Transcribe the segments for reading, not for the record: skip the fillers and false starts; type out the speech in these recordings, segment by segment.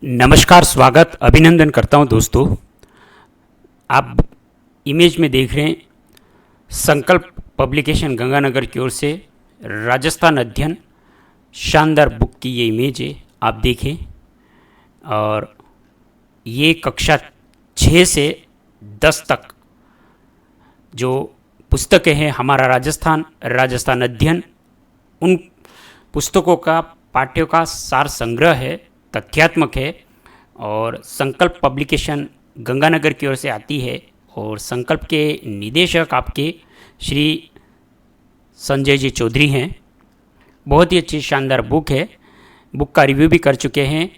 नमस्कार, स्वागत, अभिनंदन करता हूं दोस्तों। आप इमेज में देख रहे हैं संकल्प पब्लिकेशन गंगानगर की ओर से राजस्थान अध्ययन शानदार बुक की ये इमेज है, आप देखें। और ये कक्षा 6 से 10 तक जो पुस्तकें हैं हमारा राजस्थान अध्ययन, उन पुस्तकों का पाठ्यों का सार संग्रह है, तथ्यात्मक है। और संकल्प पब्लिकेशन गंगानगर की ओर से आती है और संकल्प के निदेशक आपके श्री संजय जी चौधरी हैं। बहुत ही अच्छी शानदार बुक है, बुक का रिव्यू भी कर चुके हैं।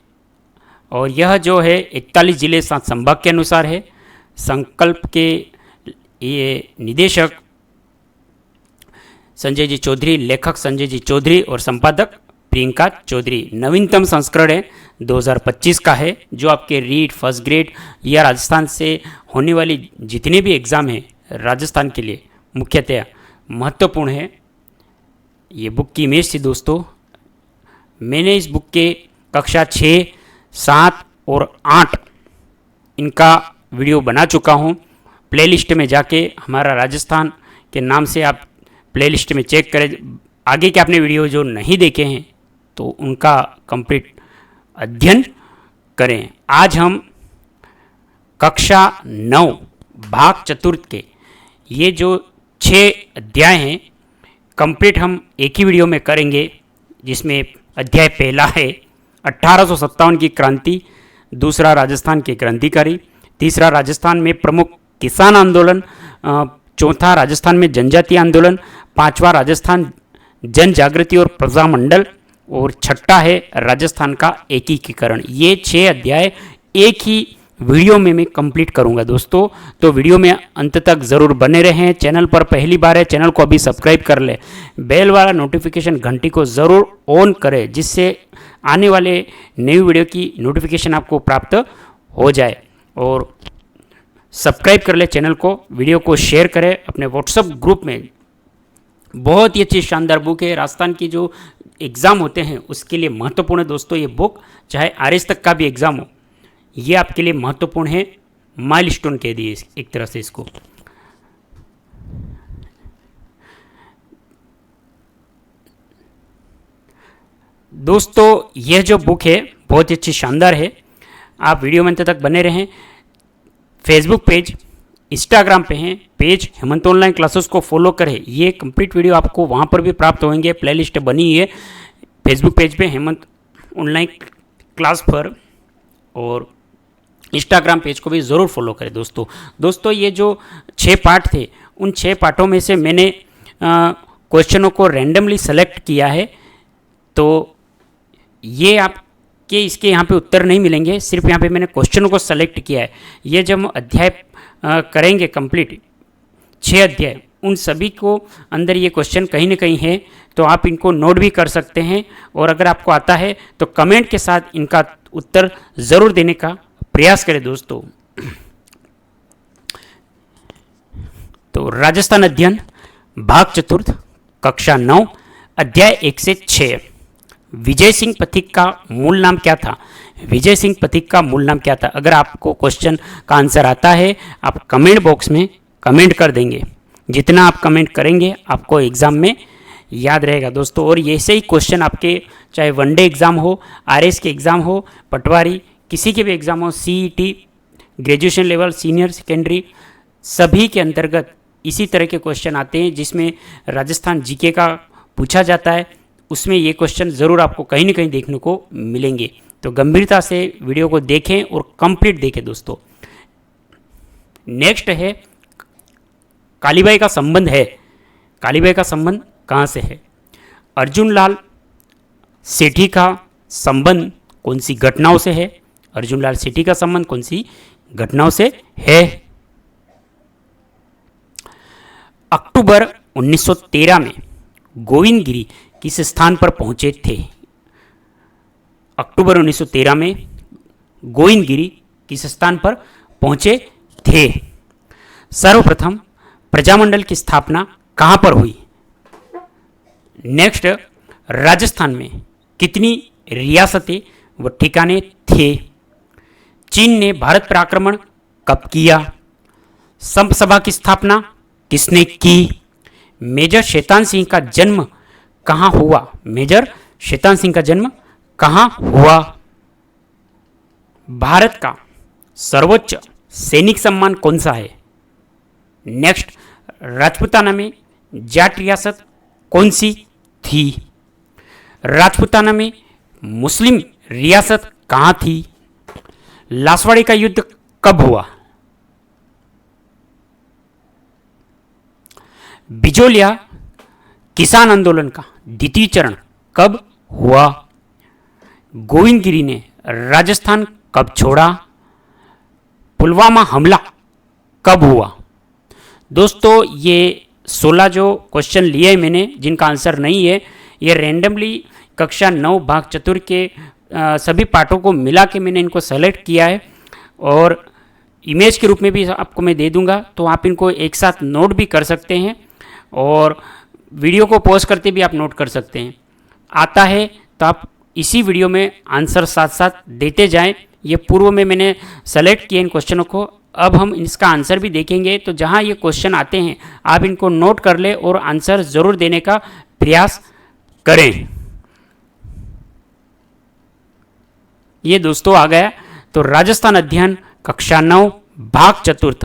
और यह जो है 41 जिले 7 संभाग के अनुसार है। संकल्प के ये निदेशक संजय जी चौधरी, लेखक संजय जी चौधरी और संपादक प्रियंका चौधरी। नवीनतम संस्करण है 2025 का है, जो आपके रीड फर्स्ट ग्रेड या राजस्थान से होने वाली जितने भी एग्ज़ाम हैं राजस्थान के लिए मुख्यतः महत्वपूर्ण है। ये बुक की इमेज थी दोस्तों। मैंने इस बुक के कक्षा 6, 7 और 8 इनका वीडियो बना चुका हूँ। प्लेलिस्ट में जाके हमारा राजस्थान के नाम से आप प्लेलिस्ट में चेक करें। आगे के आपने वीडियो जो नहीं देखे हैं तो उनका कंप्लीट अध्ययन करें। आज हम कक्षा 9 भाग चतुर्थ के ये जो 6 अध्याय हैं कंप्लीट हम एक ही वीडियो में करेंगे, जिसमें अध्याय पहला है 1857 की क्रांति, दूसरा राजस्थान के क्रांतिकारी, तीसरा राजस्थान में प्रमुख किसान आंदोलन, चौथा राजस्थान में जनजातीय आंदोलन, पांचवा राजस्थान जन जागृति और प्रजामंडल, और छठा है राजस्थान का एकीकरण। ये 6 अध्याय एक ही वीडियो में मैं कंप्लीट करूंगा दोस्तों, तो वीडियो में अंत तक ज़रूर बने रहें। चैनल पर पहली बार है, चैनल को अभी सब्सक्राइब कर ले, बेल वाला नोटिफिकेशन घंटी को ज़रूर ऑन करें, जिससे आने वाले नई वीडियो की नोटिफिकेशन आपको प्राप्त हो जाए। और सब्सक्राइब कर ले चैनल को, वीडियो को शेयर करें अपने व्हाट्सएप ग्रुप में। बहुत ही अच्छी शानदार बुक है। राजस्थान की जो एग्ज़ाम होते हैं उसके लिए महत्वपूर्ण है दोस्तों ये बुक, चाहे आरएस तक का भी एग्ज़ाम हो, ये आपके लिए महत्वपूर्ण है। माइलस्टोन कह दिए एक तरह से इसको। दोस्तों यह जो बुक है बहुत ही अच्छी शानदार है। आप वीडियो में अंत तक बने रहें। फेसबुक पेज, इंस्टाग्राम पे हैं पेज हेमंत ऑनलाइन क्लासेस को फॉलो करें। ये कंप्लीट वीडियो आपको वहाँ पर भी प्राप्त होंगे। प्लेलिस्ट बनी है फेसबुक पेज पे हेमंत ऑनलाइन क्लास पर, और इंस्टाग्राम पेज को भी ज़रूर फॉलो करें दोस्तों। ये जो 6 पार्ट थे, उन 6 पार्टों में से मैंने क्वेश्चनों को रैंडमली सेलेक्ट किया है। तो ये आपके इसके यहाँ पे उत्तर नहीं मिलेंगे, सिर्फ यहाँ पे मैंने क्वेश्चनों को सेलेक्ट किया है। ये जब हम अध्याय करेंगे कंप्लीट 6 अध्याय, उन सभी को अंदर ये क्वेश्चन कहीं ना कहीं है, तो आप इनको नोट भी कर सकते हैं। और अगर आपको आता है तो कमेंट के साथ इनका उत्तर ज़रूर देने का प्रयास करें दोस्तों। तो राजस्थान अध्ययन भाग चतुर्थ कक्षा 9 अध्याय 1 से 6। विजय सिंह पथिक का मूल नाम क्या था? विजय सिंह पथिक का मूल नाम क्या था? अगर आपको क्वेश्चन का आंसर आता है आप कमेंट बॉक्स में कमेंट कर देंगे। जितना आप कमेंट करेंगे आपको एग्ज़ाम में याद रहेगा दोस्तों। और ऐसे ही क्वेश्चन आपके चाहे वनडे एग्ज़ाम हो, आरएस के एग्ज़ाम हो, पटवारी, किसी के भी एग्ज़ाम हो, CET, graduation level, senior secondary, सभी के अंतर्गत इसी तरह के क्वेश्चन आते हैं, जिसमें राजस्थान जीके का पूछा जाता है। उसमें ये क्वेश्चन ज़रूर आपको कहीं ना कहीं देखने को मिलेंगे। तो गंभीरता से वीडियो को देखें और कंप्लीट देखें दोस्तों। नेक्स्ट है कालीबाई का संबंध है। कालीबाई का संबंध कहाँ से है? अर्जुन लाल सेठी का संबंध कौन सी घटनाओं से है? अर्जुन लाल सेठी का संबंध कौन सी घटनाओं से है? अक्टूबर 1913 में गोविंद गिरी किस स्थान पर पहुंचे थे? अक्टूबर 1913 में गोविंद गिरी किस स्थान पर पहुंचे थे? सर्वप्रथम प्रजामंडल की स्थापना कहां पर हुई? नेक्स्ट, राजस्थान में कितनी रियासतें व ठिकाने थे? चीन ने भारत पर आक्रमण कब किया? संप सभा की स्थापना किसने की? मेजर शैतान सिंह का जन्म कहाँ हुआ? मेजर शैतान सिंह का जन्म कहाँ हुआ? भारत का सर्वोच्च सैनिक सम्मान कौन सा है? नेक्स्ट, राजपूताना में जाट रियासत कौन सी थी? राजपूताना में मुस्लिम रियासत कहाँ थी? लासवाड़ी का युद्ध कब हुआ? बिजोलिया किसान आंदोलन का द्वितीय चरण कब हुआ? गोविंदगिरी ने राजस्थान कब छोड़ा? पुलवामा हमला कब हुआ? दोस्तों, ये 16 जो क्वेश्चन लिए मैंने जिनका आंसर नहीं है, ये रैंडमली कक्षा 9 भाग चतुर्थ के सभी पाठों को मिला के मैंने इनको सेलेक्ट किया है और इमेज के रूप में भी आपको मैं दे दूंगा, तो आप इनको एक साथ नोट भी कर सकते हैं और वीडियो को पॉज करते भी आप नोट कर सकते हैं। आता है तो आप इसी वीडियो में आंसर साथ साथ देते जाएं। ये पूर्व में मैंने सेलेक्ट किए इन क्वेश्चनों को, अब हम इसका आंसर भी देखेंगे। तो जहां ये क्वेश्चन आते हैं आप इनको नोट कर ले और आंसर ज़रूर देने का प्रयास करें। ये दोस्तों आ गया तो राजस्थान अध्ययन कक्षा 9 भाग चतुर्थ।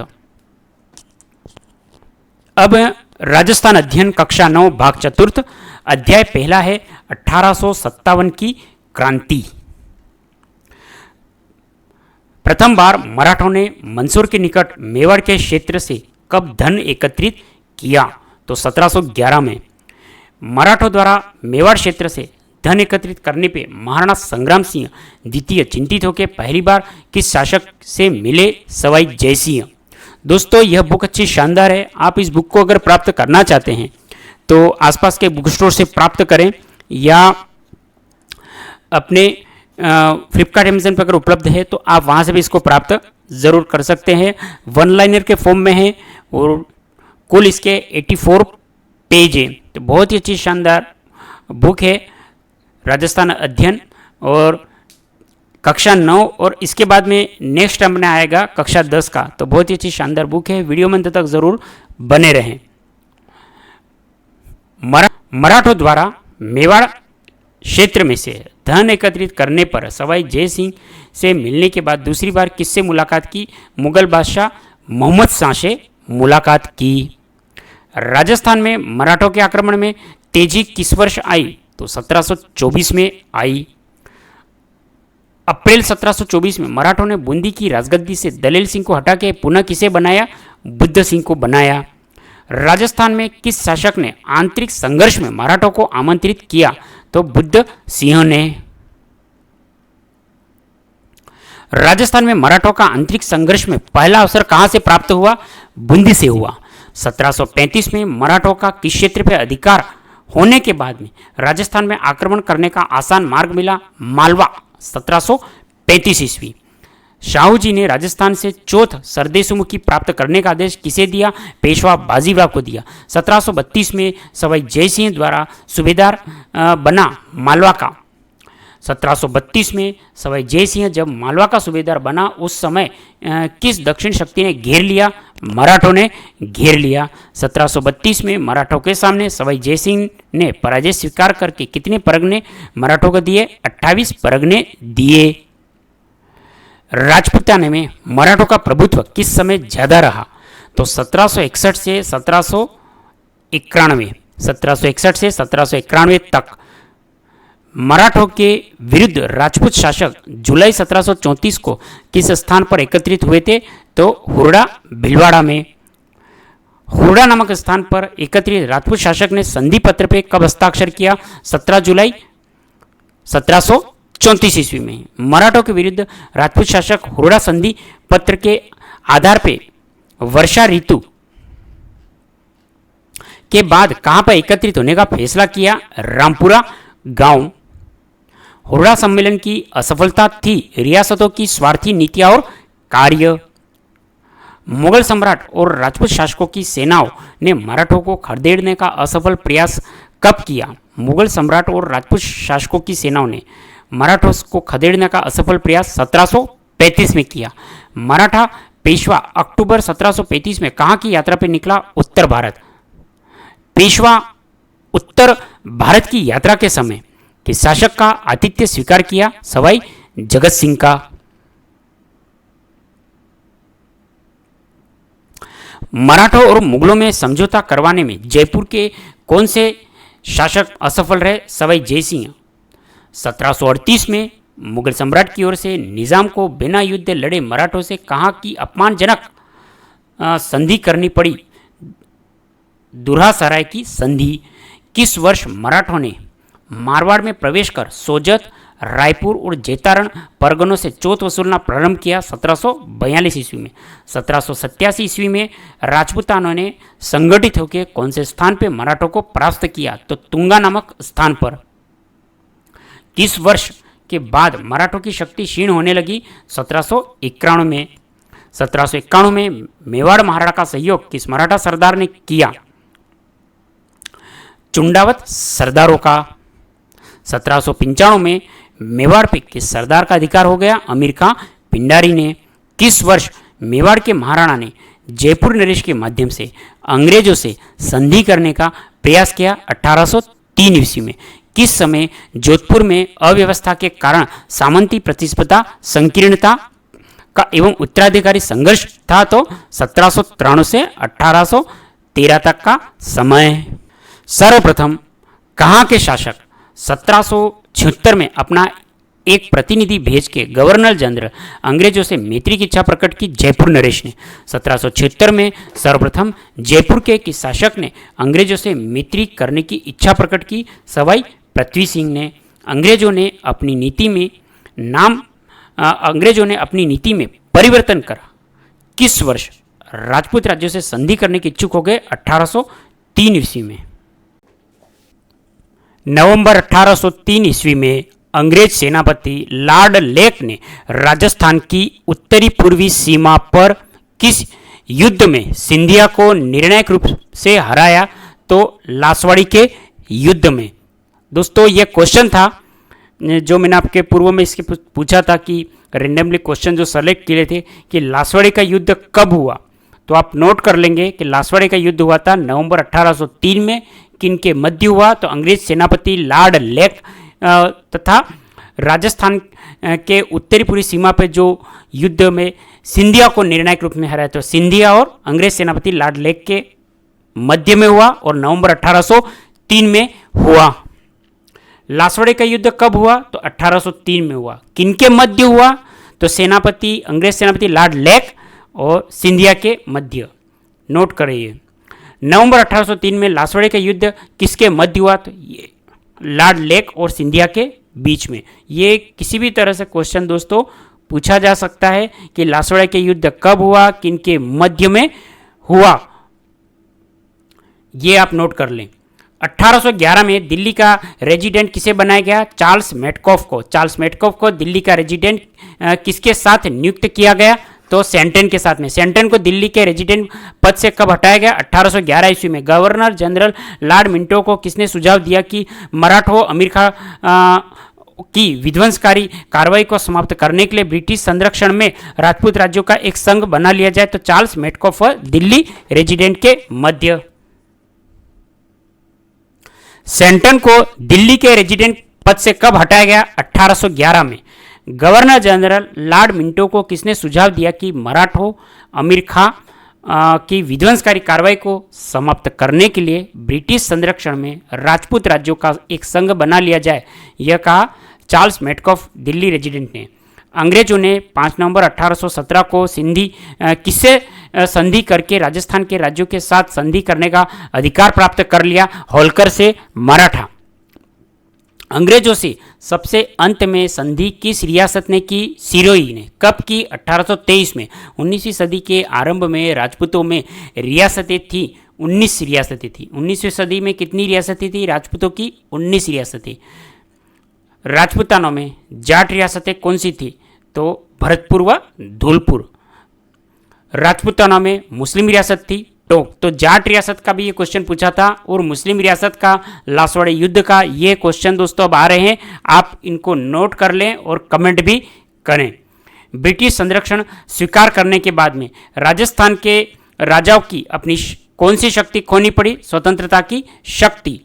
अब राजस्थान अध्ययन कक्षा 9 भाग चतुर्थ, अध्याय पहला है 1857 की क्रांति। प्रथम बार मराठों ने मंदसौर के निकट मेवाड़ के क्षेत्र से कब धन एकत्रित किया? तो 1711 में। मराठों द्वारा मेवाड़ क्षेत्र से धन एकत्रित करने पे महाराणा संग्राम सिंह द्वितीय चिंतित होकर पहली बार किस शासक से मिले? सवाई जयसिंह। दोस्तों, यह बुक अच्छी शानदार है। आप इस बुक को अगर प्राप्त करना चाहते हैं तो आसपास के बुक स्टोर से प्राप्त करें या अपने फ्लिपकार्ट अमेजन पर अगर उपलब्ध है तो आप वहाँ से भी इसको प्राप्त ज़रूर कर सकते हैं। वन लाइनर के फॉर्म में है और कुल इसके 84 पेज हैं। तो बहुत ही अच्छी शानदार बुक है राजस्थान अध्ययन, और कक्षा 9 और इसके बाद में नेक्स्ट हमने आएगा कक्षा 10 का। तो बहुत ही अच्छी शानदार बुक है, वीडियो में अंत तक ज़रूर बने रहें। मराठों द्वारा मेवाड़ क्षेत्र में से धन एकत्रित करने पर सवाई जय सिंह से मिलने के बाद दूसरी बार किससे मुलाकात की? मुगल बादशाह मोहम्मद शाह से मुलाकात की। राजस्थान में मराठों के आक्रमण में तेजी किस वर्ष आई? तो 1724 में आई। अप्रैल 1724 में मराठों ने बूंदी की राजगद्दी से दलेल सिंह को हटा के पुनः किसे बनाया? बुद्ध सिंह को बनाया। राजस्थान में किस शासक ने आंतरिक संघर्ष में मराठों को आमंत्रित किया? तो बुद्ध सिंह ने। राजस्थान में मराठों का आंतरिक संघर्ष में पहला अवसर कहां से प्राप्त हुआ? बूंदी से हुआ। 1735 में मराठों का किस क्षेत्र पर अधिकार होने के बाद में राजस्थान में आक्रमण करने का आसान मार्ग मिला? मालवा। 1735 ईस्वी। शाहू जी ने राजस्थान से चौथ सरदेशमुखी प्राप्त करने का आदेश किसे दिया? पेशवा बाजीराव को दिया। 1732 में सवाई जयसिंह द्वारा सूबेदार बना मालवा का। 1732 में सवाई जयसिंह जब मालवा का सूबेदार बना उस समय किस दक्षिण शक्ति ने घेर लिया? मराठों ने घेर लिया। 1732 में मराठों के सामने सवाई जयसिंह ने पराजय स्वीकार करके कितने परगने मराठों को दिए? 28 परगने दिए। राजपूताना में मराठों का प्रभुत्व किस समय ज्यादा रहा? तो 1761 से 1791, 1761 से 1791 तक। मराठों के विरुद्ध राजपूत शासक जुलाई 1734 को किस स्थान पर एकत्रित हुए थे? तो हुरडा भिलवाड़ा में। हुरडा नामक स्थान पर एकत्रित राजपूत शासक ने संधि पत्र पे कब हस्ताक्षर किया? 17 जुलाई 1734 ईस्वी में। मराठों के विरुद्ध राजपूत शासक हुरडा संधि पत्र के आधार पे वर्षा ऋतु के बाद कहां पर एकत्रित होने का फैसला किया? रामपुरा गांव। हुरडा सम्मेलन की असफलता थी रियासतों की स्वार्थी नीतियां और कार्य। मुगल सम्राट और राजपूत शासकों की सेनाओं ने मराठों को खदेड़ने का असफल प्रयास कब किया? मुगल सम्राट और राजपूत शासकों की सेनाओं ने मराठों को खदेड़ने का असफल प्रयास 1735 में किया। मराठा पेशवा अक्टूबर 1735 में कहाँ की यात्रा पर निकला? उत्तर भारत। पेशवा उत्तर भारत की यात्रा के समय किस शासक का आतिथ्य स्वीकार किया? सवाई जगत सिंह का। मराठों और मुगलों में समझौता करवाने में जयपुर के कौन से शासक असफल रहे? सवाई जयसिंह। 1738 में मुगल सम्राट की ओर से निजाम को बिना युद्ध लड़े मराठों से कहाँ की अपमानजनक संधि करनी पड़ी? दुर्हासराय की संधि। किस वर्ष मराठों ने मारवाड़ में प्रवेश कर सोजत, रायपुर और जैतारण परगनों से चोट वसूलना प्रारंभ किया? 1742 ईस्वी में। 1787 ईस्वी में राजपूतानों ने संगठित होकर कौन से स्थान पर मराठों को परास्त किया? तो तुंगा नामक स्थान पर। किस वर्ष के बाद मराठों की शक्ति क्षीण होने लगी? 1791 में। 1791 में मेवाड़ महाराणा का सहयोग किस मराठा सरदार ने किया? चुंडावत सरदारों का। 1795 में मेवाड़ पे किस सरदार का अधिकार हो गया? अमीर खां पिंडारी ने। किस वर्ष मेवाड़ के महाराणा ने जयपुर नरेश के माध्यम से अंग्रेजों से संधि करने का प्रयास किया? 1803 ईस्वी में। किस समय जोधपुर में अव्यवस्था के कारण सामंती प्रतिस्पर्धा, संकीर्णता का एवं उत्तराधिकारी संघर्ष था? तो 1793 से 1813 तक का समय। सर्वप्रथम कहाँ के शासक 1776 में अपना एक प्रतिनिधि भेज के गवर्नर जनरल अंग्रेजों से मैत्री की इच्छा प्रकट की? जयपुर नरेश ने। 1776 में सर्वप्रथम जयपुर के किस शासक ने अंग्रेजों से मैत्री करने की इच्छा प्रकट की? सवाई पृथ्वी सिंह ने। अंग्रेजों ने अपनी नीति में परिवर्तन करा। किस वर्ष राजपूत राज्यों से संधि करने के इच्छुक हो गए? 1803 ईस्वी में। नवंबर 1803 ईस्वी में अंग्रेज सेनापति लॉर्ड लेक ने राजस्थान की उत्तरी पूर्वी सीमा पर किस युद्ध में सिंधिया को निर्णायक रूप से हराया? तो लासवाड़ी के युद्ध में। दोस्तों ये क्वेश्चन था जो मैंने आपके पूर्व में इसके पूछा था कि रेंडमली क्वेश्चन जो सेलेक्ट किए थे कि लासवाड़ी का युद्ध कब हुआ, तो आप नोट कर लेंगे कि लासवाड़ी का युद्ध हुआ था नवंबर 1803 में। किन के मध्य हुआ? तो अंग्रेज सेनापति लॉर्ड लेक तथा राजस्थान के उत्तरी पूर्वी सीमा पर जो युद्ध में सिंधिया को निर्णायक रूप में हराया, तो सिंधिया और अंग्रेज सेनापति लॉर्ड लेक के मध्य में हुआ और नवंबर 1803 में हुआ। लासवाड़ी का युद्ध कब हुआ? तो 1803 में हुआ। किनके मध्य हुआ? तो अंग्रेज सेनापति लॉर्ड लेक और सिंधिया के मध्य। नोट करिए, नवंबर 1803 में लासवाड़ी का युद्ध किसके मध्य हुआ? तो ये लॉर्ड लेक और सिंधिया के बीच में। ये किसी भी तरह से क्वेश्चन दोस्तों पूछा जा सकता है कि लासवाड़ी के युद्ध कब हुआ, किनके मध्य में हुआ, ये आप नोट कर लें। 1811 में दिल्ली का रेजिडेंट किसे बनाया गया? चार्ल्स मेटकॉफ को। चार्ल्स मेटकॉफ को दिल्ली का रेजिडेंट किसके साथ नियुक्त किया गया? तो सेंटन के साथ में। सेंटन को दिल्ली के रेजिडेंट पद से कब हटाया गया? 1811 ईस्वी में। गवर्नर जनरल लॉर्ड मिंटो को किसने सुझाव दिया कि मराठों अमीर खां की विध्वंसकारी कार्रवाई को समाप्त करने के लिए ब्रिटिश संरक्षण में राजपूत राज्यों का एक संघ बना लिया जाए? तो चार्ल्स मेटकॉफ दिल्ली रेजिडेंट के मध्य। सेंटन को दिल्ली के रेजिडेंट पद से कब हटाया गया? 1811 में। गवर्नर जनरल लॉर्ड मिंटो को किसने सुझाव दिया कि मराठों अमीर खां की विध्वंसकारी कार्रवाई को समाप्त करने के लिए ब्रिटिश संरक्षण में राजपूत राज्यों का एक संघ बना लिया जाए? यह कहा चार्ल्स मेटकॉफ दिल्ली रेजिडेंट ने। अंग्रेजों ने 5 नवंबर 1817 को किससे संधि करके राजस्थान के राज्यों के साथ संधि करने का अधिकार प्राप्त कर लिया? होलकर से मराठा। अंग्रेजों से सबसे अंत में संधि किस रियासत ने की? सिरोही ने। कब की? 1823 में। 19वीं सदी के आरंभ में राजपूतों में रियासतें थी 19 रियासतें थी। 19वीं सदी में कितनी रियासतें थी राजपूतों की? 19 रियासतें। राजपूतानों में जाट रियासतें कौन सी थी? तो भरतपुर व धौलपुर। राजपूताना में मुस्लिम रियासत थी टोंक। तो जाट रियासत का भी ये क्वेश्चन पूछा था और मुस्लिम रियासत का लासवाड़ी युद्ध का ये क्वेश्चन दोस्तों अब आ रहे हैं। आप इनको नोट कर लें और कमेंट भी करें। ब्रिटिश संरक्षण स्वीकार करने के बाद में राजस्थान के राजाओं की अपनी कौन सी शक्ति खोनी पड़ी? स्वतंत्रता की शक्ति।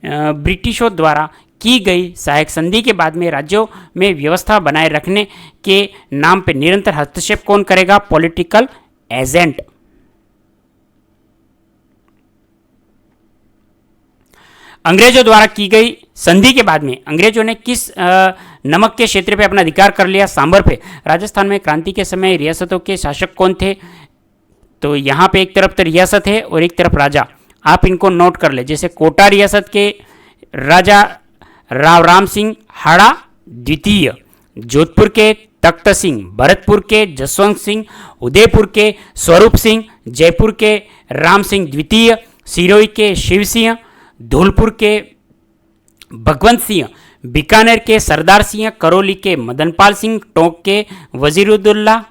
ब्रिटिशों द्वारा की गई सहायक संधि के बाद में राज्यों में व्यवस्था बनाए रखने के नाम पे निरंतर हस्तक्षेप कौन करेगा? Political agent. अंग्रेजों द्वारा की गई संधि के बाद में अंग्रेजों ने किस नमक के क्षेत्र पे अपना अधिकार कर लिया? सांबर पे। राजस्थान में क्रांति के समय रियासतों के शासक कौन थे? तो यहाँ पे एक तरफ तो रियासत है और एक तरफ राजा। आप इनको नोट कर ले। जैसे कोटा रियासत के राजा राव राम सिंह हाड़ा द्वितीय, जोधपुर के तख्त सिंह, भरतपुर के जसवंत सिंह, उदयपुर के स्वरूप सिंह, जयपुर के राम सिंह द्वितीय, सिरोही के शिव सिंह, धौलपुर के भगवंत सिंह, बीकानेर के सरदार सिंह, करौली के मदनपाल सिंह, टोंक के वजीरुद्दौला,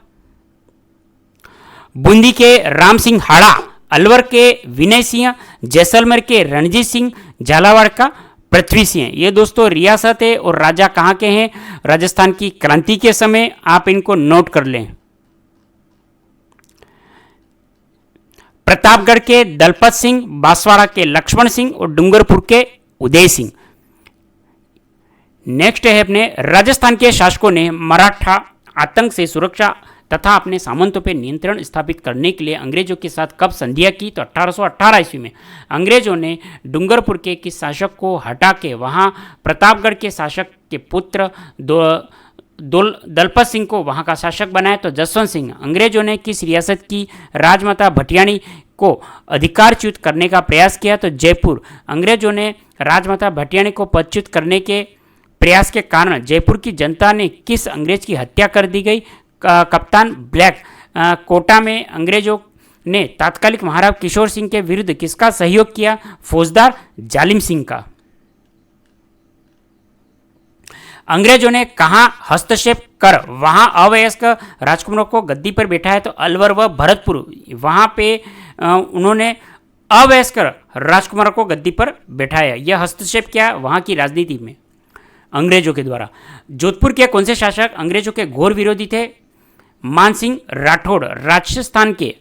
बूंदी के राम सिंह हाड़ा, अलवर के विनय सिंह, जैसलमेर के रणजीत सिंह, झालावाड़ का पृथ्वी सिंह। ये दोस्तों रियासत है और राजा कहाँ के हैं? राजस्थान की क्रांति के समय। आप इनको नोट कर लें। प्रतापगढ़ के दलपत सिंह, बांसवाड़ा के लक्ष्मण सिंह और डूंगरपुर के उदय सिंह। नेक्स्ट है अपने राजस्थान के शासकों ने मराठा आतंक से सुरक्षा तथा अपने सामंतों पर नियंत्रण स्थापित करने के लिए अंग्रेजों के साथ कब संधियां की? तो 1818 ईस्वी में अंग्रेजों ने डूंगरपुर के किस शासक को हटा के वहां प्रतापगढ़ के शासक के पुत्र दलपत सिंह को वहां का शासक बनाया? तो जसवंत सिंह। अंग्रेजों ने किस रियासत की राजमाता भटियाणी को अधिकारच्युत करने का प्रयास किया? तो जयपुर। अंग्रेजों ने राजमाता भटियाणी को पदच्युत करने के प्रयास के कारण जयपुर की जनता ने किस अंग्रेज की हत्या कर दी गई? कप्तान ब्लैक। कोटा में अंग्रेजों ने तात्कालिक महाराज किशोर सिंह के विरुद्ध किसका सहयोग किया? फौजदार जालिम सिंह का। अंग्रेजों ने कहां हस्तक्षेप कर वहां अवयस्क राजकुमारों को गद्दी पर बैठाया? तो अलवर व भरतपुर। वहां पे उन्होंने अवयस्क राजकुमारों को गद्दी पर बैठाया। यह हस्तक्षेप किया वहां की राजनीति में अंग्रेजों के द्वारा। जोधपुर के कौन से शासक अंग्रेजों के घोर विरोधी थे? मानसिंह राठौड़। राजस्थान के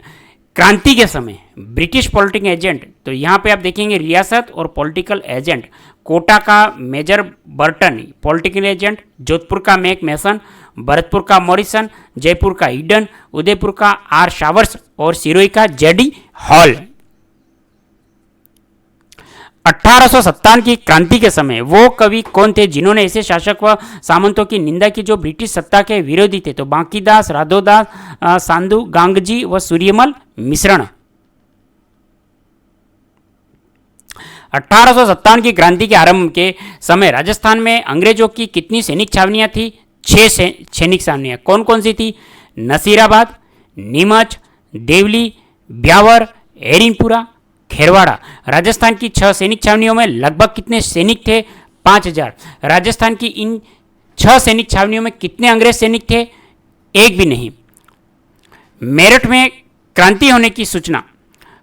क्रांति के समय ब्रिटिश पॉलिटिकल एजेंट। तो यहाँ पे आप देखेंगे रियासत और पॉलिटिकल एजेंट। कोटा का major Burton political agent, Jodhpur का मैक मैसन, भरतपुर का मॉरिसन, जयपुर का ईडन, उदयपुर का आर शावर्स और सिरोही का जेडी हॉल। 1857 की क्रांति के समय वो कवि कौन थे जिन्होंने ऐसे शासक व सामंतों की निंदा की जो ब्रिटिश सत्ता के विरोधी थे? तो बांकीदास, राधोदास, सांधु गांगजी व सूर्यमल मिश्रण। 1857 की क्रांति के आरंभ के समय राजस्थान में अंग्रेजों की कितनी सैनिक छावनियां थी? 6 सैनिक छावनियां। कौन कौन सी थी? नसीराबाद, नीमच, देवली, ब्यावर, एरिनपुरा, खेरवाड़ा। राजस्थान की 6 सैनिक छावनियों में लगभग कितने सैनिक थे? 5000। राजस्थान की इन 6 सैनिक छावनियों में कितने अंग्रेज सैनिक थे? एक भी नहीं। मेरठ में क्रांति होने की सूचना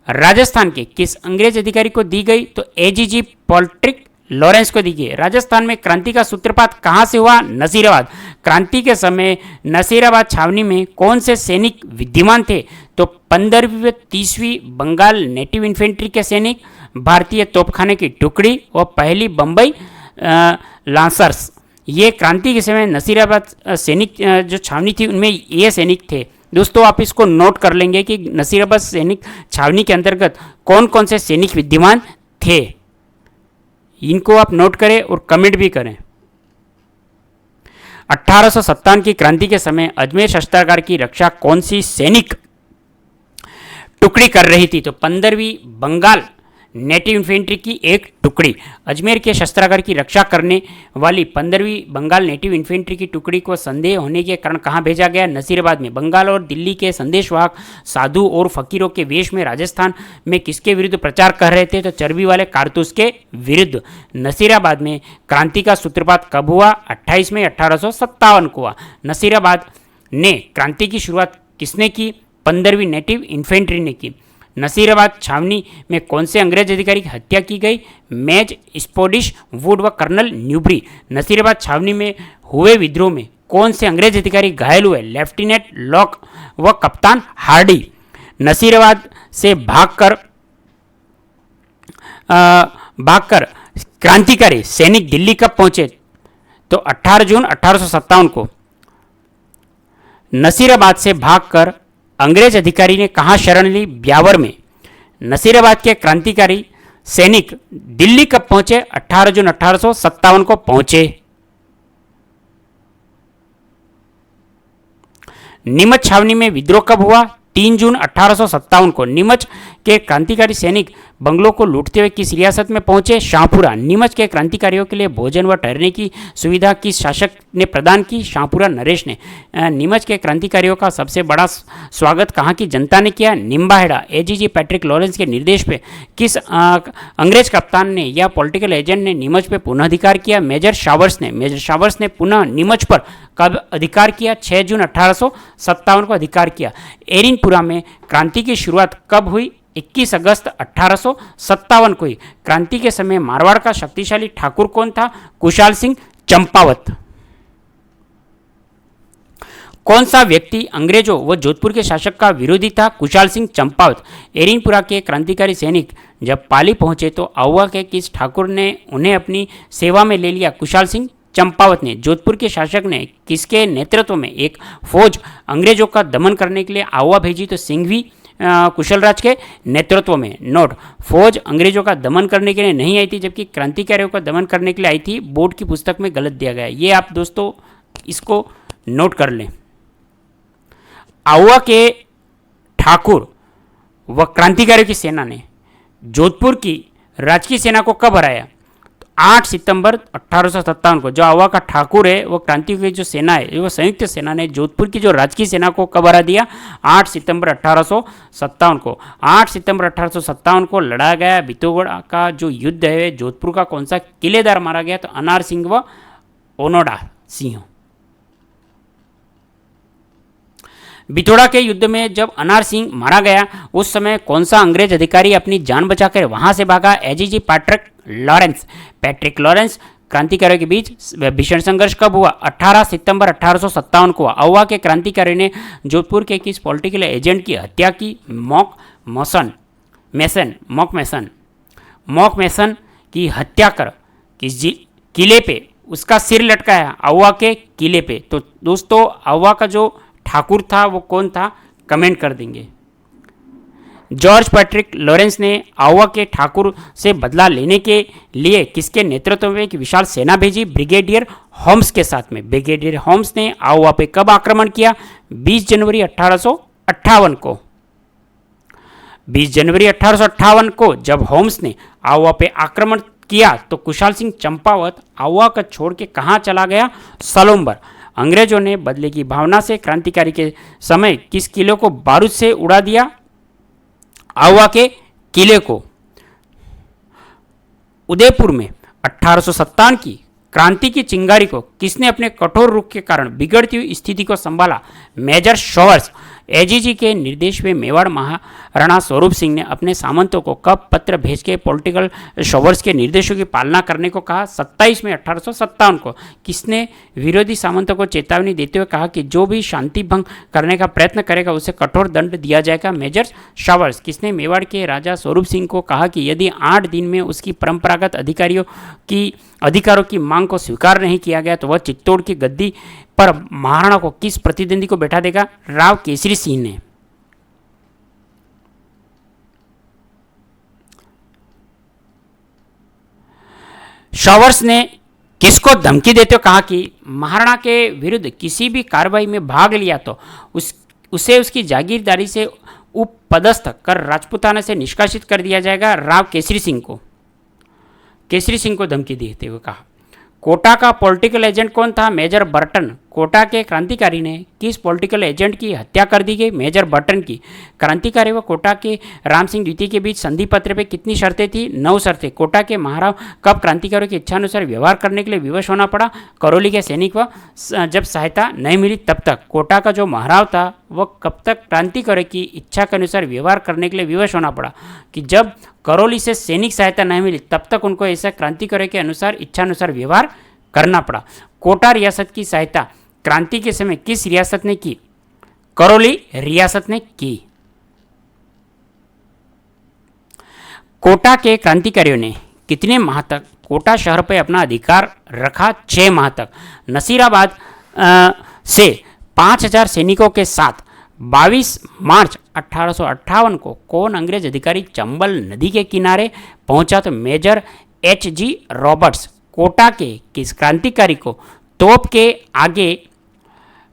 राजस्थान के किस अंग्रेज अधिकारी को दी गई? तो एजीजी पॉल्ट्रिक लॉरेंस को दी गई। राजस्थान में क्रांति का सूत्रपात कहां से हुआ? नसीराबाद। क्रांति के समय नसीराबाद छावनी में कौन से सैनिक विद्यमान थे? तो 15वीं व 30वीं बंगाल नेटिव इन्फेंट्री के सैनिक, भारतीय तोपखाने की टुकड़ी और पहली बंबई लांसर्स। ये क्रांति के समय नसीराबाद सैनिक जो छावनी थी उनमें ये सैनिक थे। दोस्तों आप इसको नोट कर लेंगे कि नसीराबाद सैनिक छावनी के अंतर्गत कौन कौन से सैनिक विद्यमान थे। इनको आप नोट करें और कमेंट भी करें। 1857 की क्रांति के समय अजमेर शस्त्रागार की रक्षा कौन सी सैनिक टुकड़ी कर रही थी? तो 15वीं बंगाल नेटिव इन्फेंट्री की एक टुकड़ी। अजमेर के शस्त्रागार की रक्षा करने वाली 15वीं बंगाल नेटिव इन्फेंट्री की टुकड़ी को संदेह होने के कारण कहां भेजा गया? नसीराबाद में। बंगाल और दिल्ली के संदेशवाहक साधु और फकीरों के वेश में राजस्थान में किसके विरुद्ध प्रचार कर रहे थे? तो चर्बी वाले कारतूस के विरुद्ध। नसीराबाद में क्रांति का सूत्रपात कब हुआ? 28 मई 1857 को हुआ। नसीराबाद ने क्रांति की शुरुआत किसने की? 15वीं नेटिव इन्फेंट्री ने की। नसीराबाद छावनी में कौन से अंग्रेज अधिकारी की हत्या की गई? मेज स्पोडिश वुड व कर्नल न्यूब्री। नसीराबाद छावनी में हुए विद्रोह में कौन से अंग्रेज अधिकारी घायल हुए? लेफ्टिनेंट लॉक व कप्तान हार्डी। नसीराबाद से भागकर क्रांतिकारी सैनिक दिल्ली कब पहुंचे? तो 18 जून 1857 को। नसीराबाद से भागकर अंग्रेज अधिकारी ने कहां शरण ली? ब्यावर में। नसीराबाद के क्रांतिकारी सैनिक दिल्ली कब पहुंचे? 18 जून 1857 को पहुंचे। नीमच छावनी में विद्रोह कब हुआ? 3 जून 1857 को। नीमच के क्रांतिकारी सैनिक बंगलों को लूटते हुए किस रियासत में पहुंचे? शाहपुरा। नीमच के क्रांतिकारियों के लिए भोजन व ठहरने की सुविधा किस शासक ने प्रदान की? शाहपुरा नरेश ने। नीमच के क्रांतिकारियों का सबसे बड़ा स्वागत कहाँ की जनता ने किया? निम्बाहेड़ा। एजीजी पैट्रिक लॉरेंस के निर्देश पे किस अंग्रेज कप्तान ने या पॉलिटिकल एजेंट ने नीमच पे पुनः अधिकार किया? मेजर शावर्स ने। मेजर शावर्स ने पुनः नीमच पर कब अधिकार किया? 6 जून 1857 को अधिकार किया। एरिनपुरा में क्रांति की शुरुआत कब हुई? 21 अगस्त 1857 को हुई। क्रांति के समय मारवाड़ का शक्तिशाली ठाकुर कौन था? कुशाल सिंह चंपावत। कौन सा व्यक्ति अंग्रेजों व जोधपुर के शासक का विरोधी था? कुशाल सिंह चंपावत। एरिनपुरा के क्रांतिकारी सैनिक जब पाली पहुंचे तो आउवा के किस ठाकुर ने उन्हें अपनी सेवा में ले लिया? कुशाल सिंह चंपावत ने। जोधपुर के शासक ने किसके नेतृत्व में एक फौज अंग्रेजों का दमन करने के लिए आउवा भेजी? तो सिंघवी कुशलराज के नेतृत्व में। नोट, फौज अंग्रेजों का दमन करने के लिए नहीं आई थी, जबकि क्रांतिकारियों का दमन करने के लिए आई थी। बोर्ड की पुस्तक में गलत दिया गया है, ये आप दोस्तों इसको नोट कर लें। आउवा के ठाकुर व क्रांतिकारियों की सेना ने जोधपुर की राजकीय सेना को कब हराया? 8 सितंबर 1857 को। जो आवा का ठाकुर है वो क्रांति की जो सेना है, वो संयुक्त सेना ने जोधपुर की जो राजकीय सेना को कब हरा दिया? 8 सितंबर 1857 को। 8 सितंबर 1857 को लड़ा गया बितौगढ़ का जो युद्ध है, जोधपुर का कौन सा किलेदार मारा गया? तो अनार सिंह व ओनोडा सिंह। बितौड़ा के युद्ध में जब अनार सिंह मारा गया उस समय कौन सा अंग्रेज अधिकारी अपनी जान बचाकर वहां से भागा? AGG Patrick Lawrence. क्रांतिकारियों के बीच भीषण संघर्ष कब हुआ? 18 सितंबर 1857 को। आउवा के क्रांतिकारी ने जोधपुर के किस पॉलिटिकल एजेंट की हत्या की? मॉक मैसन की हत्या कर किस किले पे उसका सिर लटकाया? आउवा के किले पे। तो दोस्तों आउवा का जो ठाकुर था वो कौन था? कमेंट कर देंगे। जॉर्ज पैट्रिक लॉरेंस ने आउवा के ठाकुर से बदला लेने के लिए किसके नेतृत्व में एक विशाल सेना भेजी? ब्रिगेडियर होम्स के साथ में। ब्रिगेडियर होम्स ने आउवा पे कब आक्रमण किया? 20 जनवरी 1858 को। 20 जनवरी 1858 को जब होम्स ने आउवा पे आक्रमण किया तो कुशाल सिंह चंपावत आउवा का छोड़ के कहाँ चला गया? सलोम्बर। अंग्रेजों ने बदले की भावना से क्रांतिकारी के समय किस किले को बारूद से उड़ा दिया? आउवा के किले को। उदयपुर में 1857 की क्रांति की चिंगारी को किसने अपने कठोर रुख के कारण बिगड़ती हुई स्थिति को संभाला? Major showers. एजीजी के निर्देश में मेवाड़ महाराणा स्वरूप सिंह ने अपने सामंतों को कब पत्र भेज के पॉलिटिकल शॉवर्स के निर्देशों की पालना करने को कहा? 27 मई 1857 को। किसने विरोधी सामंतों को चेतावनी देते हुए कहा कि जो भी शांति भंग करने का प्रयत्न करेगा उसे कठोर दंड दिया जाएगा? Major Showers. किसने मेवाड़ के राजा स्वरूप सिंह को कहा कि यदि 8 दिन में उसकी परंपरागत अधिकारों की मांग को स्वीकार नहीं किया गया तो वह चित्तौड़ की गद्दी पर महाराणा को किस प्रतिद्वंदी को बैठा देगा? राव केसरी सिंह ने। शॉवर्स ने किसको धमकी देते हुए कहा कि महाराणा के विरुद्ध किसी भी कार्रवाई में भाग लिया तो उसे उसकी जागीरदारी से उपपदस्थ कर राजपूताना से निष्कासित कर दिया जाएगा? राव केसरी सिंह को धमकी देते हुए कहा। कोटा का पॉलिटिकल एजेंट कौन था? Major Burton. कोटा के क्रांतिकारी ने किस पॉलिटिकल एजेंट की हत्या कर दी गई? मेजर बर्टन की। क्रांतिकारी व कोटा के राम सिंह द्वितीय के बीच संधि पत्र पे कितनी शर्तें थी? 9 शर्तें। कोटा के महाराव कब क्रांतिकारियों की इच्छानुसार व्यवहार करने के लिए विवश होना पड़ा? करौली के सैनिक व जब सहायता नहीं मिली तब तक। कोटा का जो महाराव था वह कब तक क्रांतिकारियों की इच्छा के अनुसार व्यवहार करने के लिए विवश होना पड़ा? कि जब करौली से सैनिक सहायता नहीं मिली तब तक उनको ऐसा क्रांतिकारियों के अनुसार इच्छानुसार व्यवहार करना पड़ा। कोटा रियासत की सहायता क्रांति के समय किस रियासत ने की? करौली रियासत ने की। कोटा के क्रांतिकारियों ने कितने माह तक कोटा शहर पर अपना अधिकार रखा? 6 माह तक। नसीराबाद से 5000 सैनिकों के साथ 22 मार्च 1858 को कौन अंग्रेज अधिकारी चंबल नदी के किनारे पहुंचा? तो मेजर H.G. रॉबर्ट्स। कोटा के किस क्रांतिकारी को तोप के आगे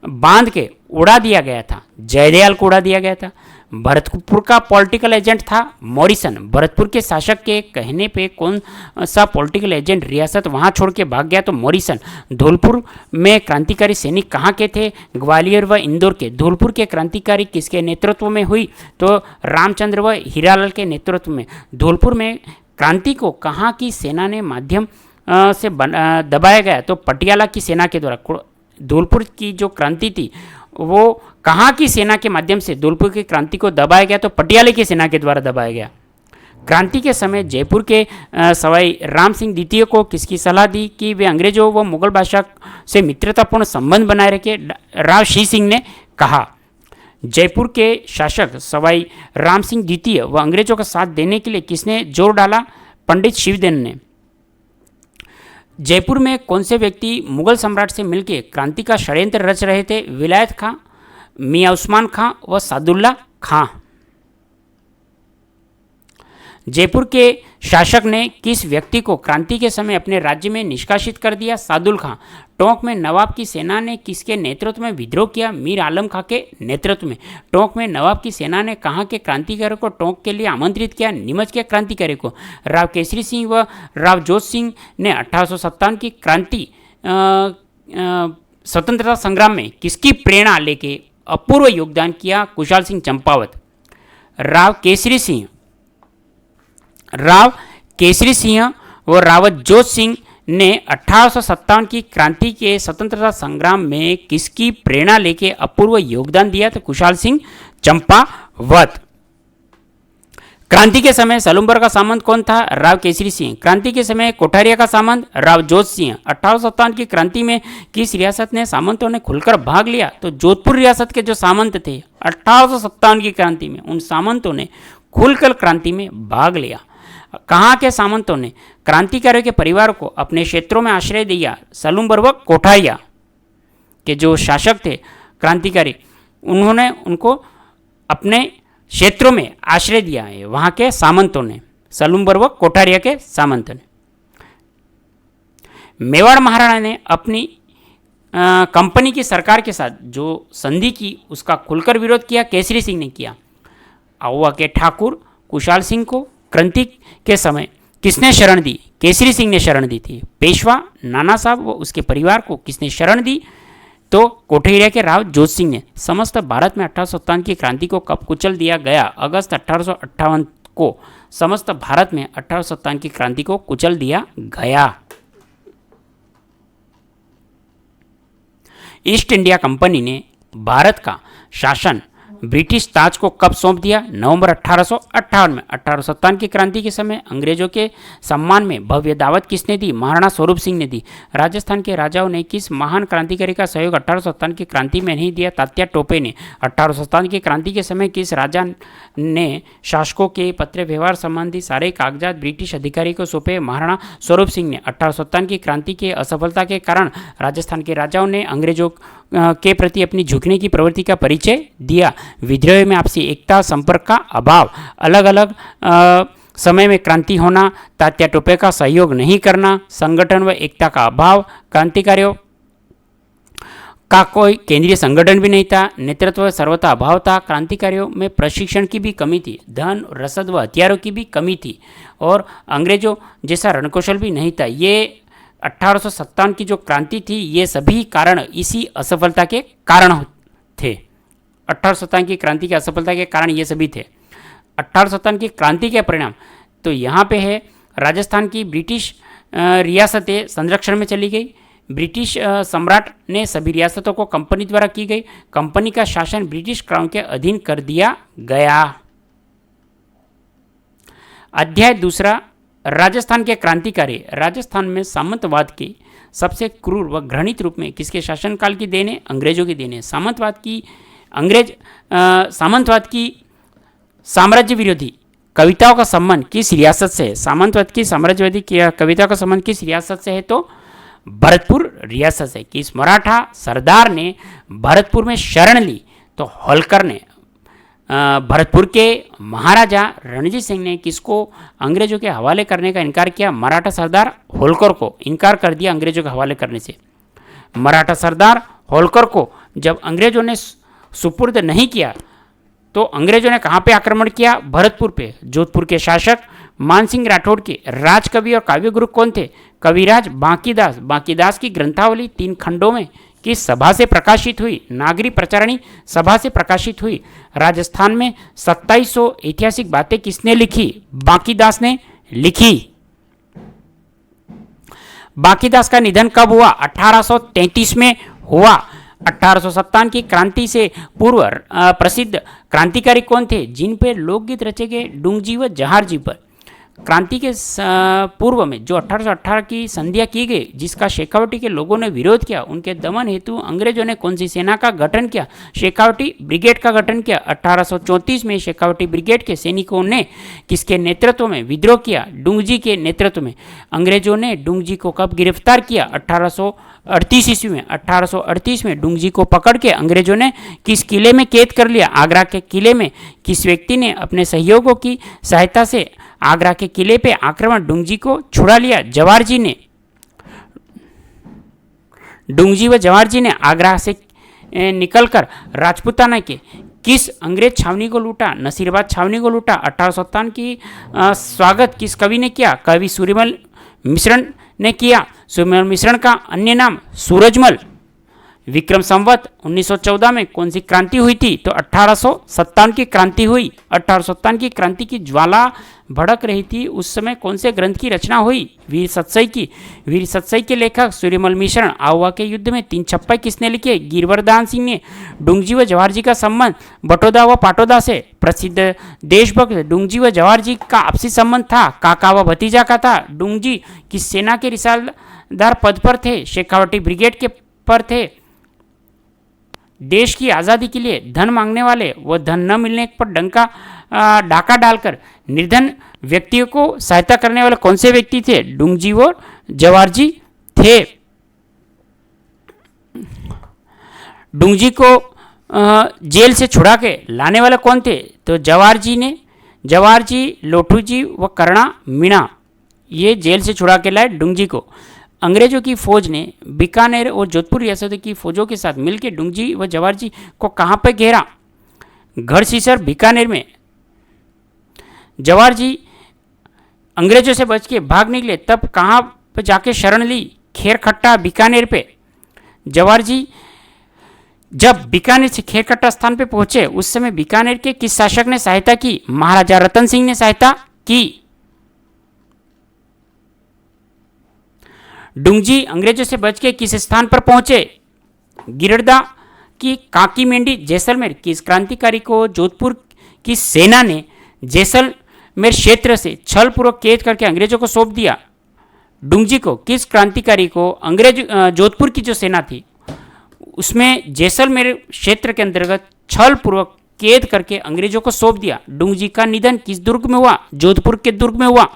बांध के उड़ा दिया गया था? जयदयाल को उड़ा दिया गया था। भरतपुर का पॉलिटिकल एजेंट था मॉरिसन। भरतपुर के शासक के कहने पे कौन सा पॉलिटिकल एजेंट रियासत वहां छोड़ के भाग गया? तो मॉरिसन। धौलपुर में क्रांतिकारी सैनिक कहाँ के थे? ग्वालियर व इंदौर के। धौलपुर के क्रांतिकारी किसके नेतृत्व में हुई? तो रामचंद्र व हीरालाल के नेतृत्व में। धौलपुर में क्रांति को कहाँ की सेना ने माध्यम से दबाया गया? तो पटियाला की सेना के द्वारा। धौलपुर की जो क्रांति थी वो कहाँ की सेना के माध्यम से धौलपुर की क्रांति को दबाया गया? तो पटियाला की सेना के द्वारा दबाया गया। क्रांति के समय जयपुर के सवाई राम सिंह द्वितीय को किसकी सलाह दी कि वे अंग्रेजों व मुगल बादशाह से मित्रतापूर्ण संबंध बनाए रखे? राव शी सिंह ने कहा। जयपुर के शासक सवाई राम सिंह द्वितीय व अंग्रेजों का साथ देने के लिए किसने जोर डाला? पंडित शिवदेव ने। जयपुर में कौन से व्यक्ति मुगल सम्राट से मिलकर क्रांति का षड्यंत्र रच रहे थे? विलायत खां, मियां उस्मान खां व सादुल्ला खां। जयपुर के शासक ने किस व्यक्ति को क्रांति के समय अपने राज्य में निष्कासित कर दिया? सादुल खां। टोंक में नवाब की सेना ने किसके नेतृत्व में विद्रोह किया? मीर आलम खां के नेतृत्व में। टोंक में नवाब की सेना ने कहाँ के क्रांतिकारियों को टोंक के लिए आमंत्रित किया? नीमच के क्रांतिकारियों को। राव केसरी सिंह व राव जोत सिंह ने 1857 की क्रांति स्वतंत्रता संग्राम में किसकी प्रेरणा लेके अपूर्व योगदान किया? कुशाल सिंह चंपावत। राव केसरी सिंह व रावत जोत सिंह ने 1857 की क्रांति के स्वतंत्रता संग्राम में किसकी प्रेरणा लेके अपूर्व योगदान दिया? तो कुशाल सिंह चंपावत। क्रांति के समय सलूम्बर का सामंत कौन था? राव केसरी सिंह। क्रांति के समय कोठारिया का सामंत राव जोत सिंह। 1857 की क्रांति में किस रियासत ने सामंतों ने खुलकर भाग लिया? तो जोधपुर रियासत के जो सामंत थे 1857 की क्रांति में, उन सामंतों ने खुलकर क्रांति में भाग लिया। कहाँ के सामंतों ने क्रांतिकारियों के परिवार को अपने क्षेत्रों में आश्रय दिया? सलूम्बर व कोठारिया के जो शासक थे क्रांतिकारी, उन्होंने उनको अपने क्षेत्रों में आश्रय दिया है, वहाँ के सामंतों ने, सलूम्बर व कोठारिया के सामंतों ने। मेवाड़ महाराणा ने अपनी कंपनी की सरकार के साथ जो संधि की उसका खुलकर विरोध किया? केसरी सिंह ने किया। आहुआ के ठाकुर कुशाल सिंह को क्रांति के समय किसने शरण दी? केसरी सिंह ने शरण दी थी। पेशवा नाना साहब व उसके परिवार को किसने शरण दी? तो कोठेरिया के राव जोत सिंह ने। समस्त भारत में 1857 की क्रांति को कब कुचल दिया गया? अगस्त 1858 को समस्त भारत में 1857 की क्रांति को कुचल दिया गया। ईस्ट इंडिया कंपनी ने भारत का शासन ब्रिटिश ताज को कब सौंप दिया? नवंबर 1858 में। 1857 की क्रांति के समय अंग्रेजों के सम्मान में भव्य दावत किसने दी? महाराणा स्वरूप सिंह ने दी। राजस्थान के राजाओं ने किस महान क्रांतिकारी का सहयोग 1857 की क्रांति में नहीं दिया? तात्या टोपे ने। 1857 की क्रांति के समय किस राजा ने शासकों के पत्र व्यवहार संबंधी सारे कागजात ब्रिटिश अधिकारी को सौंपे? महाराणा स्वरूप सिंह ने। 1857 की क्रांति के असफलता के कारण राजस्थान के राजाओं ने अंग्रेजों के प्रति अपनी झुकने की प्रवृत्ति का परिचय दिया। विद्रोह में आपसी एकता, संपर्क का अभाव, अलग अलग समय में क्रांति होना, तात्या टोपे का सहयोग नहीं करना, संगठन व एकता का अभाव, क्रांतिकारियों का कोई केंद्रीय संगठन भी नहीं था, नेतृत्व सर्वथा अभाव था, क्रांतिकारियों में प्रशिक्षण की भी कमी थी, धन, रसद व हथियारों की भी कमी थी और अंग्रेजों जैसा रणकौशल भी नहीं था। ये 1857 की जो क्रांति थी, ये सभी कारण इसी असफलता के कारण थे। 1857 की क्रांति की असफलता के कारण ये सभी थे। 1857 की क्रांति के परिणाम तो यहाँ पे है, राजस्थान की ब्रिटिश रियासतें संरक्षण में चली गई। ब्रिटिश सम्राट ने सभी रियासतों को कंपनी द्वारा की गई। कंपनी का शासन ब्रिटिश क्राउन के अधीन कर दिया गया। अध्याय दूसरा राजस्थान के क्रांतिकारी राजस्थान में सामंतवाद के सबसे क्रूर व घृणित रूप में किसके शासनकाल की देन है? अंग्रेजों की देन है। सामंतवाद की साम्राज्य विरोधी कविताओं का संबंध किस रियासत से है? सामंतवाद की साम्राज्यवादी कविताओं का संबंध किस रियासत से है? तो भरतपुर रियासत से। किस मराठा सरदार ने भरतपुर में शरण ली? तो होलकर ने। भरतपुर के महाराजा रणजीत सिंह ने किसको अंग्रेजों के हवाले करने का इनकार किया? मराठा सरदार होलकर को इनकार कर दिया अंग्रेजों के हवाले करने से। मराठा सरदार होलकर को जब अंग्रेजों ने सुपुर्द नहीं किया तो अंग्रेजों ने कहाँ पे आक्रमण किया? भरतपुर पे। जोधपुर के शासक मानसिंह राठौड़ के राजकवि और काव्य गुरु कौन थे? कविराज बांकीदास। बांकीदास की ग्रंथावली 3 खंडों में किस सभा से प्रकाशित हुई? नागरी प्रचारणी सभा से प्रकाशित हुई। राजस्थान में 2700 ऐतिहासिक बातें किसने लिखी? बांकीदास ने लिखी। बांकीदास का निधन कब हुआ? 1833 में हुआ। 1857 की क्रांति से पूर्व प्रसिद्ध क्रांतिकारी कौन थे जिन पर लोकगीत रचे गए? डुंगजी व जहार जी पर। क्रांति के पूर्व में जो 1818 की संधियां की गई जिसका शेखावटी के लोगों ने विरोध किया, उनके दमन हेतु अंग्रेजों ने कौन सी सेना का गठन किया? शेखावटी ब्रिगेड का गठन किया। 1834 में शेखावटी ब्रिगेड के सैनिकों ने किसके नेतृत्व में विद्रोह किया? डुंगजी के नेतृत्व में। अंग्रेजों ने डुंगजी को कब गिरफ्तार किया? 1838 ईस्वी में। 1838 में डुंगजी को पकड़ के अंग्रेजों ने किस किले में कैद कर लिया? आगरा के किले में। किस व्यक्ति ने अपने सहयोगियों की सहायता से आगरा के किले पे आक्रमण डुंगजी को छुड़ा लिया? जवाहरजी ने। डुंगजी व जवाहरजी ने आगरा से निकलकर राजपूताना के किस अंग्रेज छावनी को लूटा? नसीराबाद छावनी को लूटा। 1857 की स्वागत किस कवि ने किया? कवि सूर्यमल मिश्रण ने किया। सूर्यमल मिश्रण का अन्य नाम सूरजमल। विक्रम संवत 1914 में कौन सी क्रांति हुई थी? तो 1857 की क्रांति हुई। 1857 की क्रांति की ज्वाला भड़क रही थी उस समय कौन से ग्रंथ की रचना हुई? वीर सतसई की। वीर सतसई के लेखक सूर्यमल मिश्रण। आहुआ के युद्ध में 3 छप्पे किसने लिखे? गिरवरदान सिंह ने। डुंगजी व जवाहर जी का संबंध बटोदा व पाटोदा से। प्रसिद्ध देशभक्त डुंगजी व जवाहर जी का आपसी संबंध था काका व भतीजा का था। डुंगजी किस सेना के रिसालदार पद पर थे? शेखावटी ब्रिगेड के पर थे। देश की आज़ादी के लिए धन मांगने वाले व धन न मिलने पर डाका डालकर निर्धन व्यक्तियों को सहायता करने वाले कौन से व्यक्ति थे? डुंगजी व जवाहर जी थे। डुंगजी को जेल से छुड़ा के लाने वाले कौन थे? तो जवाहर जी ने। जवाहर जी, लोठू जी व कर्णा मीणा ये जेल से छुड़ा के लाए डुंगजी को। अंग्रेजों की फौज ने बीकानेर और जोधपुर रियासतों की फौजों के साथ मिलकर डुंगजी व जवाहर जी को कहाँ पर घेरा? गढ़सीसर बीकानेर में। जवाहर जी अंग्रेजों से बच के भाग निकले तब कहाँ पर जाके शरण ली? खेरखट्टा बीकानेर पे। जवाहर जी जब बीकानेर से खेरखट्टा स्थान पे पहुंचे उस समय बीकानेर के किस शासक ने सहायता की? महाराजा रतन सिंह ने सहायता की। डुंगजी अंग्रेजों से बच के किस स्थान पर पहुंचे? गिरडदा की काकी मेंढी जैसलमेर। किस क्रांतिकारी को जोधपुर की सेना ने जैसलमेर क्षेत्र से छलपूर्वक कैद करके अंग्रेजों को सौंप दिया? डुंगजी को। किस क्रांतिकारी को जोधपुर की जो सेना थी उसमें जैसलमेर क्षेत्र के अंतर्गत छलपूर्वक कैद करके अंग्रेजों को सौंप दिया? डुंगजी का निधन किस दुर्ग में हुआ? जोधपुर के दुर्ग में हुआ।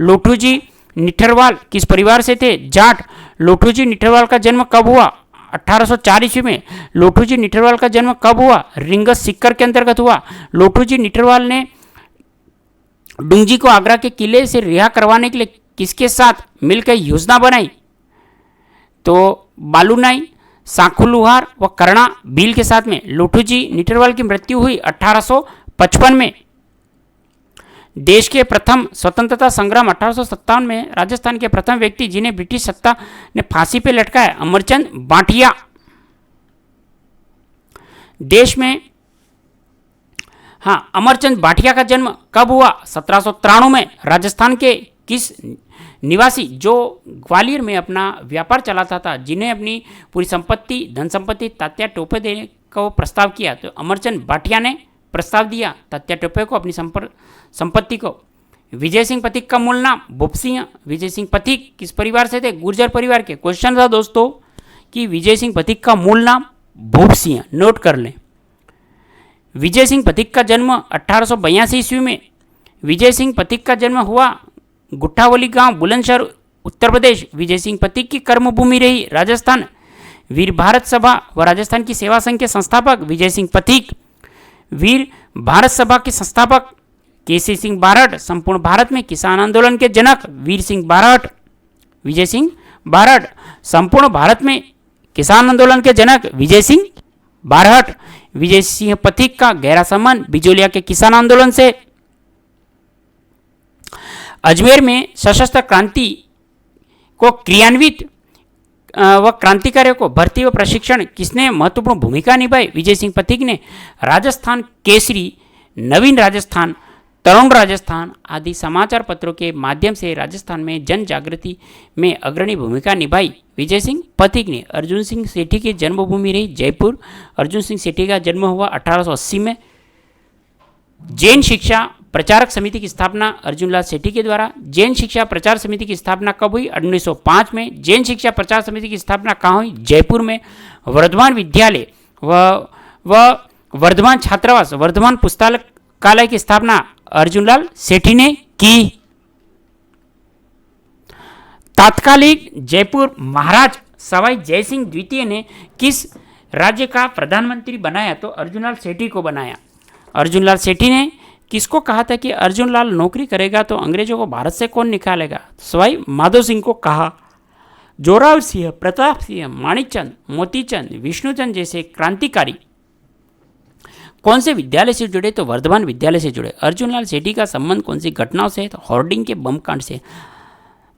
लोठू जी निठरवाल किस परिवार से थे? जाट। लोठू जी निठरवाल का जन्म कब हुआ? 1804 ईस्वी में। लोठू जी निठरवाल का जन्म कब हुआ? रिंगस सिक्कर के अंतर्गत हुआ। लोठू जी निठरवाल ने डुंगजी को आगरा के किले से रिहा करवाने के लिए किसके साथ मिलकर योजना बनाई? तो बालूनाई, सांखू लुहार व कर्णा भील के साथ में। लोठू जी निठरवाल की मृत्यु हुई 1855 में। देश के प्रथम स्वतंत्रता संग्राम 1857 में राजस्थान के प्रथम व्यक्ति जिन्हें ब्रिटिश सत्ता ने फांसी पर लटकाया, अमरचंद बांटिया। देश में अमरचंद बांटिया का जन्म कब हुआ? 1793 में। राजस्थान के किस निवासी जो ग्वालियर में अपना व्यापार चलाता था, जिन्हें अपनी पूरी संपत्ति धन संपत्ति तात्या टोपे देने का प्रस्ताव किया? तो अमरचंद बांटिया ने प्रस्ताव दिया तात्या टोपे को अपनी संपत्ति को। विजय सिंह पथिक का मूल नाम भूप सिंह। विजय सिंह पथिक किस परिवार से थे? गुर्जर परिवार के। क्वेश्चन था दोस्तों कि विजय सिंह पथिक का मूल नाम भूप सिंह, नोट कर लें। विजय सिंह पथिक का जन्म 1882 ईस्वी में, विजय सिंह पथिक का जन्म हुआ गुट्ठावली गांव, बुलंदशहर, उत्तर प्रदेश। विजय सिंह पथिक की कर्मभूमि रही राजस्थान। वीर भारत सभा व राजस्थान की सेवा संघ के संस्थापक विजय सिंह पथिक। वीर भारत सभा के संस्थापक केसरी सिंह बारहट। संपूर्ण भारत में किसान आंदोलन के जनक वीर सिंह बारहट, विजय सिंह बारहट। संपूर्ण भारत में किसान आंदोलन के जनक विजय सिंह बारहट। विजय सिंह पथिक का गहरा संबंध बिजोलिया के किसान आंदोलन से। अजमेर में सशस्त्र क्रांति को क्रियान्वित व क्रांतिकारियों को भर्ती व प्रशिक्षण किसने महत्वपूर्ण भूमिका निभाई? विजय सिंह पथिक ने। राजस्थान केसरी, नवीन राजस्थान, तरुण राजस्थान आदि समाचार पत्रों के माध्यम से राजस्थान में जन जागृति में अग्रणी भूमिका निभाई विजय सिंह पथिक ने। अर्जुन सिंह सेठी की जन्मभूमि रही जयपुर। अर्जुन सिंह सेठी का जन्म हुआ 1880 में। जैन शिक्षा प्रचारक समिति की स्थापना अर्जुनलाल सेठी के द्वारा। जैन शिक्षा प्रचार समिति की स्थापना कब हुई? 1905 में। जैन शिक्षा प्रचार समिति की स्थापना कहाँ हुई? जयपुर में। वर्धमान विद्यालय व वर्धमान छात्रावास, वर्धमान पुस्तकालय की स्थापना अर्जुनलाल सेठी ने की। तात्कालिक जयपुर महाराज सवाई जयसिंह द्वितीय ने किस राज्य का प्रधानमंत्री बनाया? तो अर्जुनलाल सेठी को बनाया। अर्जुनलाल सेठी ने किसको कहा था कि अर्जुनलाल नौकरी करेगा तो अंग्रेजों को भारत से कौन निकालेगा? सवाई माधो सिंह को कहा। जोरावर सिंह, प्रताप सिंह, माणिकचंद, मोतीचंद, विष्णुचंद जैसे क्रांतिकारी कौन से विद्यालय से जुड़े? तो वर्धमान विद्यालय से जुड़े। अर्जुनलाल सेठी का संबंध कौन सी घटनाओं से? तो होर्डिंग के बम कांड से,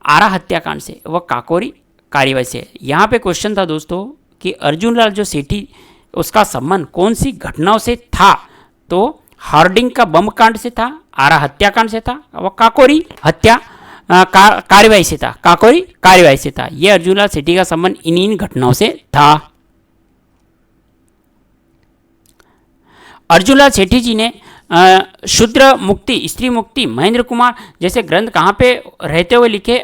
आरा हत्याकांड से व काकोरी कार्यवाही से। यहाँ पे क्वेश्चन था दोस्तों कि अर्जुनलाल जो सेठी उसका संबंध कौन सी घटनाओं से था? तो हार्डिंग का बम कांड से था, आरा हत्याकांड से था व काकोरी हत्या कार्यवाही से था। काकोरी कार्यवाही से था। यह अर्जुनलाल सेठी का संबंध इन घटनाओं से था। अर्जुनलाल सेठी जी ने शूद्र मुक्ति, स्त्री मुक्ति, महेंद्र कुमार जैसे ग्रंथ कहाँ पे रहते हुए लिखे?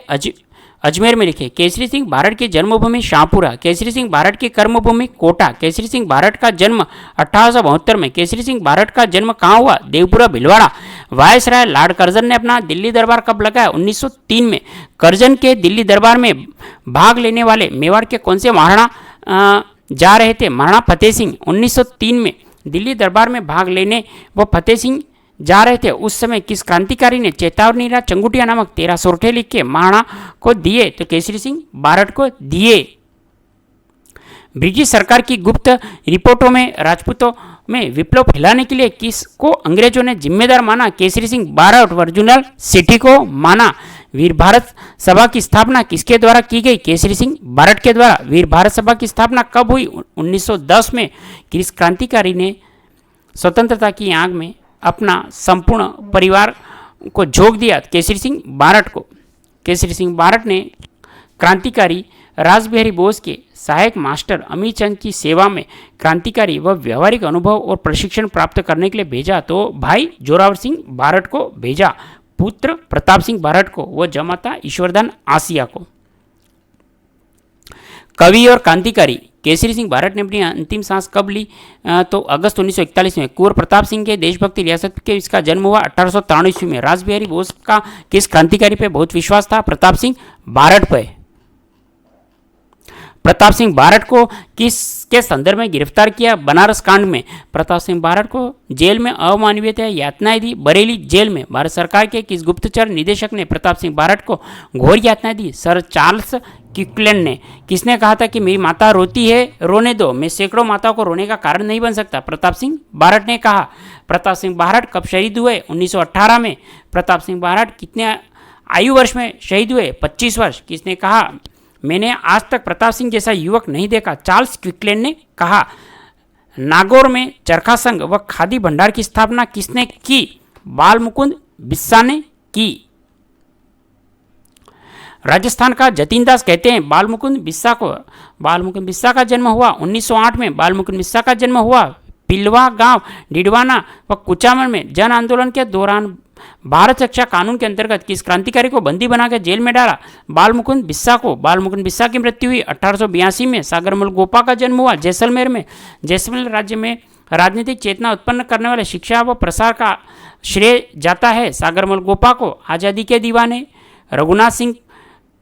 अजमेर में लिखे। केसरी सिंह बारहट की जन्मभूमि शाहपुरा। केसरी सिंह बारहट की कर्मभूमि कोटा। केसरी सिंह बारहट का जन्म 1872 में। केसरी सिंह बारहट का जन्म कहाँ हुआ? Devpura Bhilwara. Viceroy Lord Curzon ने अपना दिल्ली दरबार कब लगाया? 1903 में। कर्जन के दिल्ली दरबार में भाग लेने वाले मेवाड़ के कौन से महाराणा जा रहे थे? महाराणा फतेह सिंह। 1903 में दिल्ली दरबार में भाग लेने वो फतेह सिंह जा रहे थे। उस समय किस क्रांतिकारी ने चेतावनी चंगुटिया नामक 13 सोरठे लिख के महाराणा को दिए? तो केसरी सिंह बारहट को दिए। ब्रिटिश सरकार की गुप्त रिपोर्टों में राजपूतों में विप्लव फैलाने के लिए किसको अंग्रेजों ने जिम्मेदार माना? केसरी सिंह बारहट व अर्जुनलाल सेठी को माना। वीर भारत सभा की स्थापना किसके द्वारा की गई? केसरी सिंह बारहट के द्वारा। वीर भारत सभा की स्थापना कब हुई? 1910 में। किस क्रांतिकारी ने स्वतंत्रता की आग में अपना संपूर्ण परिवार को झोंक दिया? केसरी सिंह बारहट को। केसरी सिंह बारहट ने क्रांतिकारी रासबिहारी बोस के सहायक मास्टर अमीर चंद की सेवा में क्रांतिकारी व व्यवहारिक अनुभव और प्रशिक्षण प्राप्त करने के लिए भेजा। तो भाई जोरावर सिंह बारहट को भेजा, पुत्र प्रताप सिंह बारहट को व जमाता ईश्वरदान आसिया को। कवि और क्रांतिकारी केसरी सिंह बारहट ने अपनी अंतिम सांस कब ली? तो अगस्त 1941 में। कुंवर प्रताप सिंह के देशभक्ति रियासत के इसका जन्म हुआ 1893 ईस्वी में। रासबिहारी बोस का किस क्रांतिकारी पे बहुत विश्वास था? प्रताप सिंह बारहट पे। प्रताप सिंह बारहट को किसके संदर्भ में गिरफ्तार किया? बनारस कांड में। प्रताप सिंह बारहट को जेल में अमानवीयता यातनाएं दी। बरेली जेल में भारत सरकार के किस गुप्तचर निदेशक ने प्रताप सिंह बारहट को घोर यातनाएं दी? सर चार्ल्स क्विकलैंड ने। किसने कहा था कि मेरी माता रोती है, रोने दो, मैं सैकड़ों माताओं को रोने का कारण नहीं बन सकता? प्रताप सिंह बारहट ने कहा। प्रताप सिंह बारहट कब शहीद हुए? 1918 में। प्रताप सिंह बारहट कितने आयु वर्ष में शहीद हुए? 25 वर्ष। किसने कहा? मैंने आज तक प्रताप सिंह जैसा युवक नहीं देखा, चार्ल्स क्विकलैंड ने कहा। नागौर में चरखा संघ व खादी भंडार की स्थापना किसने की? बाल मुकुंद बिस्सा ने की। राजस्थान का जतीन दास कहते हैं बाल मुकुंद बिस्सा को। बाल मुकुंद बिस्सा का जन्म हुआ 1908 में। बाल मुकुंद बिस्सा का जन्म हुआ पिलवा गांव डिडवाना व कुचामन में। जन आंदोलन के दौरान भारत रक्षा कानून के अंतर्गत किस क्रांतिकारी को बंदी बनाकर जेल में डाला? बाल मुकुंद बिस्सा को। बाल मुकुंद बिस्सा की मृत्यु हुई 1882 में। सागरमल गोपा का जन्म हुआ जैसलमेर में। जैसलमेर राज्य में राजनीतिक चेतना उत्पन्न करने वाले शिक्षा व प्रसार का श्रेय जाता है सागरमल गोपा को। आज़ादी के दीवाने, रघुनाथ सिंह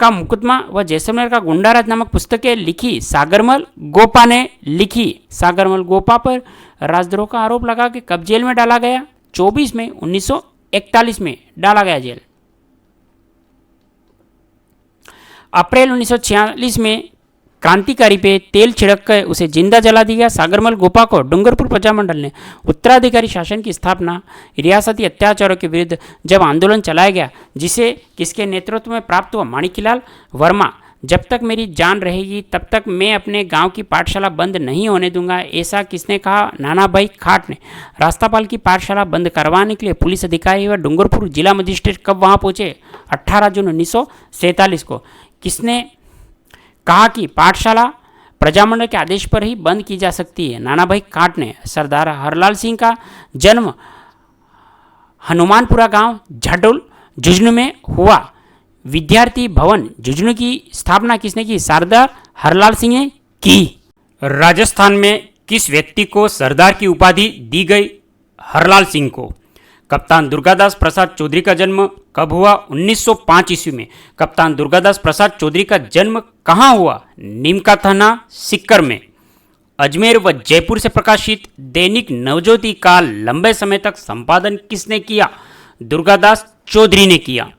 का मुकदमा व जैसलमेर का गुंडाराज नामक पुस्तकें लिखी सागरमल गोपा ने लिखी। सागरमल गोपा पर राजद्रोह का आरोप लगा के कब जेल में डाला गया? 24 मई 1941 में डाला गया जेल। अप्रैल 1946 में क्रांतिकारी पे तेल छिड़क कर उसे जिंदा जला दिया। सागरमल गोपा को डूंगरपुर प्रजामंडल ने उत्तराधिकारी शासन की स्थापना, रियासती अत्याचारों के विरुद्ध जब आंदोलन चलाया गया, जिसे किसके नेतृत्व में प्राप्त हुआ? माणिकलाल वर्मा। जब तक मेरी जान रहेगी तब तक मैं अपने गांव की पाठशाला बंद नहीं होने दूंगा, ऐसा किसने कहा? नानाभाई खाट ने। रास्तापाल की पाठशाला बंद करवाने के लिए पुलिस अधिकारी व डूंगरपुर जिला मजिस्ट्रेट कब वहां पहुंचे? 18 जून 1947 को। किसने कहा कि पाठशाला प्रजामंडल के आदेश पर ही बंद की जा सकती है? नानाभाई खाट ने। सरदार हरलाल सिंह का जन्म हनुमानपुरा गांव झाडोल झुंझुनू में हुआ। विद्यार्थी भवन झुंझुनू की स्थापना किसने की? सरदार हरलाल सिंह ने की। राजस्थान में किस व्यक्ति को सरदार की उपाधि दी गई? हरलाल सिंह को। कप्तान दुर्गादास प्रसाद चौधरी का जन्म कब हुआ? 1905 ईस्वी में। कप्तान दुर्गादास प्रसाद चौधरी का जन्म कहाँ हुआ? नीमका थाना सिक्कर में। अजमेर व जयपुर से प्रकाशित दैनिक नवज्योति का लंबे समय तक संपादन किसने किया? दुर्गादास चौधरी ने किया।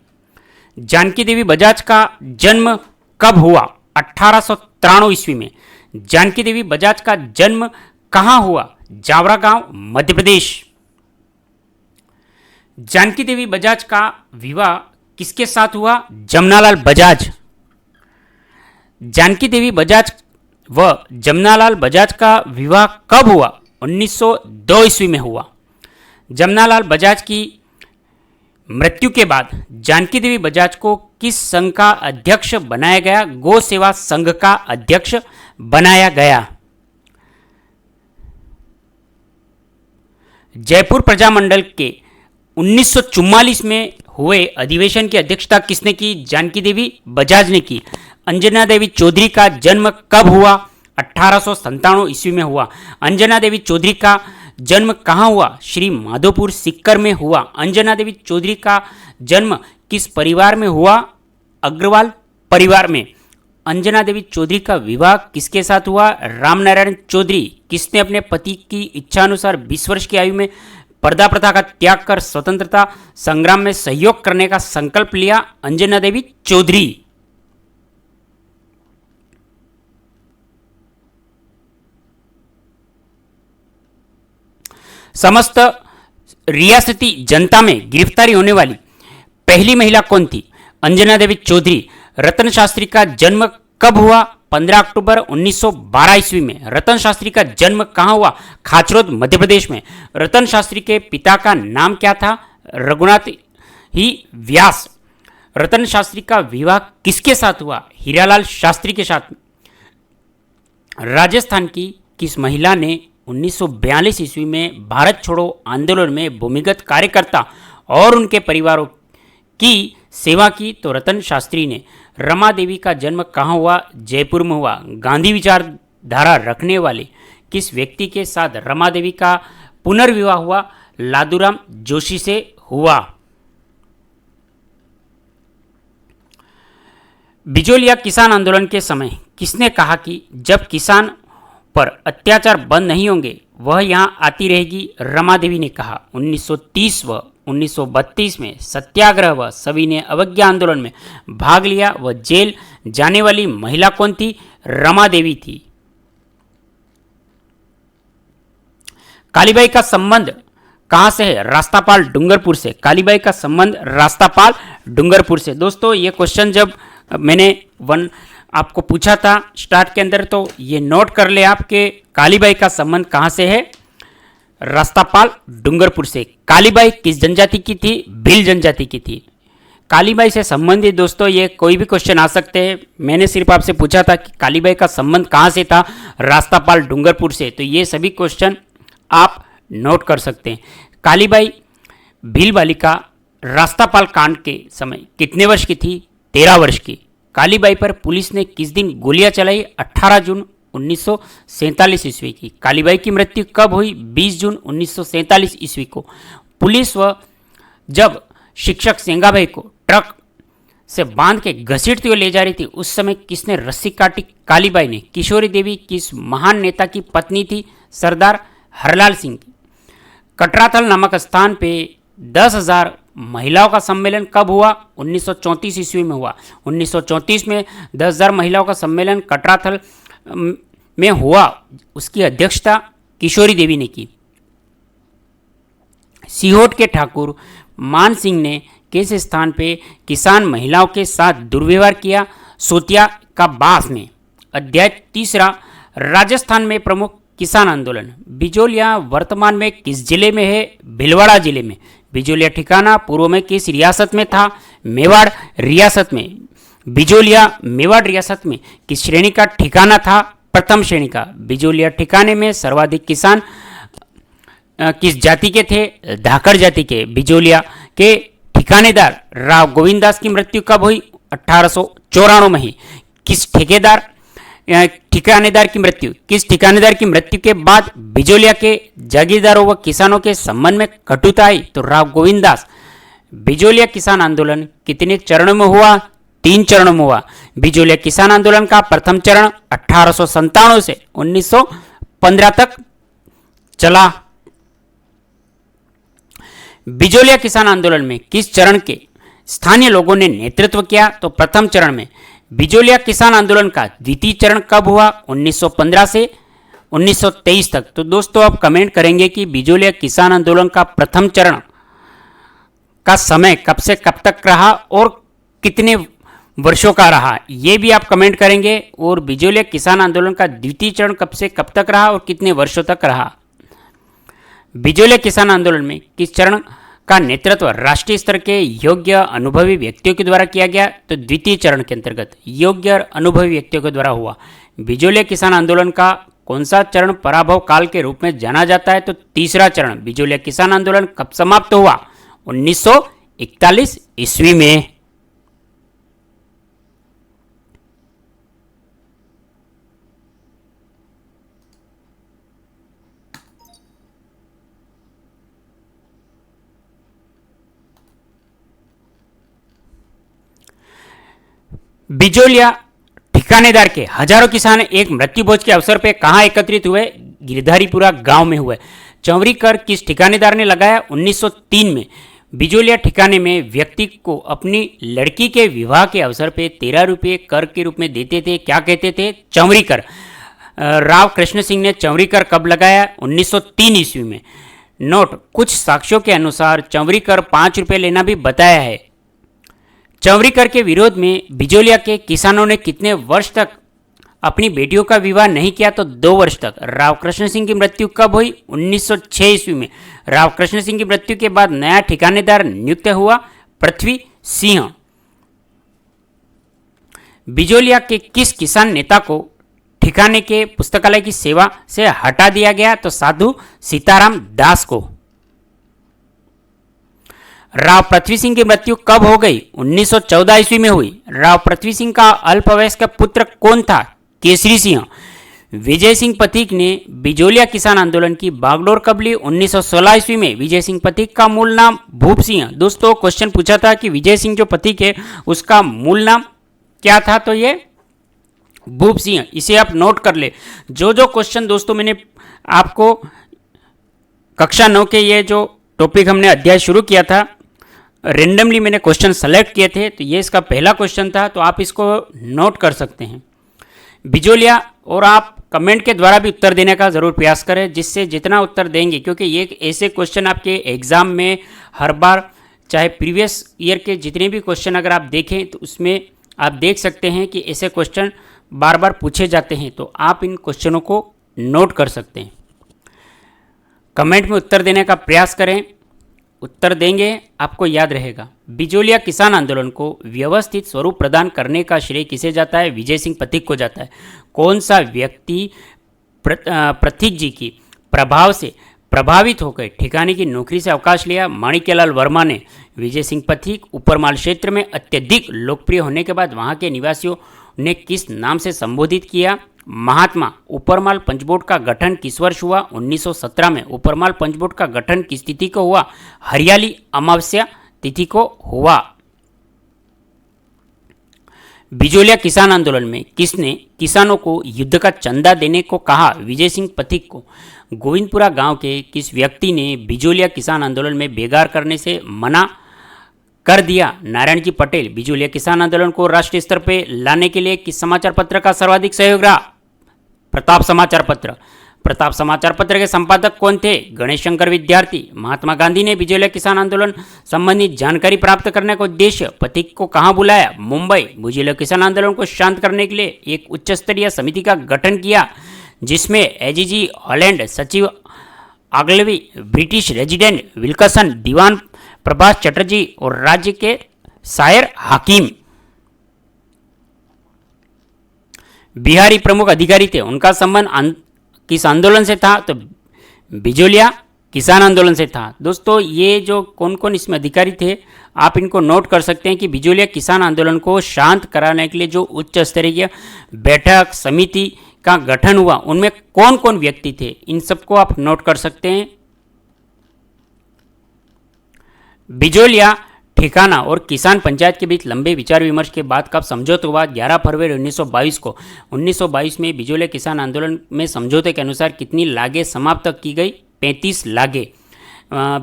जानकी देवी बजाज का जन्म कब हुआ? 1893 ईस्वी में। जानकी देवी बजाज का जन्म कहाँ हुआ? जावरा गांव, मध्य प्रदेश। जानकी देवी बजाज का विवाह किसके साथ हुआ? जमनालाल बजाज। जानकी देवी बजाज व जमनालाल बजाज का विवाह कब हुआ? 1902 ईस्वी में हुआ। जमनालाल बजाज की मृत्यु के बाद जानकी देवी बजाज को किस संघ का अध्यक्ष बनाया गया? गौ सेवा संघ का अध्यक्ष बनाया गया। जयपुर प्रजामंडल के 1944 में हुए अधिवेशन की अध्यक्षता किसने की? जानकी देवी बजाज ने की। अंजना देवी चौधरी का जन्म कब हुआ? 1897 ईस्वी में हुआ। अंजना देवी चौधरी का जन्म कहाँ हुआ? श्री माधोपुर सिक्कर में हुआ। अंजना देवी चौधरी का जन्म किस परिवार में हुआ? अग्रवाल परिवार में। अंजना देवी चौधरी का विवाह किसके साथ हुआ? रामनारायण चौधरी। किसने अपने पति की इच्छानुसार 20 वर्ष की आयु में पर्दा प्रथा का त्याग कर स्वतंत्रता संग्राम में सहयोग करने का संकल्प लिया? अंजना देवी चौधरी। समस्त रियासती जनता में गिरफ्तारी होने वाली पहली महिला कौन थी? अंजना देवी चौधरी। रतन शास्त्री का जन्म कब हुआ? 15 अक्टूबर 1912 ईस्वी में। रतन शास्त्री का जन्म कहाँ हुआ? खाचरोद, मध्य प्रदेश में। रतन शास्त्री के पिता का नाम क्या था? रघुनाथ ही व्यास। रतन शास्त्री का विवाह किसके साथ हुआ? हीरालाल शास्त्री के साथ। राजस्थान की किस महिला ने 1942 ईस्वी में भारत छोड़ो आंदोलन में भूमिगत कार्यकर्ता और उनके परिवारों की सेवा की? तो रतन शास्त्री ने। रमा देवी का जन्म कहाँ हुआ? जयपुर में हुआ। गांधी विचारधारा रखने वाले किस व्यक्ति के साथ रमा देवी का पुनर्विवाह हुआ? लादूराम जोशी से हुआ। बिजोलिया किसान आंदोलन के समय किसने कहा कि जब किसान पर अत्याचार बंद नहीं होंगे वह यहां आती रहेगी? रमा देवी ने कहा। 1930 व 1932 में सत्याग्रह व सविनय अवज्ञा आंदोलन में भाग लिया व जेल जाने वाली महिला कौन थी? रमा देवी थी। कालीबाई का संबंध कहां से है? रास्तापाल डूंगरपुर से। कालीबाई का संबंध रास्तापाल डूंगरपुर से। दोस्तों ये क्वेश्चन जब मैंने आपको पूछा था स्टार्ट के अंदर, तो ये नोट कर ले आपके कालीबाई का संबंध कहां से है? रास्तापाल डूंगरपुर से। कालीबाई किस जनजाति की थी? भील जनजाति की थी। कालीबाई से संबंधित दोस्तों ये कोई भी क्वेश्चन आ सकते हैं। मैंने सिर्फ आपसे पूछा था कि कालीबाई का संबंध कहां से था? रास्तापाल डूंगरपुर से। तो ये सभी क्वेश्चन आप नोट कर सकते हैं। कालीबाई भील बालिका रास्तापाल कांड के समय कितने वर्ष की थी? 13 वर्ष की। कालीबाई पर पुलिस ने किस दिन गोलियां चलाई? 18 जून 1947 ईस्वी की। कालीबाई की मृत्यु कब हुई? 20 जून 1947 ईस्वी को। पुलिस व जब शिक्षक सेंगाभाई को ट्रक से बांध के घसीटते हुए ले जा रही थी, उस समय किसने रस्सी काटी? कालीबाई ने। किशोरी देवी किस महान नेता की पत्नी थी? सरदार हरलाल सिंह की। कटराथल नामक स्थान पे 10,000 महिलाओं का सम्मेलन कब हुआ? 1934 ईस्वी में हुआ। 1934 में 10,000 महिलाओं का सम्मेलन कटराथल में हुआ। उसकी अध्यक्षता किशोरी देवी ने की। सीहोट के ठाकुर मान सिंह ने किस स्थान पे किसान महिलाओं के साथ दुर्व्यवहार किया? सोतिया का बास में। अध्याय 3, राजस्थान में प्रमुख किसान आंदोलन। बिजोलिया वर्तमान में किस जिले में है? भीलवाड़ा जिले में। बिजोलिया ठिकाना पूर्व में किस रियासत में था? मेवाड़ रियासत में। बिजोलिया मेवाड़ रियासत में किस श्रेणी का ठिकाना था? प्रथम श्रेणी का। बिजोलिया ठिकाने में सर्वाधिक किसान किस जाति के थे? धाकड़ जाति के। बिजोलिया के ठिकानेदार राव गोविंददास की मृत्यु कब हुई? 1894 में ही। किस ठिकानेदार की मृत्यु के बाद बिजोलिया के जागीरदारों व किसानों के संबंध में कटुता आई? तो राव गोविंददास। बिजोलिया किसान आंदोलन कितने चरणों में हुआ? 3 चरणों में हुआ। बिजोलिया किसान आंदोलन का प्रथम चरण 1897 से 1915 तक चला। बिजोलिया किसान आंदोलन में किस चरण के स्थानीय लोगों ने नेतृत्व किया? तो प्रथम चरण में। बिजोलिया किसान आंदोलन का द्वितीय चरण कब हुआ? 1915 से 1923 तक। तो दोस्तों आप कमेंट करेंगे कि बिजोलिया किसान आंदोलन का प्रथम चरण का समय कब से कब तक रहा और कितने वर्षों का रहा, ये भी आप कमेंट करेंगे। और बिजोलिया किसान आंदोलन का द्वितीय चरण कब से कब तक रहा और कितने वर्षों तक रहा। बिजोलिया किसान आंदोलन में किस चरण का नेतृत्व राष्ट्रीय स्तर के योग्य अनुभवी व्यक्तियों के द्वारा किया गया? तो द्वितीय चरण के अंतर्गत योग्य और अनुभवी व्यक्तियों के द्वारा हुआ। बिजोलिया किसान आंदोलन का कौन सा चरण पराभव काल के रूप में जाना जाता है? तो तीसरा चरण। बिजोलिया किसान आंदोलन कब समाप्त हुआ? 1941 ईस्वी में। बिजोलिया ठिकानेदार के हजारों किसान एक मृत्यु भोज के अवसर पर कहां एकत्रित हुए? गिरधारीपुरा गांव में हुए। चौवरी कर किस ठिकानेदार ने लगाया? 1903 में। बिजोलिया ठिकाने में व्यक्ति को अपनी लड़की के विवाह के अवसर पे 13 रुपये कर के रूप में देते थे। क्या कहते थे? चौवरी कर। राव कृष्ण सिंह ने चौवरी कर कब लगाया? 1903 ईस्वी में। नोट, कुछ साक्ष्यों के अनुसार चौवरी कर 5 रुपये लेना भी बताया है। चौवरी कर के विरोध में बिजोलिया के किसानों ने कितने वर्ष तक अपनी बेटियों का विवाह नहीं किया? तो 2 वर्ष तक। राव कृष्ण सिंह की मृत्यु कब हुई? 1906 ईस्वी में। राव कृष्ण सिंह की मृत्यु के बाद नया ठिकानेदार नियुक्त हुआ, पृथ्वी सिंह। बिजोलिया के किस किसान नेता को ठिकाने के पुस्तकालय की सेवा से हटा दिया गया? तो साधु सीताराम दास को। राव पृथ्वी सिंह की मृत्यु कब हो गई? 1914 ईस्वी में हुई। राव पृथ्वी सिंह का अल्पवयस्क पुत्र कौन था? केसरी सिंह। विजय सिंह पथिक ने बिजोलिया किसान आंदोलन की बागडोर कब ली? 1916 ईस्वी में। विजय सिंह पथिक का मूल नाम भूप सिंह। दोस्तों क्वेश्चन पूछा था कि विजय सिंह जो पथिक है उसका मूल नाम क्या था? तो ये भूप सिंह। इसे आप नोट कर ले। जो जो क्वेश्चन दोस्तों मैंने आपको कक्षा 9 के ये जो टॉपिक हमने अध्याय शुरू किया था, रेंडमली मैंने क्वेश्चन सेलेक्ट किए थे, तो ये इसका पहला क्वेश्चन था, तो आप इसको नोट कर सकते हैं बिजोलिया। और आप कमेंट के द्वारा भी उत्तर देने का ज़रूर प्रयास करें, जिससे जितना उत्तर देंगे, क्योंकि ये ऐसे क्वेश्चन आपके एग्ज़ाम में हर बार, चाहे प्रीवियस ईयर के जितने भी क्वेश्चन अगर आप देखें तो उसमें आप देख सकते हैं कि ऐसे क्वेश्चन बार बार पूछे जाते हैं, तो आप इन क्वेश्चनों को नोट कर सकते हैं। कमेंट में उत्तर देने का प्रयास करें, उत्तर देंगे आपको याद रहेगा। बिजोलिया किसान आंदोलन को व्यवस्थित स्वरूप प्रदान करने का श्रेय किसे जाता है? विजय सिंह पथिक को जाता है। कौन सा व्यक्ति पथिक जी की प्रभाव से प्रभावित होकर ठिकाने की नौकरी से अवकाश लिया? माणिक्यलाल वर्मा ने। विजय सिंह पथिक ऊपरमाल क्षेत्र में अत्यधिक लोकप्रिय होने के बाद वहां के निवासियों ने किस नाम से संबोधित किया? महात्मा। ऊपरमाल पंचबोर्ड का गठन किस वर्ष हुआ? 1917 में। ऊपरमाल पंचबोर्ड का गठन किस तिथि को हुआ? हरियाली अमावस्या तिथि को हुआ। बिजोलिया किसान आंदोलन में किसने किसानों को युद्ध का चंदा देने को कहा? विजय सिंह पथिक को। गोविंदपुरा गांव के किस व्यक्ति ने बिजोलिया किसान आंदोलन में बेगार करने से मना कर दिया? नारायण जी पटेल। बिजोलिया किसान आंदोलन को राष्ट्रीय स्तर पर लाने के लिए किस समाचार पत्र का सर्वाधिक सहयोग रहा? प्रताप समाचार पत्र। प्रताप समाचार पत्र के संपादक कौन थे? गणेश शंकर विद्यार्थी। महात्मा गांधी ने बिजोलिया किसान आंदोलन संबंधित जानकारी प्राप्त करने का उद्देश्य पथिक को कहां बुलाया? मुंबई। बिजोलिया किसान आंदोलन को शांत करने के लिए एक उच्च स्तरीय समिति का गठन किया जिसमें एजीजी हॉलैंड, सचिव आगलवी, ब्रिटिश रेजिडेंट विल्कसन, दीवान प्रभाष चटर्जी और राज्य के शायर हाकिम बिहारी प्रमुख अधिकारी थे। उनका संबंध किस आंदोलन से था? तो बिजोलिया किसान आंदोलन से था। दोस्तों ये जो कौन कौन इसमें अधिकारी थे आप इनको नोट कर सकते हैं कि बिजोलिया किसान आंदोलन को शांत कराने के लिए जो उच्च स्तरीय बैठक समिति का गठन हुआ उनमें कौन कौन व्यक्ति थे, इन सबको आप नोट कर सकते हैं। बिजोलिया ठिकाना और किसान पंचायत के बीच लंबे विचार विमर्श के बाद कब समझौता हुआ? 11 फरवरी 1922 को। 1922 में बिजोलिया किसान आंदोलन में समझौते के अनुसार कितनी लागें समाप्त की गई? 35 लागें।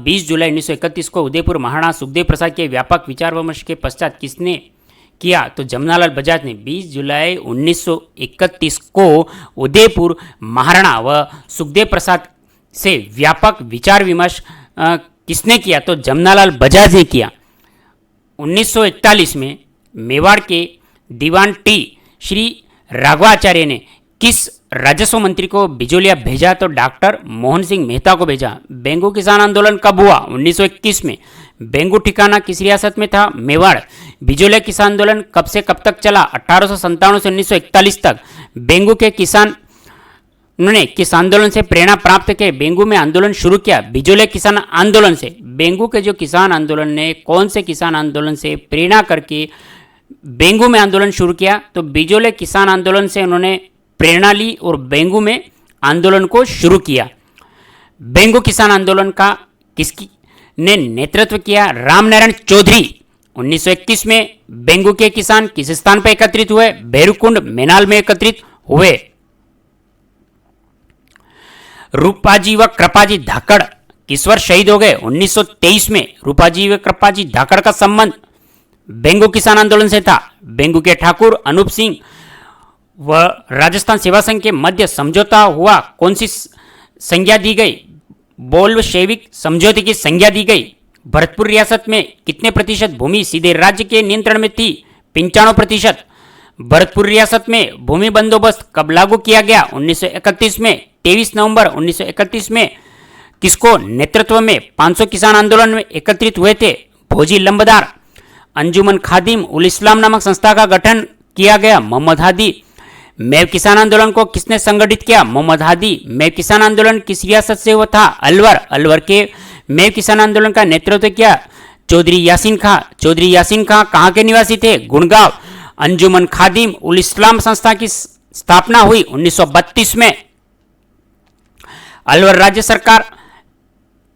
20 जुलाई 1931 को उदयपुर महाराणा सुखदेव प्रसाद के व्यापक विचार विमर्श के पश्चात किसने किया? तो जमनालाल बजाज ने। 20 जुलाई 1931 को उदयपुर महाराणा व सुखदेव प्रसाद से व्यापक विचार विमर्श किसने किया? तो जमनालाल बजाज ने किया। 1941 में मेवाड़ के दीवान टी श्री राघवाचार्य ने किस राजस्व मंत्री को बिजोलिया भेजा? तो डॉक्टर मोहन सिंह मेहता को भेजा। बेंगू किसान आंदोलन कब हुआ? 1921 में। बेंगू ठिकाना किस रियासत में था? मेवाड़। बिजोलिया किसान आंदोलन कब से कब तक चला? 1857 से 1941 तक। बेंगू के किसान उन्होंने किस आंदोलन से प्रेरणा प्राप्त के बेंगू में आंदोलन शुरू किया? बिजोलिया किसान आंदोलन से। बेंगू के जो किसान आंदोलन ने कौन से किसान आंदोलन से प्रेरणा करके बेंगू में आंदोलन शुरू किया? तो बिजोलिया किसान आंदोलन से उन्होंने प्रेरणा ली और बेंगू में आंदोलन को शुरू किया। बेंगू किसान आंदोलन का किसकी ने नेतृत्व किया? रामनारायण चौधरी। 1921 में बेंगू के किसान किस स्थान पर एकत्रित हुए? भैरवकुंड मेनाल में एकत्रित हुए। रूपाजी व कृपाजी धाकड़ किस वर्ष शहीद हो गए? 1923 में। रूपाजी व कृपाजी धाकड़ का संबंध बेंगू किसान आंदोलन से था। बेंगू के ठाकुर अनूप सिंह व राजस्थान सेवा संघ के मध्य समझौता हुआ। कौन सी संज्ञा दी गई? बोल्शेविक समझौते की संज्ञा दी गई। भरतपुर रियासत में कितने प्रतिशत भूमि सीधे राज्य के नियंत्रण में थी? 95%। भरतपुर रियासत में भूमि बंदोबस्त कब लागू किया गया? 1931 में। 23 नवंबर 1931 में किसको नेतृत्व में 500 किसान आंदोलन में एकत्रित हुए थे? भोजी लंबदार। अंजुमन खादिम उल इस्लाम नामक संस्था का गठन किया गया। मोहम्मद हादी। मेव किसान आंदोलन को किसने संगठित किया? मोहम्मद हादी। मेव किसान आंदोलन किस रियासत से हुआ था? अलवर। अलवर के मेव किसान आंदोलन का नेतृत्व किया चौधरी यासीन खां। चौधरी यासीन खां कहाँ के निवासी थे? गुड़गांव। अंजुमन खादिम उल इस्लाम संस्था की स्थापना हुई 1932 में। अलवर राज्य सरकार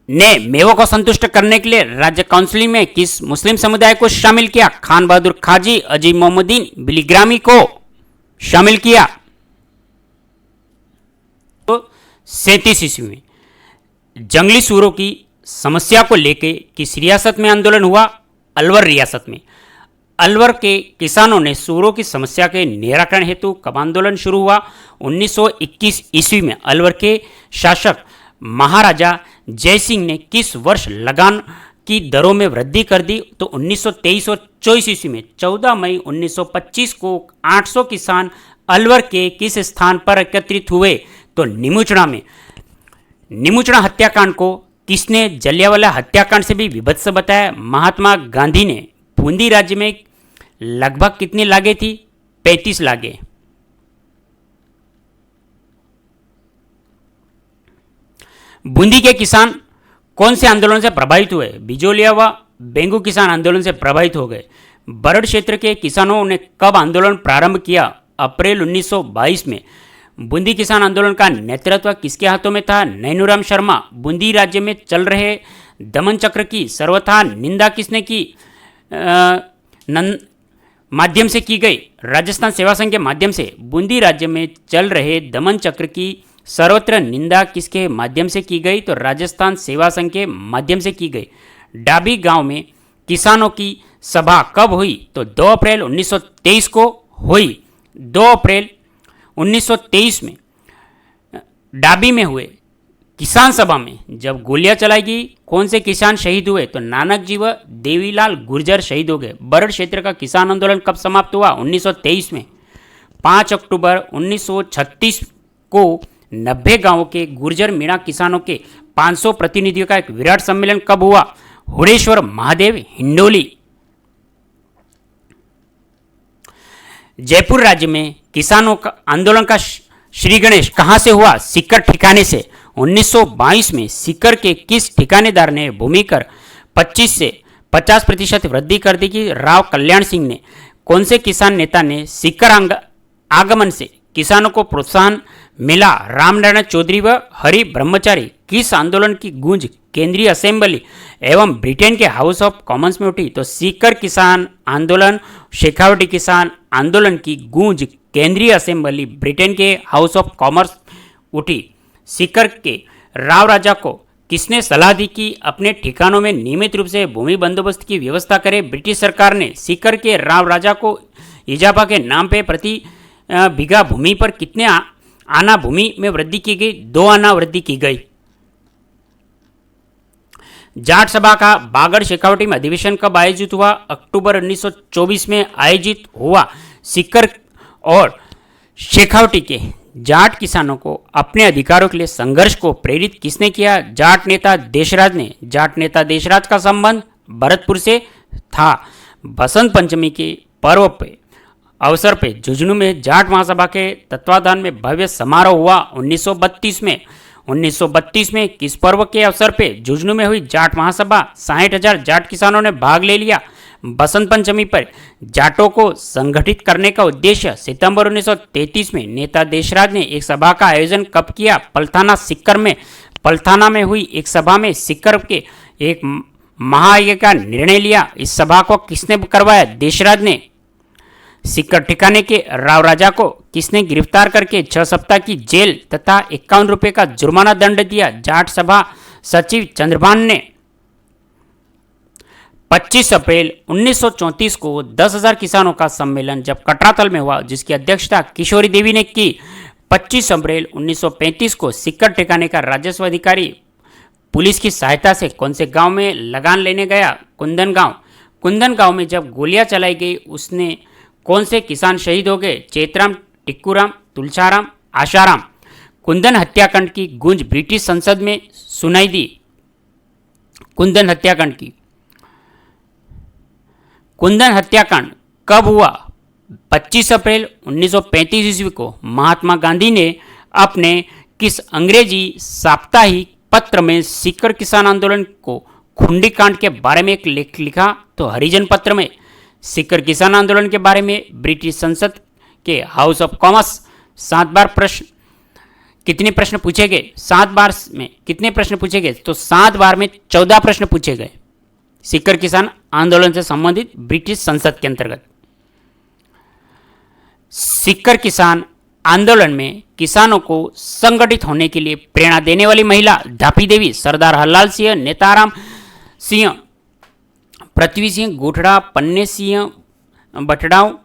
ने मेवों को संतुष्ट करने के लिए राज्य काउंसिल में किस मुस्लिम समुदाय को शामिल किया? खान बहादुर खाजी, अजीम मोहम्मदीन बिलीग्रामी को शामिल किया। तो 37 ईस्वी में जंगली सूरों की समस्या को लेकर किस रियासत में आंदोलन हुआ? अलवर रियासत में। अलवर के किसानों ने सूरों की समस्या के निराकरण हेतु कब आंदोलन शुरू हुआ? 1921 ईस्वी में। अलवर के शासक महाराजा जयसिंह ने किस वर्ष लगान की दरों में वृद्धि कर दी? तो 1923 और 24 ईस्वी में। 14 मई 1925 को 800 किसान अलवर के किस स्थान पर एकत्रित हुए? तो निमुचड़ा में। निमुचड़ा हत्याकांड को किसने जलियांवाला हत्याकांड से भी विभत्स बताया? महात्मा गांधी ने। बूंदी राज्य में लगभग कितनी लागें थी? 35 लागें। बूंदी के किसान कौन से आंदोलन से प्रभावित हुए? बिजोलिया व बेंगू किसान आंदोलन से प्रभावित हो गए। बरड़ क्षेत्र के किसानों ने कब आंदोलन प्रारंभ किया? अप्रैल 1922 में। बूंदी किसान आंदोलन का नेतृत्व किसके हाथों में था? नैनूराम शर्मा। बूंदी राज्य में चल रहे दमन चक्र की सर्वथा निंदा किसने की? माध्यम से की गई? राजस्थान सेवा संघ के माध्यम से। बूंदी राज्य में चल रहे दमन चक्र की सर्वत्र निंदा किसके माध्यम से की गई? तो राजस्थान सेवा संघ के माध्यम से की गई। डाबी गांव में किसानों की सभा कब हुई? तो 2 अप्रैल 1923 को हुई। 2 अप्रैल 1923 में डाबी में हुए किसान सभा में जब गोलियां चलाई गई, कौन से किसान शहीद हुए? तो नानक जी व देवीलाल गुर्जर शहीद हो गए। बरड़ क्षेत्र का किसान आंदोलन कब समाप्त हुआ? 1923 में। 5 अक्टूबर 1936 को 90 गांवों के गुर्जर मीणा किसानों के 500 प्रतिनिधियों का एक विराट सम्मेलन कब हुआ? हुड़ेश्वर महादेव हिंडोली। जयपुर राज्य में किसानों का आंदोलन का श्री गणेश कहां से हुआ? सीकर ठिकाने से। 1922 में सीकर के किस ठिकानेदार ने भूमि कर 25 से 50% वृद्धि कर दी कि राव कल्याण सिंह ने? कौन से किसान नेता ने सीकर आगमन से किसानों को प्रोत्साहन मिला? रामनारायण चौधरी व हरि ब्रह्मचारी। किस आंदोलन की गूंज केंद्रीय असेंबली एवं ब्रिटेन के हाउस ऑफ कॉमन्स में उठी? तो सीकर किसान आंदोलन, शेखावटी किसान आंदोलन की गूंज केंद्रीय असेंबली ब्रिटेन के हाउस ऑफ कॉमर्स उठी। सीकर के राव राजा को किसने सलाह दी कि अपने ठिकानों में नियमित रूप से भूमि बंदोबस्त की व्यवस्था करे? ब्रिटिश सरकार ने। सीकर के राव राजा को इजाफा के नाम पे प्रति बीघा भूमि पर कितने आना भूमि में वृद्धि की गई? 2 आना वृद्धि की गई। जाट सभा का बागड़ शेखावटी में अधिवेशन कब आयोजित हुआ? अक्टूबर 1924 में आयोजित हुआ। सीकर और शेखावटी के जाट किसानों को अपने अधिकारों के लिए संघर्ष को प्रेरित किसने किया? जाट नेता देशराज ने। जाट नेता देशराज का संबंध भरतपुर से था। बसंत पंचमी के पर्व पे अवसर पे झुंझुनू में जाट महासभा के तत्वाधान में भव्य समारोह हुआ 1932 में। 1932 में किस पर्व के अवसर पे झुंझुनू में हुई जाट महासभा? 60,000 जाट किसानों ने भाग ले लिया। बसंत पंचमी पर जाटों को संगठित करने का उद्देश्य सितंबर 1933 में नेता देशराज ने एक सभा का आयोजन कब किया? पलथाना सीकर में। पलथाना में हुई एक सभा में सीकर के एक महायज्ञ का निर्णय लिया। इस सभा को किसने करवाया? देशराज ने। सीकर ठिकाने के राव राजा को किसने गिरफ्तार करके 6 सप्ताह की जेल तथा 51 रुपये का जुर्माना दंड दिया? जाट सभा सचिव चंद्रभान ने। 25 अप्रैल 1934 को 10,000 किसानों का सम्मेलन जब कटरातल में हुआ, जिसकी अध्यक्षता किशोरी देवी ने की। 25 अप्रैल 1935 को सीकर ठिकाने का राजस्व अधिकारी पुलिस की सहायता से कौन से गांव में लगान लेने गया? कुंदन गांव। कुंदन गांव में जब गोलियां चलाई गई उसने कौन से किसान शहीद हो गए? चेतराम, टिक्कूराम, तुलसाराम, आशाराम। कुंदन हत्याकांड की गूंज ब्रिटिश संसद में सुनाई दी। कुंदन हत्याकांड की। कुंदन हत्याकांड कब हुआ? 25 अप्रैल 1935 ईस्वी को। महात्मा गांधी ने अपने किस अंग्रेजी साप्ताहिक पत्र में सीकर किसान आंदोलन को खुंडी कांड के बारे में एक लेख लिखा? तो हरिजन पत्र में। सीकर किसान आंदोलन के बारे में ब्रिटिश संसद के हाउस ऑफ कॉमर्स 7 बार प्रश्न, कितने प्रश्न पूछे गए? 7 बार में कितने प्रश्न पूछे गए? तो 7 बार में 14 प्रश्न पूछे गए सीकर किसान आंदोलन से संबंधित ब्रिटिश संसद के अंतर्गत। सीकर किसान आंदोलन में किसानों को संगठित होने के लिए प्रेरणा देने वाली महिला धापी देवी, सरदार हरलाल सिंह, नेताराम सिंह, पृथ्वी सिंह गोठड़ा, पन्ने सिंह बटड़ाव,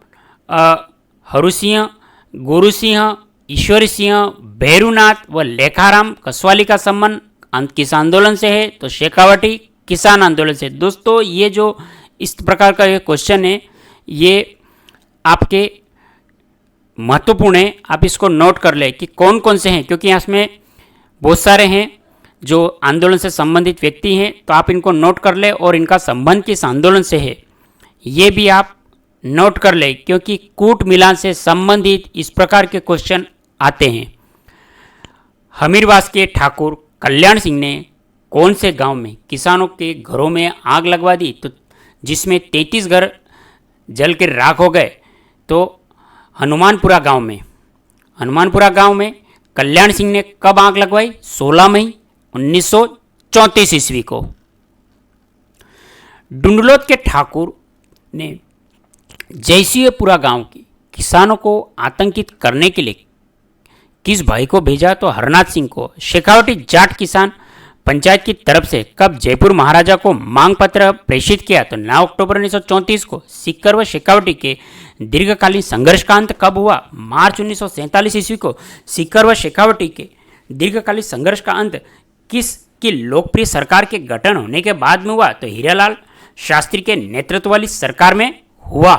हरू सिंह, गोरू सिंह, ईश्वरी सिंह, भैरूनाथ व लेखाराम कसवाली का संबंध किस आंदोलन से है? तो शेखावटी किसान आंदोलन से। दोस्तों, ये जो इस प्रकार का ये क्वेश्चन है, ये आपके महत्वपूर्ण है, आप इसको नोट कर ले कि कौन कौन से हैं, क्योंकि इसमें बहुत सारे हैं जो आंदोलन से संबंधित व्यक्ति हैं, तो आप इनको नोट कर ले और इनका संबंध किस आंदोलन से है ये भी आप नोट कर ले, क्योंकि कूट मिलान से संबंधित इस प्रकार के क्वेश्चन आते हैं। हमीरवास के ठाकुर कल्याण सिंह ने कौन से गांव में किसानों के घरों में आग लगवा दी तो जिसमें 33 घर जल के राख हो गए? तो हनुमानपुरा गांव में। हनुमानपुरा गांव में कल्याण सिंह ने कब आग लगवाई? 16 मई 1934 ईस्वी को। डुंडलोद के ठाकुर ने जयसिंहपुरा गांव के किसानों को आतंकित करने के लिए किस भाई को भेजा? तो हरनाथ सिंह को। शेखावटी जाट किसान पंचायत की तरफ से कब जयपुर महाराजा को मांग पत्र प्रेषित किया? तो 9 अक्टूबर 1934 को। सीकर व शेखावटी के दीर्घकालीन संघर्ष का अंत कब हुआ? मार्च 1947 ईस्वी को। सीकर व शेखावटी के दीर्घकालीन संघर्ष का अंत किसकी लोकप्रिय सरकार के गठन होने के बाद में हुआ? तो हीरालाल शास्त्री के नेतृत्व वाली सरकार में हुआ।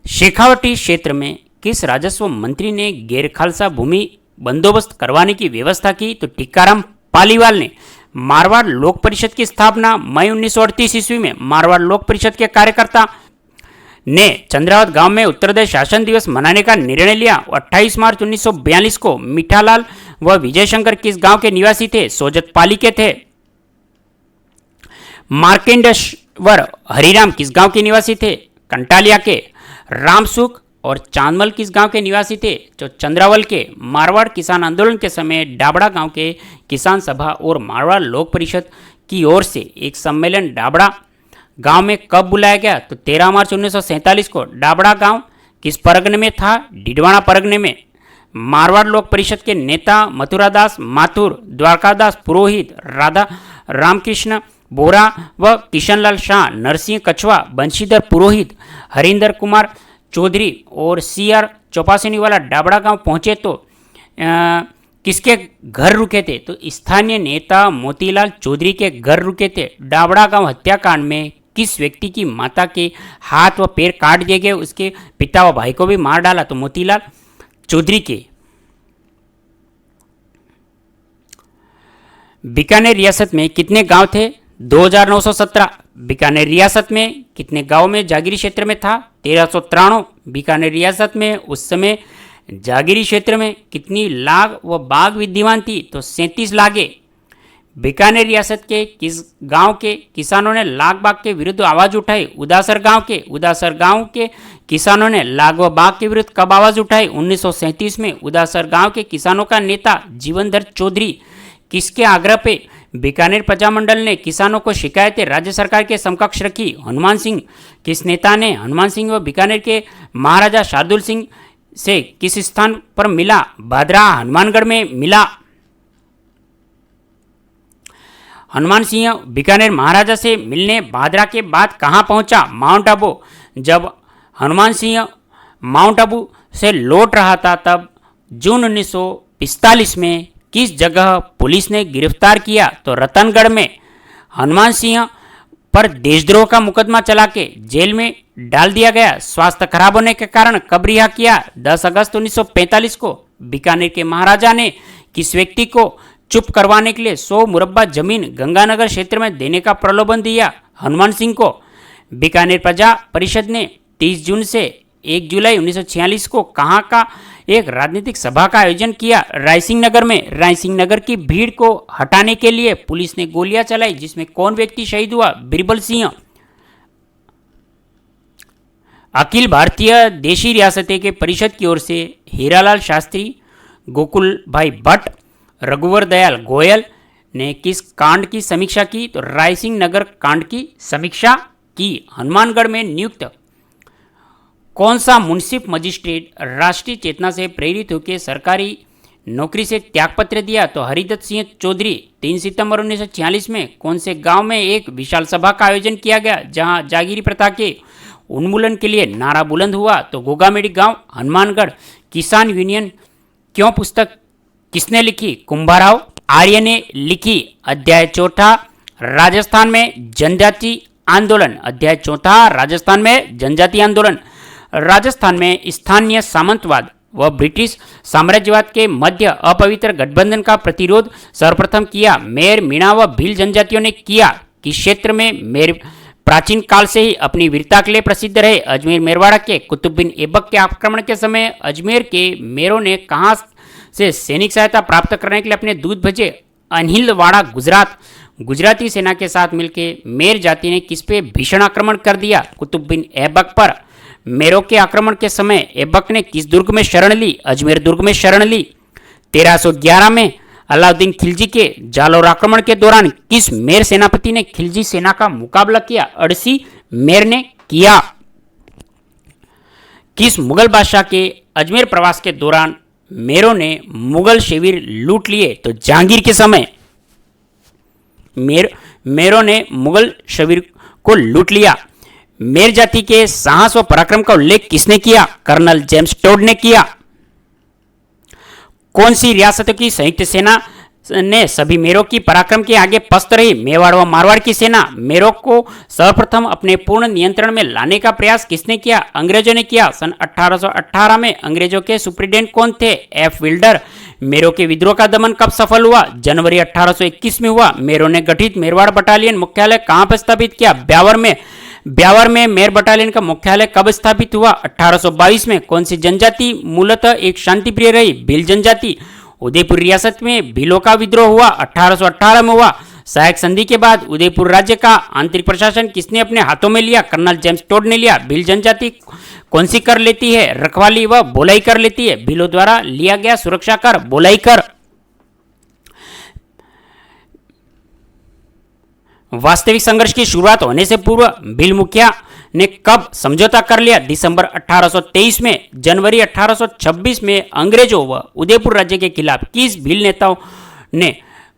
शेखावटी क्षेत्र में किस राजस्व मंत्री ने गैर खालसा भूमि बंदोबस्त करवाने की व्यवस्था की? तो टीकाराम पालीवाल ने। मारवाड़ लोक परिषद की स्थापना मई 1938 ईस्वी में। मारवाड़ लोक परिषद के कार्यकर्ता ने चंद्रावत गांव में उत्तरदेश शासन दिवस मनाने का निर्णय लिया। 28 मार्च 1942 को। मीठालाल व विजय शंकर किस गांव के निवासी थे? सोजत पाली के थे। मार्केंडेश्वर हरिराम किस गांव के निवासी थे? कंटालिया के। रामसुख और चांदमल किस गांव के निवासी थे? जो चंद्रावल के। मारवाड़ किसान आंदोलन के समय डाबड़ा गांव के किसान सभा और मारवाड़ लोक परिषद की ओर से एक सम्मेलन डाबड़ा गांव में कब बुलाया गया? तो 13 मार्च 1947 को। डाबड़ा गांव किस परगने में था? डिडवाना परगने में। मारवाड़ लोक परिषद के नेता मथुरादास माथुर, द्वारकादास पुरोहित, राधा रामकृष्ण बोरा व किशनलाल शाह, नरसिंह कछवा, बंशीधर पुरोहित, हरिंदर कुमार चौधरी और CR चौपासनी वाला डाबड़ा गांव पहुंचे तो किसके घर रुके थे? तो स्थानीय नेता मोतीलाल चौधरी के घर रुके थे। डाबड़ा गांव हत्याकांड में किस व्यक्ति की माता के हाथ व पैर काट दिए गए? उसके पिता व भाई को भी मार डाला। तो मोतीलाल चौधरी के। बीकानेर रियासत में कितने गांव थे? 2917। बीकानेर रियासत में कितने गांव में जागीरी क्षेत्र में था? 1393। बीकानेर रियासत में उस समय जागीरी क्षेत्र में कितनी लाग व बाग विद्यमान थी? तो 37 लागे। बीकानेर रियासत के किस गांव के किसानों ने लाग बाग के विरुद्ध आवाज उठाई? उदासर गांव के। उदासर गांव के किसानों ने लाग व बाग के विरुद्ध कब आवाज उठाई? 1937 में। उदासर गांव के किसानों का नेता जीवनधर चौधरी किसके आग्रह पे बीकानेर प्रजामंडल ने किसानों को शिकायतें राज्य सरकार के समकक्ष रखी? हनुमान सिंह। किस नेता ने हनुमान सिंह व बीकानेर के महाराजा शार्दुल सिंह से किस स्थान पर मिला? भादरा हनुमानगढ़ में मिला। हनुमान सिंह बीकानेर महाराजा से मिलने भादरा के बाद कहाँ पहुंचा? माउंट आबू। जब हनुमान सिंह माउंट आबू से लौट रहा था तब जून 1945 में किस जगह पुलिस ने गिरफ्तार किया? तो रतनगढ़ में। हनुमान सिंह पर देशद्रोह का मुकदमा चला के जेल में डाल दिया गया। स्वास्थ्य खराब होने के कारण कब रिहा किया? 10 अगस्त 1945 को। बीकानेर के महाराजा ने किस व्यक्ति को चुप करवाने के लिए 100 मुरब्बा जमीन गंगानगर क्षेत्र में देने का प्रलोभन दिया? हनुमान सिंह को। बीकानेर प्रजा परिषद ने 30 जून से 1 जुलाई 1946 को कहाँ का एक राजनीतिक सभा का आयोजन किया? रायसिंह नगर में। रायसिंह नगर की भीड़ को हटाने के लिए पुलिस ने गोलियां चलाई, जिसमें कौन व्यक्ति शहीद हुआ? बिरबल सिंह। अखिल भारतीय देशी रियासतें के परिषद की ओर से हीरालाल शास्त्री, गोकुल भाई भट्ट, रघुवर दयाल गोयल ने किस कांड की समीक्षा की? तो रायसिंह नगर कांड की समीक्षा की। हनुमानगढ़ में नियुक्त कौन सा मुंसिफ मजिस्ट्रेट राष्ट्रीय चेतना से प्रेरित होकर सरकारी नौकरी से त्यागपत्र दिया? तो हरिदत्त सिंह चौधरी। 3 सितंबर 1946 में कौन से गांव में एक विशाल सभा का आयोजन किया गया जहां जागीरी प्रथा के उन्मूलन के लिए नारा बुलंद हुआ? तो गोगामेड़ी गांव, हनुमानगढ़। किसान यूनियन क्यों पुस्तक किसने लिखी? कुंभाराव आर्य ने लिखी। अध्याय 4 राजस्थान में जनजाति आंदोलन। अध्याय 4 राजस्थान में जनजाति आंदोलन। राजस्थान में स्थानीय सामंतवाद व ब्रिटिश साम्राज्यवाद के मध्य अपवित्र गठबंधन का प्रतिरोध सर्वप्रथम किया मेर, मीणा व भील जनजातियों ने किया। किस क्षेत्र में मेर प्राचीन काल से ही अपनी वीरता के लिए प्रसिद्ध रहे? अजमेर मेरवाड़ा के। कुतुब बिन ऐबक के आक्रमण के समय अजमेर के मेरों ने कहाँ से सैनिक सहायता प्राप्त करने के लिए अपने दूत भेजे? अनिलवाड़ा गुजरात गुजराती सेना के साथ मिलकर मेर जाति ने किस पे भीषण आक्रमण कर दिया? कुतुब बिन ऐबक पर। मेरों के आक्रमण के समय ऐबक ने किस दुर्ग में शरण ली? अजमेर दुर्ग में शरण ली। 1311 में अलाउद्दीन खिलजी के जालौर आक्रमण के दौरान किस मेर सेनापति ने खिलजी सेना का मुकाबला किया? अड़सी मेर ने किया। किस मुगल बादशाह के अजमेर प्रवास के दौरान मेरों ने मुगल शिविर लूट लिए? तो जहांगीर के समय मेरों ने मुगल शिविर को लूट लिया। मेर जाति के साहस व पराक्रम का उल्लेख किसने किया? कर्नल जेम्स टोड ने किया। कौन सी रियासतों की संयुक्त सेना ने सभी मेरों की पराक्रम के आगे पस्त रही? मेवाड़ व मारवाड़ की सेना। मेरों को सर्वप्रथम अपने पूर्ण नियंत्रण में लाने का प्रयास किसने किया? अंग्रेजों ने किया। सन 1818 में अंग्रेजों के सुप्रीटेंडेंट कौन थे? एफ विल्डर। मेरों के विद्रोह का दमन कब सफल हुआ? जनवरी 1821 में हुआ। मेरों ने गठित मेरवाड़ बटालियन मुख्यालय कहां पर स्थापित किया? ब्यावर में। ब्यावर में मेर बटालियन का मुख्यालय कब स्थापित हुआ? 1822 में। कौन सी जनजाति मूलतः एक शांतिप्रिय रही? भील जनजाति। उदयपुर रियासत में भीलों का विद्रोह हुआ 1818 में हुआ। सहायक संधि के बाद उदयपुर राज्य का आंतरिक प्रशासन किसने अपने हाथों में लिया? कर्नल जेम्स टोड ने लिया। भील जनजाति कौन सी कर लेती है? रखवाली व बोलाई कर लेती है। भीलों द्वारा लिया गया सुरक्षा कर बोलाई कर। वास्तविक संघर्ष की शुरुआत होने से पूर्व भील मुखिया ने कब समझौता कर लिया? दिसंबर 1823 में। जनवरी 1826 में अंग्रेजों व उदयपुर राज्य के खिलाफ किस भील नेताओं ने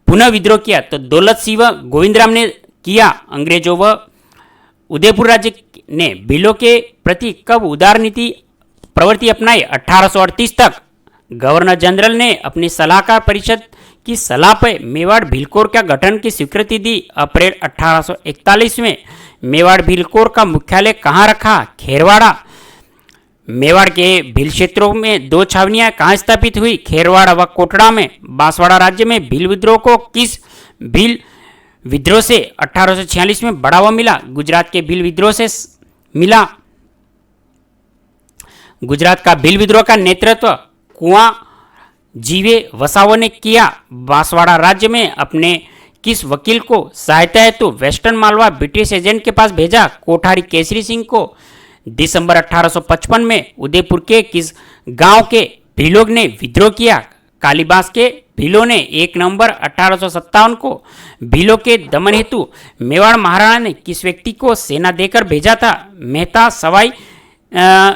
पुनः विद्रोह किया? तो दौलत सिंह व गोविंदराम ने किया। अंग्रेजों व उदयपुर राज्य ने भीलों के प्रति कब उदार नीति प्रवृत्ति अपनाई? 1838 तक। गवर्नर जनरल ने अपनी सलाहकार परिषद की सलाह पर मेवाड़ भील कोर का गठन की स्वीकृति दी। अप्रैल 1841 में मेवाड़ भील कोर का मुख्यालय कहाँ रखा? खेरवाड़ा। मेवाड़ के भील क्षेत्रों में दो छावनियां कहाँ स्थापित हुई? खेरवाड़ा व कोटड़ा में। बांसवाड़ा राज्य में भील विद्रोह को किस भील विद्रोह से 1846 में बढ़ावा मिला? गुजरात के भील विद्रोह से मिला। गुजरात का भील विद्रोह का नेतृत्व कुआं जीवे वसावों ने किया। बांसवाड़ा राज्य में अपने किस वकील को सहायता हेतु वेस्टर्न मालवा ब्रिटिश एजेंट के पास भेजा? कोठारी केसरी सिंह को। दिसंबर 1855 में उदयपुर के किस गांव के भीलों ने विद्रोह किया? कालीबास के भीलों ने। 1 नवंबर 1857 को भीलों के दमन हेतु मेवाड़ महाराणा ने किस व्यक्ति को सेना देकर भेजा था? मेहता सवाई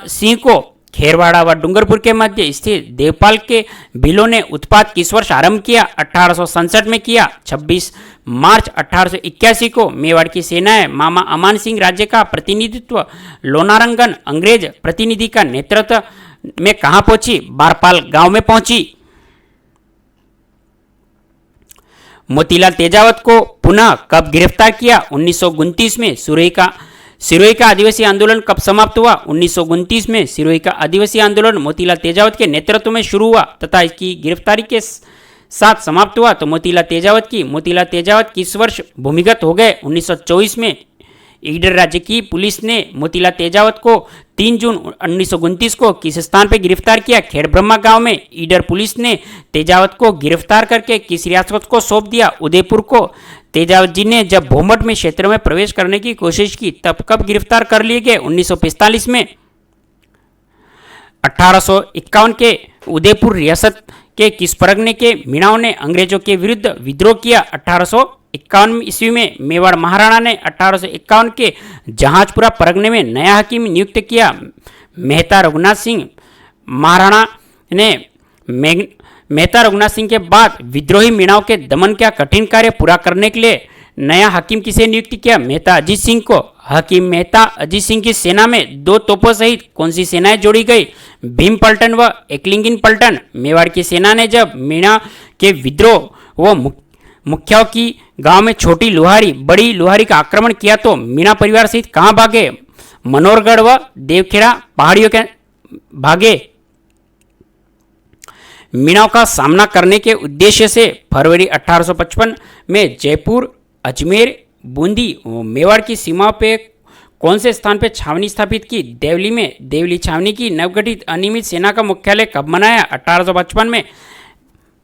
सिंह को। खेरवाड़ा व डूंगरपुर के मध्य स्थित देवपाल के भीलों ने उत्पात किस वर्ष आरंभ किया? 1867 में किया। 26 मार्च 1881 को मेवाड़ की सेनाएं मामा अमान सिंह राज्य का प्रतिनिधित्व लोनारंगन अंग्रेज प्रतिनिधि का नेतृत्व में कहां पहुंची? बारपाल गांव में पहुंची। मोतीलाल तेजावत को पुनः कब गिरफ्तार किया? 1929 में। सिरोही का आदिवासी आंदोलन कब समाप्त हुआ? 1929 में। सिरोही का आदिवासी आंदोलन मोतीलाल तेजावत के नेतृत्व में शुरू हुआ तथा इसकी गिरफ्तारी के साथ समाप्त हुआ। तो मोतीलाल तेजावत किस वर्ष भूमिगत हो गए? 1924 में। ईडर राज्य की पुलिस ने मोतीलाल तेजावत को 3 जून 1929 को किस स्थान पर गिरफ्तार किया? खेड़ब्रह्मा गांव में। ईडर पुलिस ने तेजावत को गिरफ्तार करके किस रियासत को सौंप दिया? उदयपुर को। तेजावत जी ने जब भोमट में क्षेत्र में प्रवेश करने की कोशिश की तब कब गिरफ्तार कर लिए गए? 1945 में। 1851 के उदयपुर रियासत के किस परगने के मीणाओं ने अंग्रेजों के विरुद्ध विद्रोह किया? 1851 ईस्वी में। मेवाड़ महाराणा ने 1851 के जहाजपुरा परगने में नया हकीम नियुक्त किया। मेहता रघुनाथ सिंह महाराणा ने मेहता रघुनाथ सिंह के बाद विद्रोही मीणाओं के दमन का कठिन कार्य पूरा करने के लिए नया हकीम किसे नियुक्त किया? मेहता अजीत सिंह को। हकीम मेहता अजीत सिंह की सेना में 2 तोपों सहित कौन सी सेनाएं जोड़ी गई? भीम पलटन व एकलिंगन पलटन। मेवाड़ की सेना ने जब मीणा के विद्रोह व मुखियाओं की गांव में छोटी लोहारी बड़ी लोहारी का आक्रमण किया तो मीणा परिवार सहित कहां भागे? मनोहरगढ़ व देवखेड़ा पहाड़ियों के भागे। मीणाओं का सामना करने के उद्देश्य से फरवरी 1855 में जयपुर, अजमेर, बूंदी मेवाड़ की सीमाओं पे कौन से स्थान पर छावनी स्थापित की? देवली में। देवली छावनी की नवगठित अनियमित सेना का मुख्यालय कब बनाया? 1855 में।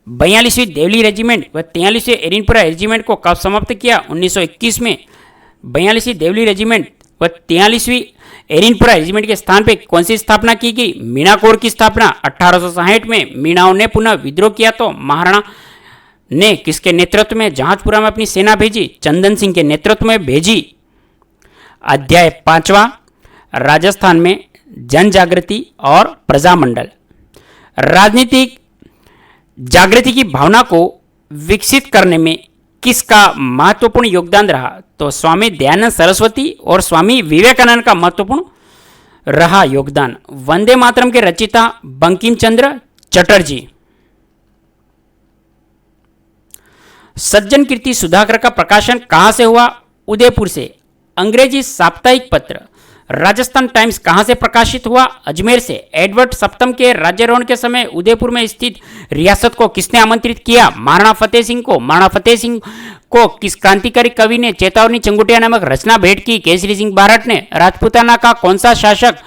42वीं देवली रेजिमेंट व 43वीं एरिनपुरा रेजिमेंट को कब समाप्त किया? 1921 में। 42वीं देवली रेजिमेंट व 43वीं एरिनपुरा रेजिमेंट के स्थान पर कौन सी स्थापना की गई? मीणा कोर की स्थापना। 1860 में मीणाओं ने पुनः विद्रोह किया तो महाराणा ने किसके नेतृत्व में जहाजपुरा में अपनी सेना भेजी? चंदन सिंह के नेतृत्व में भेजी। अध्याय 5वां, राजस्थान में जन जागृति और प्रजामंडल। राजनीतिक जागृति की भावना को विकसित करने में किसका महत्वपूर्ण योगदान रहा? तो स्वामी दयानंद सरस्वती और स्वामी विवेकानंद का महत्वपूर्ण रहा योगदान। वंदे मातरम के रचयिता बंकिम चंद्र चटर्जी। सज्जन कीर्ति सुधाकर का प्रकाशन कहां से हुआ? उदयपुर से। अंग्रेजी साप्ताहिक पत्र राजस्थान टाइम्स कहां से प्रकाशित हुआ? अजमेर से। एडवर्ड सप्तम के राज्यारोहण के समय उदयपुर में स्थित रियासत को किसने आमंत्रित किया? महाराणा फतेह सिंह को। महाराणा फतेह सिंह को किस क्रांतिकारी कवि ने चेतावनी चंगुटिया नामक रचना भेंट की? केसरी सिंह बारट ने। राजपूताना का कौन सा शासक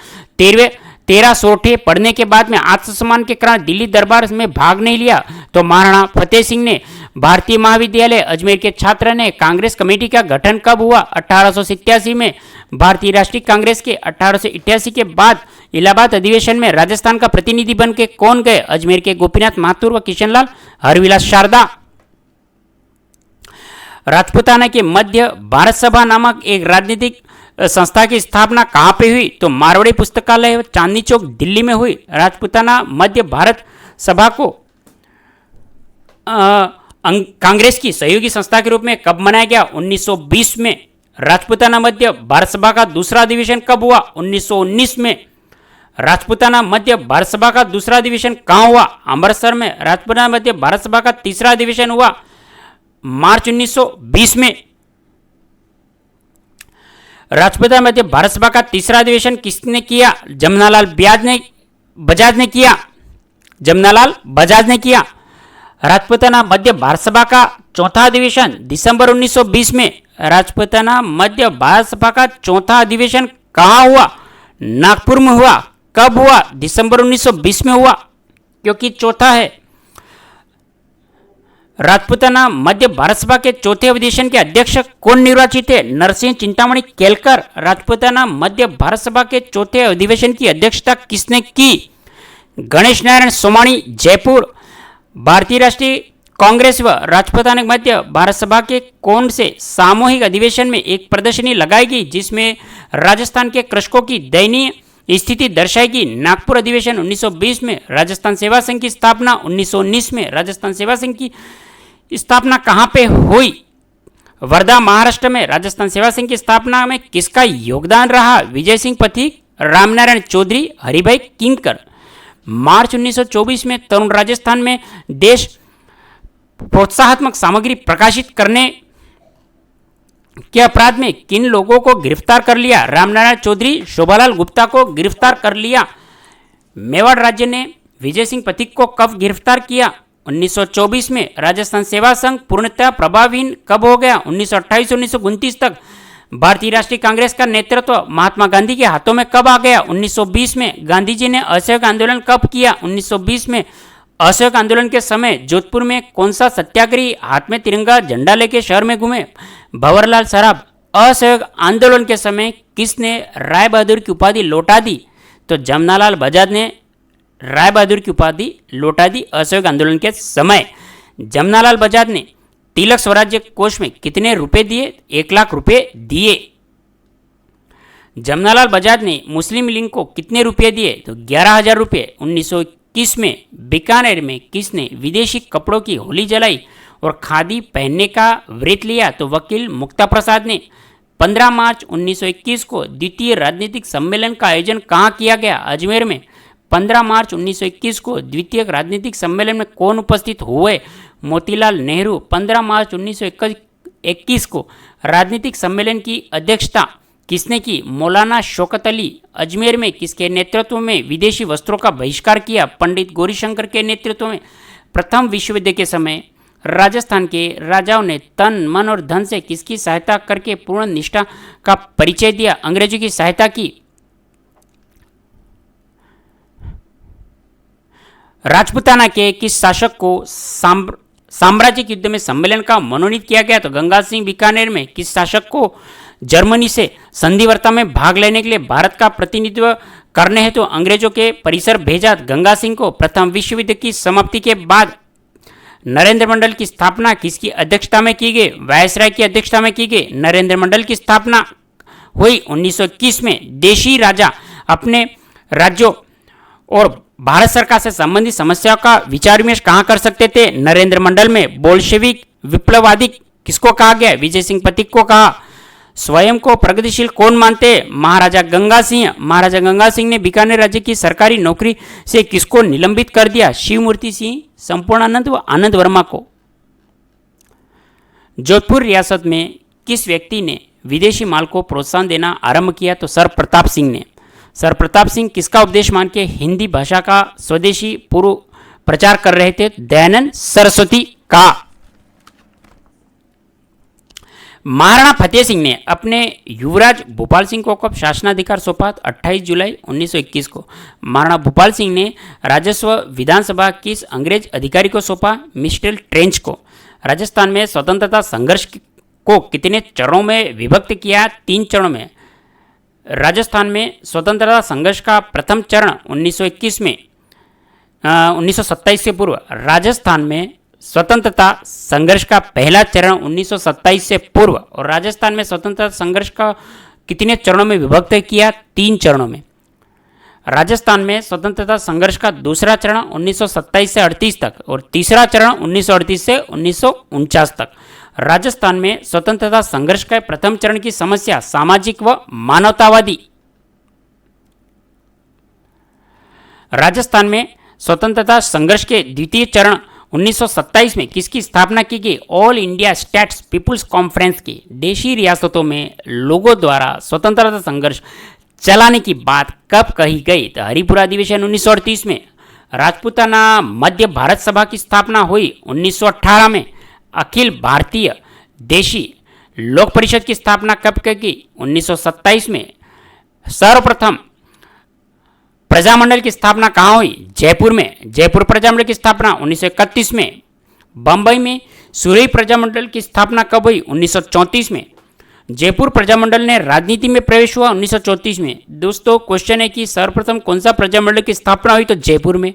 13 सोरठे पढ़ने के बाद में आत्मसम्मान के कारण दिल्ली दरबार में भाग नहीं लिया? तो महाराणा फतेह सिंह ने। भारतीय महाविद्यालय अजमेर के छात्र ने। कांग्रेस कमेटी का गठन कब हुआ? 1887 में। भारतीय राष्ट्रीय कांग्रेस के 1888 के बाद इलाहाबाद अधिवेशन में राजस्थान का प्रतिनिधि बन के कौन गए? अजमेर के गोपीनाथ माथुर व किशनलाल हरविलास शारदा। राजपूताना के मध्य भारत सभा नामक एक राजनीतिक संस्था की स्थापना कहां पे हुई? तो मारवाड़ी पुस्तकालय चांदनी चौक दिल्ली में हुई। राजपूताना मध्य भारत सभा को कांग्रेस की सहयोगी संस्था के रूप में कब मनाया गया? 1920 में। राजपूताना मध्य भारत सभा का दूसरा अधिवेशन कब हुआ? 1919 में। राजपूताना मध्य भारत सभा का दूसरा अधिवेशन कहां हुआ? अमृतसर में। राजपूताना मध्य भारत सभा का तीसरा अधिवेशन हुआ मार्च 1920 में। राजपूताना मध्य भारत सभा का तीसरा अधिवेशन किसने किया? जमनालाल बजाज ने किया। जमनालाल बजाज ने किया। राजपूताना मध्य भारत सभा का चौथा अधिवेशन दिसंबर 1920 में। राजपूताना मध्य भारत सभा का चौथा अधिवेशन कहां हुआ? नागपुर में हुआ। कब हुआ? दिसंबर 1920 में हुआ, क्योंकि चौथा है। राजपूताना मध्य भारत सभा के चौथे अधिवेशन के अध्यक्ष कौन निर्वाचित थे? नरसिंह चिंतामणि केलकर। राजपूताना मध्य भारत सभा के चौथे अधिवेशन की अध्यक्षता किसने की? गणेश नारायण सोमाणी, जयपुर। भारतीय राष्ट्रीय कांग्रेस व राजपूताना मध्य भारत सभा के कौन से सामूहिक अधिवेशन में एक प्रदर्शनी लगाई गई जिसमें राजस्थान के कृषकों की दयनीय स्थिति दर्शाई गई? नागपुर अधिवेशन 1920 में। राजस्थान सेवा संघ की स्थापना 1919 में। राजस्थान सेवा संघ की स्थापना कहां पे हुई? वर्धा, महाराष्ट्र में। राजस्थान सेवा संघ की स्थापना में किसका योगदान रहा? विजय सिंह पथिक, रामनारायण चौधरी, हरिभाई किंकर। मार्च 1924 में तरुण राजस्थान में देश प्रोत्साहनात्मक सामग्री प्रकाशित करने के अपराध में किन लोगों को गिरफ्तार कर लिया? रामनारायण चौधरी, शोभालाल गुप्ता को गिरफ्तार कर लिया। मेवाड़ राज्य ने विजय सिंह पथिक को कब गिरफ्तार किया? 1924 में। राजस्थान सेवा संघ पूर्णतः प्रभावहीन कब हो गया? 1928 से 1929 तक। भारतीय राष्ट्रीय कांग्रेस का नेतृत्व महात्मा गांधी के हाथों में कब आ गया? 1920 में। गांधी जी ने असहयोग आंदोलन कब किया? 1920 में। असहयोग आंदोलन के समय जोधपुर में कौन सा सत्याग्रही हाथ में तिरंगा झंडा लेके शहर में घूमे? भंवरलाल सराफ। असहयोग आंदोलन के समय किसने राय बहादुर की उपाधि लौटा दी? तो जमनालाल बजाज ने राय बहादुर की उपाधि लौटा दी असहयोग आंदोलन के समय। जमनालाल बजाज ने तिलक स्वराज्य कोष में कितने रुपए दिए? 1 लाख रुपए दिए। जमनालाल बजाज ने मुस्लिम लीग को कितने रुपए दिए? तो 11,000 रुपए। 1921 में बीकानेर में किसने विदेशी कपड़ों की होली जलाई और खादी पहनने का व्रत लिया? तो वकील मुक्ता प्रसाद ने। 15 मार्च 1921 को द्वितीय राजनीतिक सम्मेलन का आयोजन कहाँ किया गया? अजमेर में। 15 मार्च 1921 को द्वितीय राजनीतिक सम्मेलन में कौन उपस्थित हुए? मोतीलाल नेहरू। 15 मार्च 1921 को राजनीतिक सम्मेलन की अध्यक्षता किसने की? मौलाना शौकत अली। अजमेर में किसके नेतृत्व में विदेशी वस्त्रों का बहिष्कार किया? पंडित गौरीशंकर के नेतृत्व में। प्रथम विश्व युद्ध के समय राजस्थान के राजाओं ने तन, मन और धन से किसकी सहायता करके पूर्ण निष्ठा का परिचय दिया? अंग्रेजों की सहायता की। राजपूताना के किस शासक को साम्राज्यिक युद्ध में सम्मेलन का मनोनीत किया गया? तो गंगा सिंह। बीकानेर में किस शासक को जर्मनी से संधिवार्ता में भाग लेने के लिए भारत का प्रतिनिधित्व करने हेतु अंग्रेजों के परिसर भेजा? गंगा सिंह को। प्रथम विश्व युद्ध की समाप्ति के बाद नरेंद्र मंडल की स्थापना किसकी अध्यक्षता में की गई? वायसराय की अध्यक्षता में की गई। नरेंद्र मंडल की स्थापना हुई 1921 में। देशी राजा अपने राज्यों और भारत सरकार से संबंधित समस्याओं का विचार विमर्श कहाँ कर सकते थे? नरेंद्र मंडल में। बोल्शेविक विप्लववादी किसको कहा गया? विजय सिंह पथिक को कहा। स्वयं को प्रगतिशील कौन मानते? महाराजा गंगा सिंह। महाराजा गंगा सिंह ने बीकानेर राज्य की सरकारी नौकरी से किसको निलंबित कर दिया? शिवमूर्ति सिंह, संपूर्णानंद व आनंद वर्मा को। जोधपुर रियासत में किस व्यक्ति ने विदेशी माल को प्रोत्साहन देना आरंभ किया? तो सर प्रताप सिंह ने। सर प्रताप सिंह किसका उपदेश मान के हिंदी भाषा का स्वदेशी पूर्व प्रचार कर रहे थे? दयानंद सरस्वती का। महाराणा फतेह सिंह ने अपने युवराज भोपाल सिंह को कब शासनाधिकार सौंपा? 28 जुलाई 1921 को। महाराणा भोपाल सिंह ने राजस्व विधानसभा किस अंग्रेज अधिकारी को सौंपा? मिस्टर ट्रेंच को। राजस्थान में स्वतंत्रता संघर्ष को कितने चरणों में विभक्त किया? 3 चरणों में। राजस्थान में स्वतंत्रता संघर्ष का प्रथम चरण 1921 में 1927 से पूर्व। राजस्थान में स्वतंत्रता संघर्ष का पहला चरण 1927 से पूर्व। और राजस्थान में स्वतंत्रता संघर्ष का कितने चरणों में विभक्त किया? 3 चरणों में। राजस्थान में स्वतंत्रता संघर्ष का दूसरा चरण 1927 से 38 तक और तीसरा चरण 1938 से 1949 तक। राजस्थान में स्वतंत्रता संघर्ष के प्रथम चरण की समस्या सामाजिक व मानवतावादी। राजस्थान में स्वतंत्रता संघर्ष के द्वितीय चरण 1927 में किसकी स्थापना की गई? All India States Peoples Conference की। देशी रियासतों में लोगों द्वारा स्वतंत्रता संघर्ष चलाने की बात कब कही गई? तो हरिपुरा अधिवेशन 1938 में। राजपूताना मध्य भारत सभा की स्थापना हुई 1918 में। अखिल भारतीय देशी लोक परिषद की स्थापना कब की? 1927 में। सर्वप्रथम प्रजामंडल की स्थापना कहाँ हुई? जयपुर में। जयपुर प्रजामंडल की स्थापना 1931 में। बंबई में सुरई प्रजामंडल की स्थापना कब हुई? 1934 में। जयपुर प्रजामंडल ने राजनीति में प्रवेश हुआ 1934 में। दोस्तों क्वेश्चन है कि सर्वप्रथम कौन सा प्रजामंडल की स्थापना हुई? तो जयपुर में।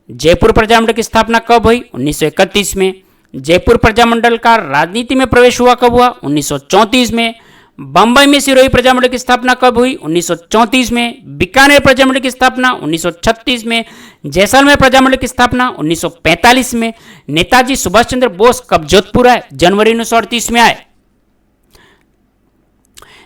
जयपुर प्रजामंडल की स्थापना कब हुई? 1931 में। जयपुर प्रजामंडल का राजनीति में प्रवेश हुआ कब हुआ? 1934 में। बंबई में सिरोही प्रजामंडल की स्थापना कब हुई? 1934 में। बीकानेर प्रजामंडल की स्थापना 1936 में। जैसलमेर प्रजामंडल की स्थापना 1945 में। नेताजी सुभाष चंद्र बोस कब जोधपुर आए? जनवरी 1938 में आए।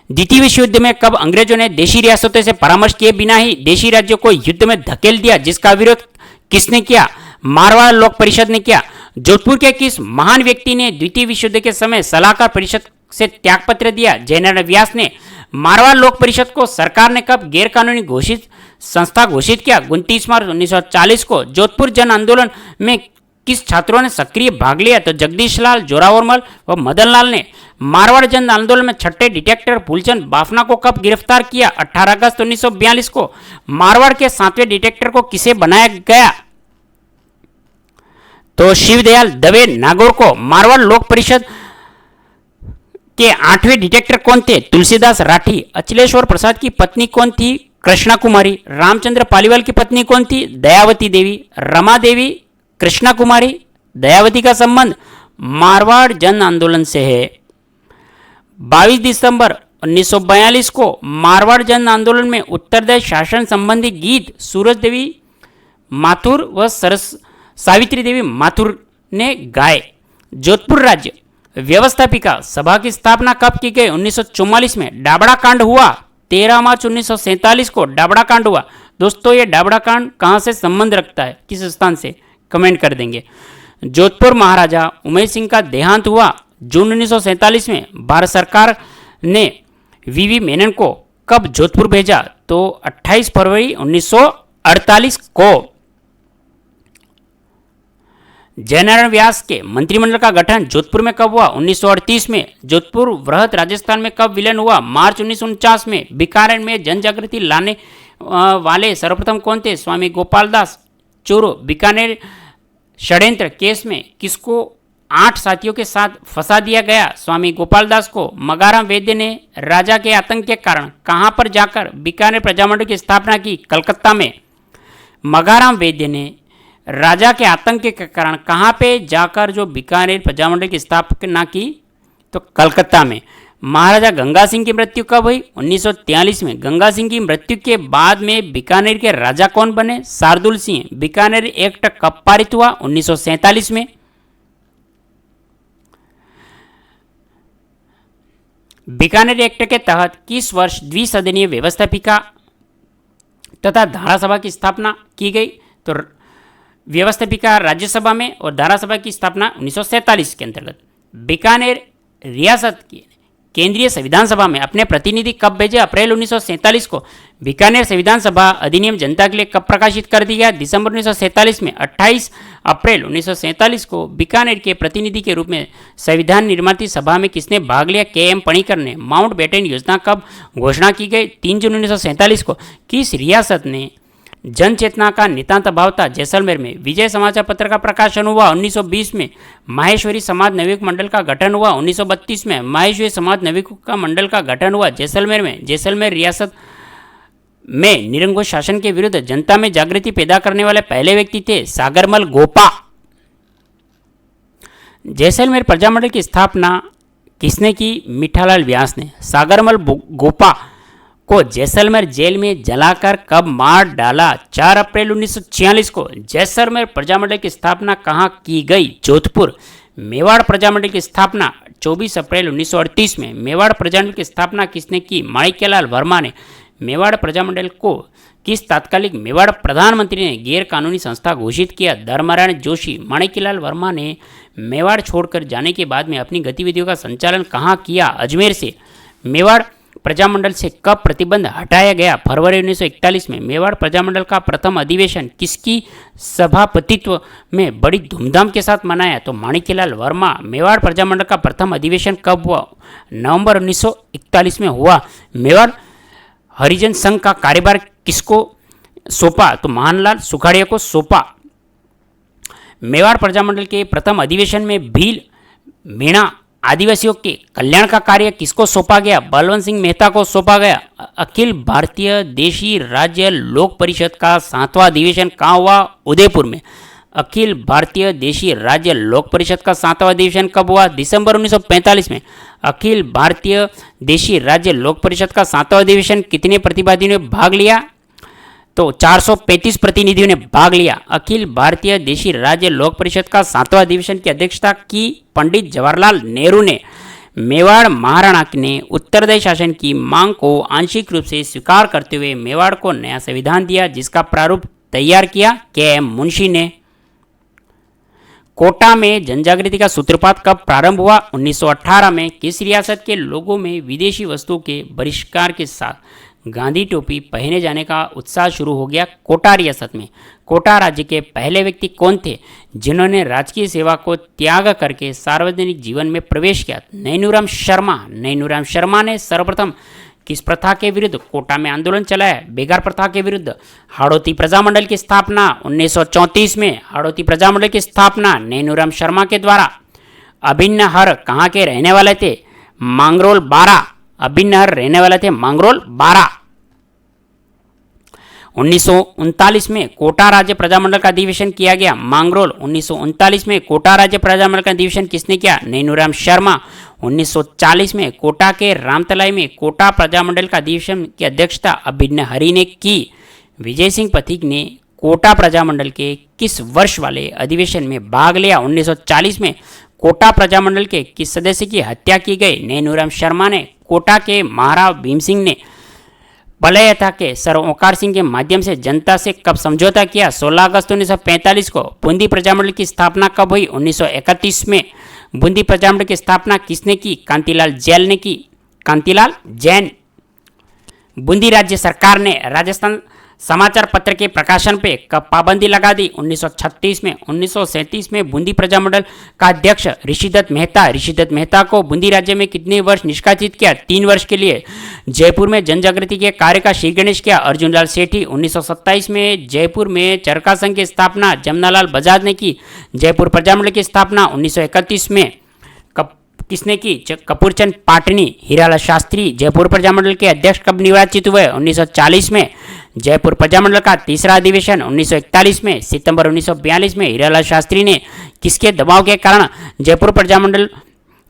द्वितीय विश्व युद्ध में कब अंग्रेजों ने देशी रियासतों से परामर्श किए बिना ही देशी राज्यों को युद्ध में धकेल दिया, जिसका विरोध किसने किया? मारवाड़ लोक परिषद ने किया। जोधपुर के किस महान व्यक्ति ने द्वितीय विश्व युद्ध के समय सलाहकार परिषद से त्यागपत्र दिया? जयनारायण व्यास ने। मारवाड़ लोक परिषद को सरकार ने कब गैर कानूनी घोषित संस्था घोषित किया? 29 मार्च 1940 को। जोधपुर जन आंदोलन में किस छात्रों ने सक्रिय भाग लिया? तो जगदीश लाल, जोरावरमल व मदन लाल ने। मारवाड़ जन आंदोलन में छठे डिटेक्टर फूलचंद बाफना को कब गिरफ्तार किया? 18 अगस्त 1942 को। मारवाड़ के 7वें डिटेक्टर को किसे बनाया गया? तो शिवदयाल दवे नागौर को। मारवाड़ लोक परिषद के 8वें डिटेक्टर कौन थे? तुलसीदास राठी। अचलेश्वर प्रसाद की पत्नी कौन थी? कृष्णा कुमारी। रामचंद्र पालीवाल की पत्नी कौन थी? दयावती देवी। रमा देवी, कृष्णा कुमारी, दयावती का संबंध मारवाड़ जन आंदोलन से है। 22 दिसंबर 1942 को मारवाड़ जन आंदोलन में उत्तरदायी शासन संबंधी गीत सूरज देवी माथुर व सावित्री देवी माथुर ने गाए। जोधपुर राज्य व्यवस्थापिका सभा की स्थापना कब की गई? 1944 में। डाबड़ा कांड हुआ 13 मार्च 1947 को। डाबड़ा कांड हुआ। दोस्तों ये डाबड़ा कांड कहाँ से संबंध रखता है, किस स्थान से? कमेंट कर देंगे। जोधपुर महाराजा उमेश सिंह का देहांत हुआ जून 1947 में। भारत सरकार ने वीवी मेनन को कब जोधपुर भेजा? तो 28 फरवरी 1948 को। जयनारायण व्यास के मंत्रिमंडल का गठन जोधपुर में कब हुआ? 1938 में। जोधपुर वृहत राजस्थान में कब विलय हुआ? मार्च 1949 में। बीकानेर में जन जागृति लाने वाले सर्वप्रथम कौन थे? स्वामी गोपाल दास चोरों बीकानेर षड्यंत्र केस में किसको 8 साथियों के साथ फंसा दिया गया? स्वामी गोपाल दास को। मगाराम वैद्य ने राजा के आतंक के कारण कहां पर जाकर बीकानेर प्रजामंडल की स्थापना की? कलकत्ता में। मगाराम वैद्य ने राजा के आतंक के कारण कहां पे जाकर जो बीकानेर प्रजामंडल की स्थापना की? तो कलकत्ता में। महाराजा गंगा सिंह की मृत्यु कब हुई? 1943 में। गंगा सिंह की मृत्यु के बाद में बीकानेर के राजा कौन बने? शार्दुल सिंह। बीकानेर एक्ट कब पारित हुआ? 1947 में। बीकानेर एक्ट के तहत किस वर्ष द्विसदनीय व्यवस्थापिका तथा धारासभा की स्थापना की गई? तो व्यवस्थापिका राज्यसभा में और धारासभा की स्थापना 1947 के अंतर्गत। बीकानेर रियासत की केंद्रीय संविधान सभा में अपने प्रतिनिधि कब भेजे? अप्रैल 1947 को। बीकानेर संविधान सभा अधिनियम जनता के लिए कब प्रकाशित कर दिया गया? दिसंबर 1947 में। 28 अप्रैल 1947 को बीकानेर के प्रतिनिधि के रूप में संविधान निर्माती सभा में किसने भाग लिया? के.एम. पणिकर ने। माउंट बेटन योजना कब घोषणा की गई? 3 जून 1947 को। किस रियासत ने जन चेतना का नितांत अभाव था? जैसलमेर में। विजय समाचार पत्र का प्रकाशन हुआ 1920 में। माहेश्वरी समाज नवयुवक मंडल का गठन हुआ 1932 में। माहेश्वरी समाज नवयुवक का मंडल का गठन हुआ जैसलमेर में। जैसलमेर रियासत में निरंकुश शासन के विरुद्ध जनता में जागृति पैदा करने वाले पहले व्यक्ति थे सागरमल गोपा। जैसलमेर प्रजामंडल की स्थापना किसने की? मीठालाल व्यास ने। सागरमल गोपा को जैसलमेर जेल में जलाकर कब मार डाला? 4 अप्रैल 1946 को। जैसलमेर प्रजामंडल की स्थापना कहाँ की गई? जोधपुर। मेवाड़ प्रजामंडल की स्थापना 24 अप्रैल 1938 में। मेवाड़ प्रजामंडल की स्थापना किसने की? माणिक्यलाल वर्मा ने। मेवाड़ प्रजामंडल को किस तात्कालिक मेवाड़ प्रधानमंत्री ने गैर कानूनी संस्था घोषित किया? धर्मनारायण जोशी। माणिक्यलाल वर्मा ने मेवाड़ छोड़कर जाने के बाद में अपनी गतिविधियों का संचालन कहाँ किया? अजमेर से। मेवाड़ प्रजामंडल से कब प्रतिबंध हटाया गया? फरवरी 1941 में। मेवाड़ प्रजामंडल का प्रथम अधिवेशन किसकी सभापतित्व में बड़ी धूमधाम के साथ मनाया? तो माणिक्यलाल वर्मा। मेवाड़ प्रजामंडल का प्रथम अधिवेशन कब हुआ? नवंबर 1941 में हुआ। मेवाड़ हरिजन संघ का कार्यभार किसको सौंपा? तो महानलाल सुखाड़िया को सौंपा। मेवाड़ प्रजामंडल के प्रथम अधिवेशन में भील मीणा आदिवासियों के कल्याण का कार्य किसको सौंपा गया? बलवंत सिंह मेहता को सौंपा गया। अखिल भारतीय देशी राज्य लोक परिषद का 7वां अधिवेशन कहाँ हुआ? उदयपुर में। अखिल भारतीय देशी राज्य लोक परिषद का 7वां अधिवेशन कब हुआ? दिसंबर 1945 में। अखिल भारतीय देशी राज्य लोक परिषद का 7वां अधिवेशन कितने प्रतिनिधियों ने भाग लिया? तो 435 प्रतिनिधियों ने भाग लिया। अखिल भारतीय देशी राज्य लोक परिषद का 7वां अधिवेशन की अध्यक्षता की पंडित जवाहरलाल नेहरू ने। मेवाड़ महाराणा ने उत्तरदायी शासन की मांग को आंशिक रूप से स्वीकार करते हुए मेवाड़ को नया संविधान दिया, जिसका प्रारूप तैयार किया के.एम. मुंशी ने। कोटा में जनजागृति का सूत्रपात कब प्रारंभ हुआ? 1918 में। किस रियासत के लोगों में विदेशी वस्तुओं के बहिष्कार के साथ गांधी टोपी पहने जाने का उत्साह शुरू हो गया? कोटा रियासत में। कोटा राज्य के पहले व्यक्ति कौन थे जिन्होंने राजकीय सेवा को त्याग करके सार्वजनिक जीवन में प्रवेश किया? नैनूराम शर्मा। नैनूराम शर्मा ने सर्वप्रथम किस प्रथा के विरुद्ध कोटा में आंदोलन चलाया? बेगार प्रथा के विरुद्ध। हाड़ौती प्रजामंडल की स्थापना 1934 में। हाड़ौती प्रजामंडल की स्थापना नैनूराम शर्मा के द्वारा। अभिन्न हर कहाँ के रहने वाले थे? मांगरोल बारा। अभिन्न हर रहने वाले थे मांगरोल बारा। 1939 में कोटा राज्य प्रजामंडल का अधिवेशन किया गया। मांगरोल। 1939 में कोटा राज्य प्रजामंडल का अधिवेशन किसने किया? नैनूराम शर्मा। 1940 में कोटा के रामतलाई में कोटा प्रजामंडल का अधिवेशन की अध्यक्षता अभिन्न हरि ने की। विजय सिंह पथिक ने कोटा प्रजामंडल के किस वर्ष वाले अधिवेशन में भाग लिया? 1940 में। कोटा प्रजामंडल के किस सदस्य की हत्या की गई? नैनूराम शर्मा ने। कोटा के महाराव भीम सिंह ने पलयथा के सर ओंकार सिंह के माध्यम से जनता से कब समझौता किया? 16 अगस्त 1945 को। बूंदी प्रजामंडल की स्थापना कब हुई? 1931 में। बूंदी प्रजामंडल की स्थापना किसने की? कांतिलाल जैन ने की। कांतिलाल जैन। बूंदी राज्य सरकार ने राजस्थान समाचार पत्र के प्रकाशन पे कब पाबंदी लगा दी? 1936 में। 1937 में बूंदी प्रजामंडल का अध्यक्ष ऋषिदत्त मेहता को बूंदी राज्य में कितने वर्ष निष्कासित किया? 3 वर्ष के लिए। जयपुर में जन जागृति के कार्य का श्री गणेश किया? अर्जुन लाल सेठी। 1927 में जयपुर में चरखा संघ की स्थापना जमनालाल बजाज ने की। जयपुर प्रजामंडल की स्थापना 1931 में किसने की? कपूरचंद पाटनी। हीरालाल शास्त्री जयपुर प्रजामंडल के अध्यक्ष कब निर्वाचित हुए? 1940 में। जयपुर प्रजामंडल का तीसरा अधिवेशन 1941 में। सितंबर 1942 में हीरालाल शास्त्री ने किसके दबाव के कारण जयपुर प्रजामंडल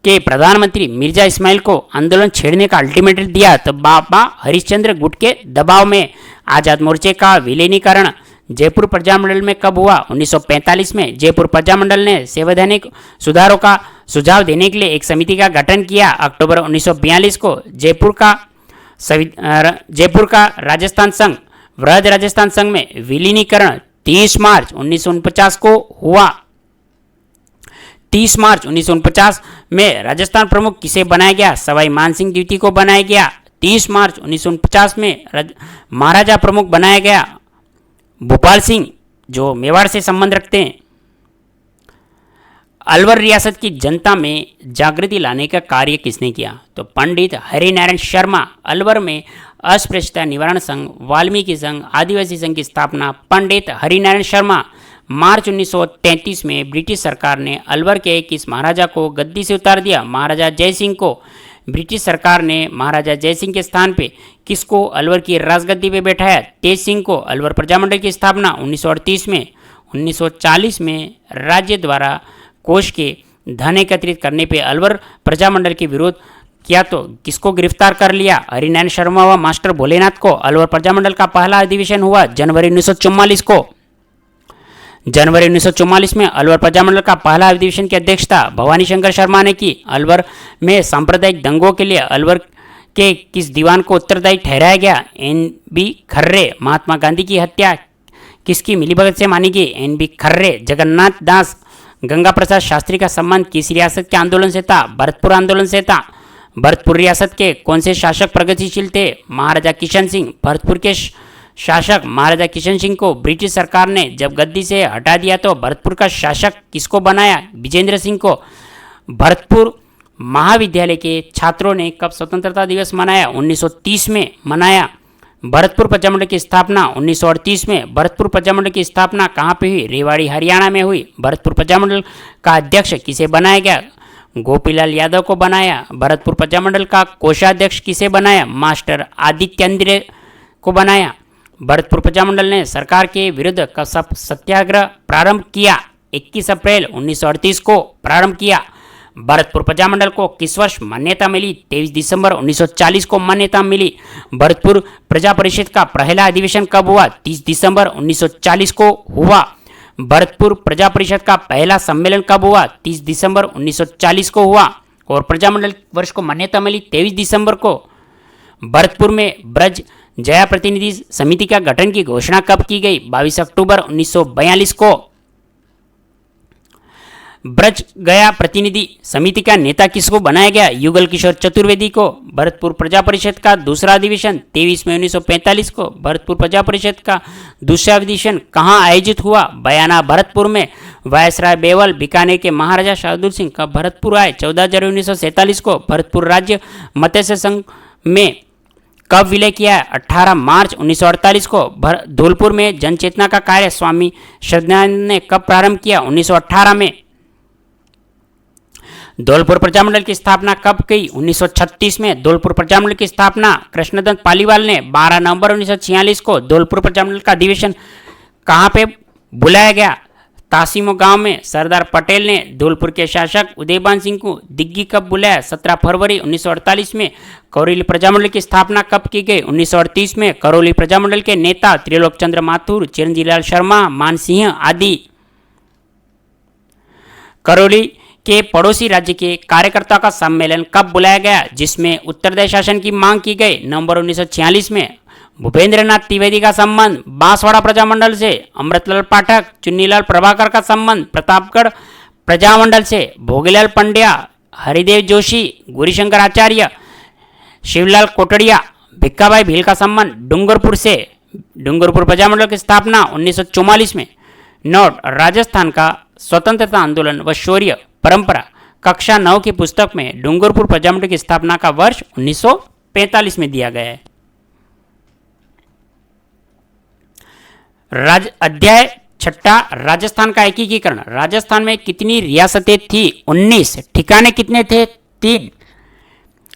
के प्रधानमंत्री मिर्जा इस्माइल को आंदोलन छेड़ने का अल्टीमेटम दिया? तो बाबा हरिश्चंद्र गुट के दबाव में। आजाद मोर्चे का विलीनीकरण जयपुर प्रजामंडल में कब हुआ? 1945 में। जयपुर प्रजामंडल ने संवैधानिक सुधारों का सुझाव देने के लिए एक समिति का गठन किया। अक्टूबर 1942 को जयपुर का राजस्थान संघ वृहद राजस्थान संघ में विलीनीकरण 30 मार्च 1949 को हुआ। 30 मार्च 1949 में राजस्थान प्रमुख किसे बनाया गया? सवाई मानसिंह द्वितीय को बनाया गया। 30 मार्च 1949 में महाराजा प्रमुख बनाया गया भोपाल सिंह, जो मेवाड़ से संबंध रखते हैं। अलवर रियासत की जनता में जागृति लाने का कार्य किसने किया? तो पंडित हरिनारायण शर्मा। अलवर में अस्पृश्यता निवारण संघ, वाल्मीकि संघ, आदिवासी संघ की स्थापना पंडित हरिनारायण शर्मा। मार्च 1933 में ब्रिटिश सरकार ने अलवर के किस महाराजा को गद्दी से उतार दिया? महाराजा जयसिंह को। ब्रिटिश सरकार ने महाराजा जयसिंह के स्थान पे किसको अलवर की राजगद्दी पे बैठाया? तेज सिंह को। अलवर प्रजामंडल की स्थापना 1938 में। 1940 में राज्य द्वारा कोष के धन एकत्रित करने पे अलवर प्रजामंडल के विरोध किया तो किसको गिरफ्तार कर लिया? हरिनारायण शर्मा व मास्टर भोलेनाथ को। अलवर प्रजामंडल का पहला अधिवेशन हुआ जनवरी 1944 को। जनवरी 1944 में अलवर प्रजामंडल का पहला अधिवेशन की अध्यक्षता भवानी शंकर शर्मा ने की। अलवर में सांप्रदायिक दंगों के लिए अलवर के किस दीवान को उत्तरदायी ठहराया गया? NB खर्रे। महात्मा गांधी की हत्या किसकी मिलीभगत से मानी गई? NB खर्रे। जगन्नाथ दास गंगा प्रसाद शास्त्री का संबंध किस रियासत के आंदोलन से था? भरतपुर आंदोलन से था। भरतपुर रियासत के कौन से शासक प्रगतिशील थे? महाराजा किशन सिंह। भरतपुर के शासक महाराजा किशन सिंह को ब्रिटिश सरकार ने जब गद्दी से हटा दिया तो भरतपुर का शासक किसको बनाया? विजेंद्र सिंह को। भरतपुर महाविद्यालय के छात्रों ने कब स्वतंत्रता दिवस मनाया? 1930 में मनाया। भरतपुर प्रजामंडल की स्थापना 1938 में। भरतपुर प्रजामंडल की स्थापना कहाँ पे हुई? रेवाड़ी हरियाणा में हुई। भरतपुर प्रजामंडल का अध्यक्ष किसे बनाया गया? गोपीलाल यादव को बनाया। भरतपुर प्रजामंडल का कोषाध्यक्ष किसे बनाया? मास्टर आदित्येंद्र को बनाया। भरतपुर प्रजामंडल ने सरकार के विरुद्ध कब सत्याग्रह प्रारंभ किया? 21 अप्रैल 1938 को प्रारंभ किया। भरतपुर प्रजामंडल को किस वर्ष मान्यता मिली? 23 दिसंबर 1940 को मान्यता मिली। भरतपुर प्रजा परिषद का पहला अधिवेशन कब हुआ? 30 दिसंबर 1940 को हुआ। भरतपुर प्रजा परिषद का पहला सम्मेलन कब हुआ? 30 दिसंबर 1940 को हुआ। और प्रजामंडल वर्ष को मान्यता मिली 23 दिसंबर को। भरतपुर में ब्रज जया प्रतिनिधि समिति का गठन की घोषणा कब की गई? 22 अक्टूबर 1942 को। ब्रज गया प्रतिनिधि समिति का नेता किसको बनाया गया? युगल किशोर चतुर्वेदी को। भरतपुर प्रजा परिषद का दूसरा अधिवेशन 23 मई 1945 को। भरतपुर प्रजा परिषद का दूसरा अधिवेशन कहाँ आयोजित हुआ? बयाना भरतपुर में। वायसराय बेवल बीकानेर के महाराजा शाहदूर सिंह कब भरतपुर आए? 14 जनवरी 1947 को। भरतपुर राज्य मत्स्य संघ में कब विलय किया? 18 मार्च 1948 को। धौलपुर में जनचेतना का कार्य स्वामी श्रद्धानंद ने कब प्रारंभ किया? 1918 में। धौलपुर प्रजामंडल की स्थापना कब की? 1936 में। धौलपुर प्रजामंडल की स्थापना कृष्णदत्त पालीवाल ने 12 नवंबर 1946 को। धौलपुर प्रजामंडल का अधिवेशन कहाँ पे बुलाया गया? तासीमो गांव में। सरदार पटेल ने धौलपुर के शासक उदयभान सिंह को दिग्गी कब बुलाया? 17 फरवरी 1948 में। करौली प्रजामंडल की स्थापना कब की गई? 1938 में। करौली प्रजामंडल के नेता त्रिलोक चंद्र माथुर, चिरंजीव लाल शर्मा, मानसिंह आदि। करौली के पड़ोसी राज्य के कार्यकर्ताओं का सम्मेलन कब बुलाया गया? जिसमें उत्तरदायी शासन की मांग की गई? नवंबर 1946 में। भूपेंद्रनाथ त्रिवेदी का संबंध बांसवाड़ा प्रजामंडल से। अमृतलाल पाठक, चुन्नीलाल प्रभाकर का संबंध प्रतापगढ़ प्रजामंडल से। भोगीलाल पंड्या, हरिदेव जोशी, गौरीशंकर आचार्य, शिवलाल कोटड़िया, भिक्काबाई भील का संबंध डूंगरपुर से। डूंगरपुर प्रजामंडल की स्थापना 1944 में। नोट, राजस्थान का स्वतंत्रता आंदोलन व शौर्य परंपरा कक्षा 9 की पुस्तक में डूंगरपुर प्रजामंडल की स्थापना का वर्ष 1945 में दिया गया है। अध्याय 6, राजस्थान का एकीकरण। राजस्थान में कितनी रियासतें थी? 19। ठिकाने कितने थे? 3।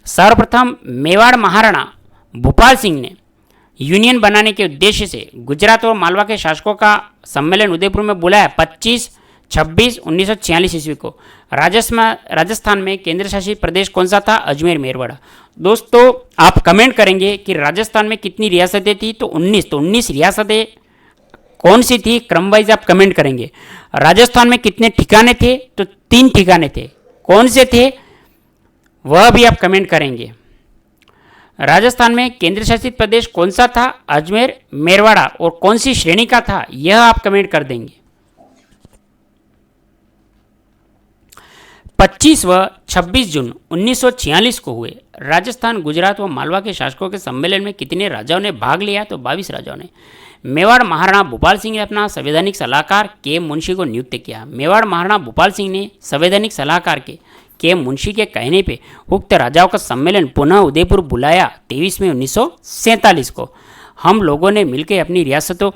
सर्वप्रथम मेवाड़ महाराणा भूपाल सिंह ने यूनियन बनाने के उद्देश्य से गुजरात और मालवा के शासकों का सम्मेलन उदयपुर में बुलाया 25/26/1946 ईस्वी को। राजस्थान में केंद्र शासित प्रदेश कौन सा था? अजमेर मेरवाड़ा। दोस्तों, आप कमेंट करेंगे कि राजस्थान में कितनी रियासतें थी? तो 19। तो 19 रियासतें कौन सी थी? क्रम वाइज आप कमेंट करेंगे। राजस्थान में कितने ठिकाने थे? तो 3 ठिकाने थे। कौन से थे वह भी आप कमेंट करेंगे। राजस्थान में केंद्र शासित प्रदेश कौन सा था? अजमेर मेरवाड़ा। और कौन सी श्रेणी का था यह आप कमेंट कर देंगे। 25 व 26 जून 1946 को हुए राजस्थान, गुजरात व मालवा के शासकों के सम्मेलन में कितने राजाओं ने भाग लिया? तो 22 राजाओं ने। मेवाड़ महाराणा भूपाल सिंह ने अपना संवैधानिक सलाहकार के मुंशी को नियुक्त किया। मेवाड़ महाराणा भूपाल सिंह ने संवैधानिक सलाहकार के मुंशी के कहने पे उक्त राजाओं का सम्मेलन पुनः उदयपुर बुलाया 23 मई 1947 को। हम लोगों ने मिलकर अपनी रियासतों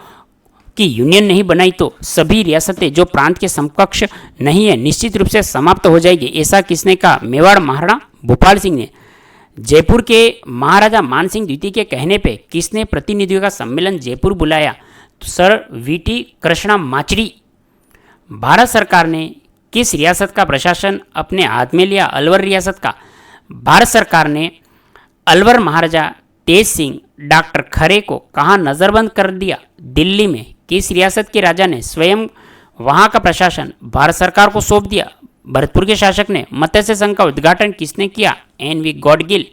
की यूनियन नहीं बनाई तो सभी रियासतें जो प्रांत के समकक्ष नहीं है निश्चित रूप से समाप्त हो जाएगी। ऐसा किसने कहा? मेवाड़ महाराणा भूपाल सिंह ने। जयपुर के महाराजा मानसिंह द्वितीय के कहने पे किसने प्रतिनिधियों का सम्मेलन जयपुर बुलाया? तो सर वीटी कृष्णा माचरी। भारत सरकार ने किस रियासत का प्रशासन अपने हाथ में लिया? अलवर रियासत का। भारत सरकार ने अलवर महाराजा तेज सिंह डॉक्टर खरे को कहाँ नज़रबंद कर दिया? दिल्ली में। किस रियासत के राजा ने स्वयं वहाँ का प्रशासन भारत सरकार को सौंप दिया? भरतपुर के शासक ने। मत्स्य संघ का उद्घाटन किसने किया? एन.वी. गॉडगिल।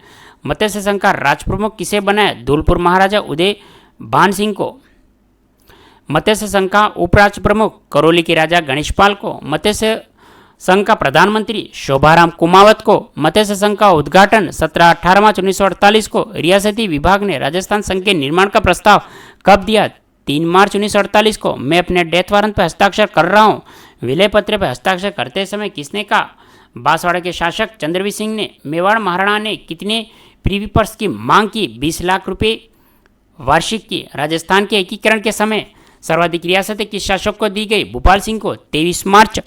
मत्स्य संघ का राजप्रमुख किसे बनाया? धौलपुर महाराजा उदय भान सिंह को। मत्स्य संघ का उपराज प्रमुख करौली के राजा गणेशपाल को। मत्स्य संघ का प्रधानमंत्री शोभाराम कुमावत को। मत्स्य संघ का उद्घाटन 17-18 मार्च 1948 को। रियासती विभाग ने राजस्थान संघ के निर्माण का प्रस्ताव कब दिया? 3 मार्च 1948 को। मैं अपने डेथ वारंट पर हस्ताक्षर कर रहा हूँ। विलय पत्र पर हस्ताक्षर करते समय किसने कहा? बांसवाड़ा के शासक चंद्रवीर सिंह ने। मेवाड़ महाराणा ने कितने प्रीवी पर्स की मांग की? 20 लाख रुपए वार्षिक की। राजस्थान के एकीकरण के समय सर्वाधिक रियासतें किस शासक को दी गई? भूपाल सिंह को। 25 मार्च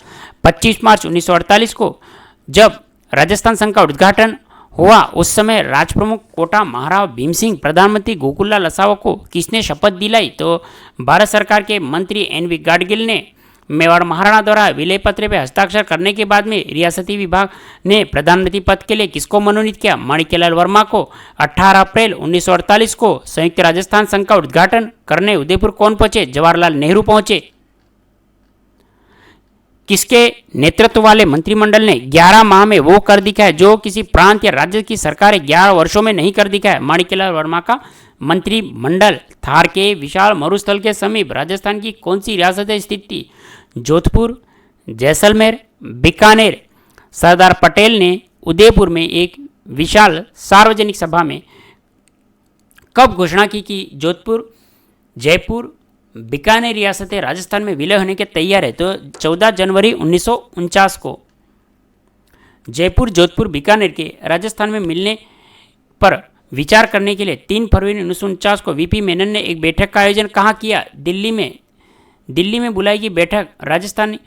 1948 को जब राजस्थान संघ का उद्घाटन हुआ उस समय राजप्रमुख कोटा महाराव भीम सिंह, प्रधानमंत्री गोकुललाल लसावा को किसने शपथ दिलाई? तो भारत सरकार के मंत्री एन.वी. गाडगिल ने। मेवाड़ महाराणा द्वारा विलय पत्र पर हस्ताक्षर करने के बाद में रियासती विभाग ने प्रधानमंत्री पद के लिए किसको मनोनीत किया? माणिक्यलाल वर्मा को। 18 अप्रैल 1948 को संयुक्त राजस्थान संघ का उद्घाटन करने उदयपुर कौन पहुंचे? जवाहरलाल नेहरू पहुंचे। किसके नेतृत्व वाले मंत्रिमंडल ने 11 माह में वो कर दिखाया जो किसी प्रांत या राज्य की सरकार 11 वर्षों में नहीं कर दिखाया? माणिक्यलाल वर्मा का मंत्रिमंडल। थार के विशाल मरुस्थल के समीप राजस्थान की कौन सी रियासतें स्थित थी? जोधपुर, जैसलमेर, बीकानेर। सरदार पटेल ने उदयपुर में एक विशाल सार्वजनिक सभा में कब घोषणा की कि जोधपुर, जयपुर, बीकानेर रियासतें राजस्थान में विलय होने के तैयार है? तो 14 जनवरी 1949 को। जयपुर, जोधपुर, बीकानेर के राजस्थान में मिलने पर विचार करने के लिए 3 फरवरी 1949 को वीपी मेनन ने एक बैठक का आयोजन कहाँ किया? दिल्ली में बुलाई गई बैठक राजस्थान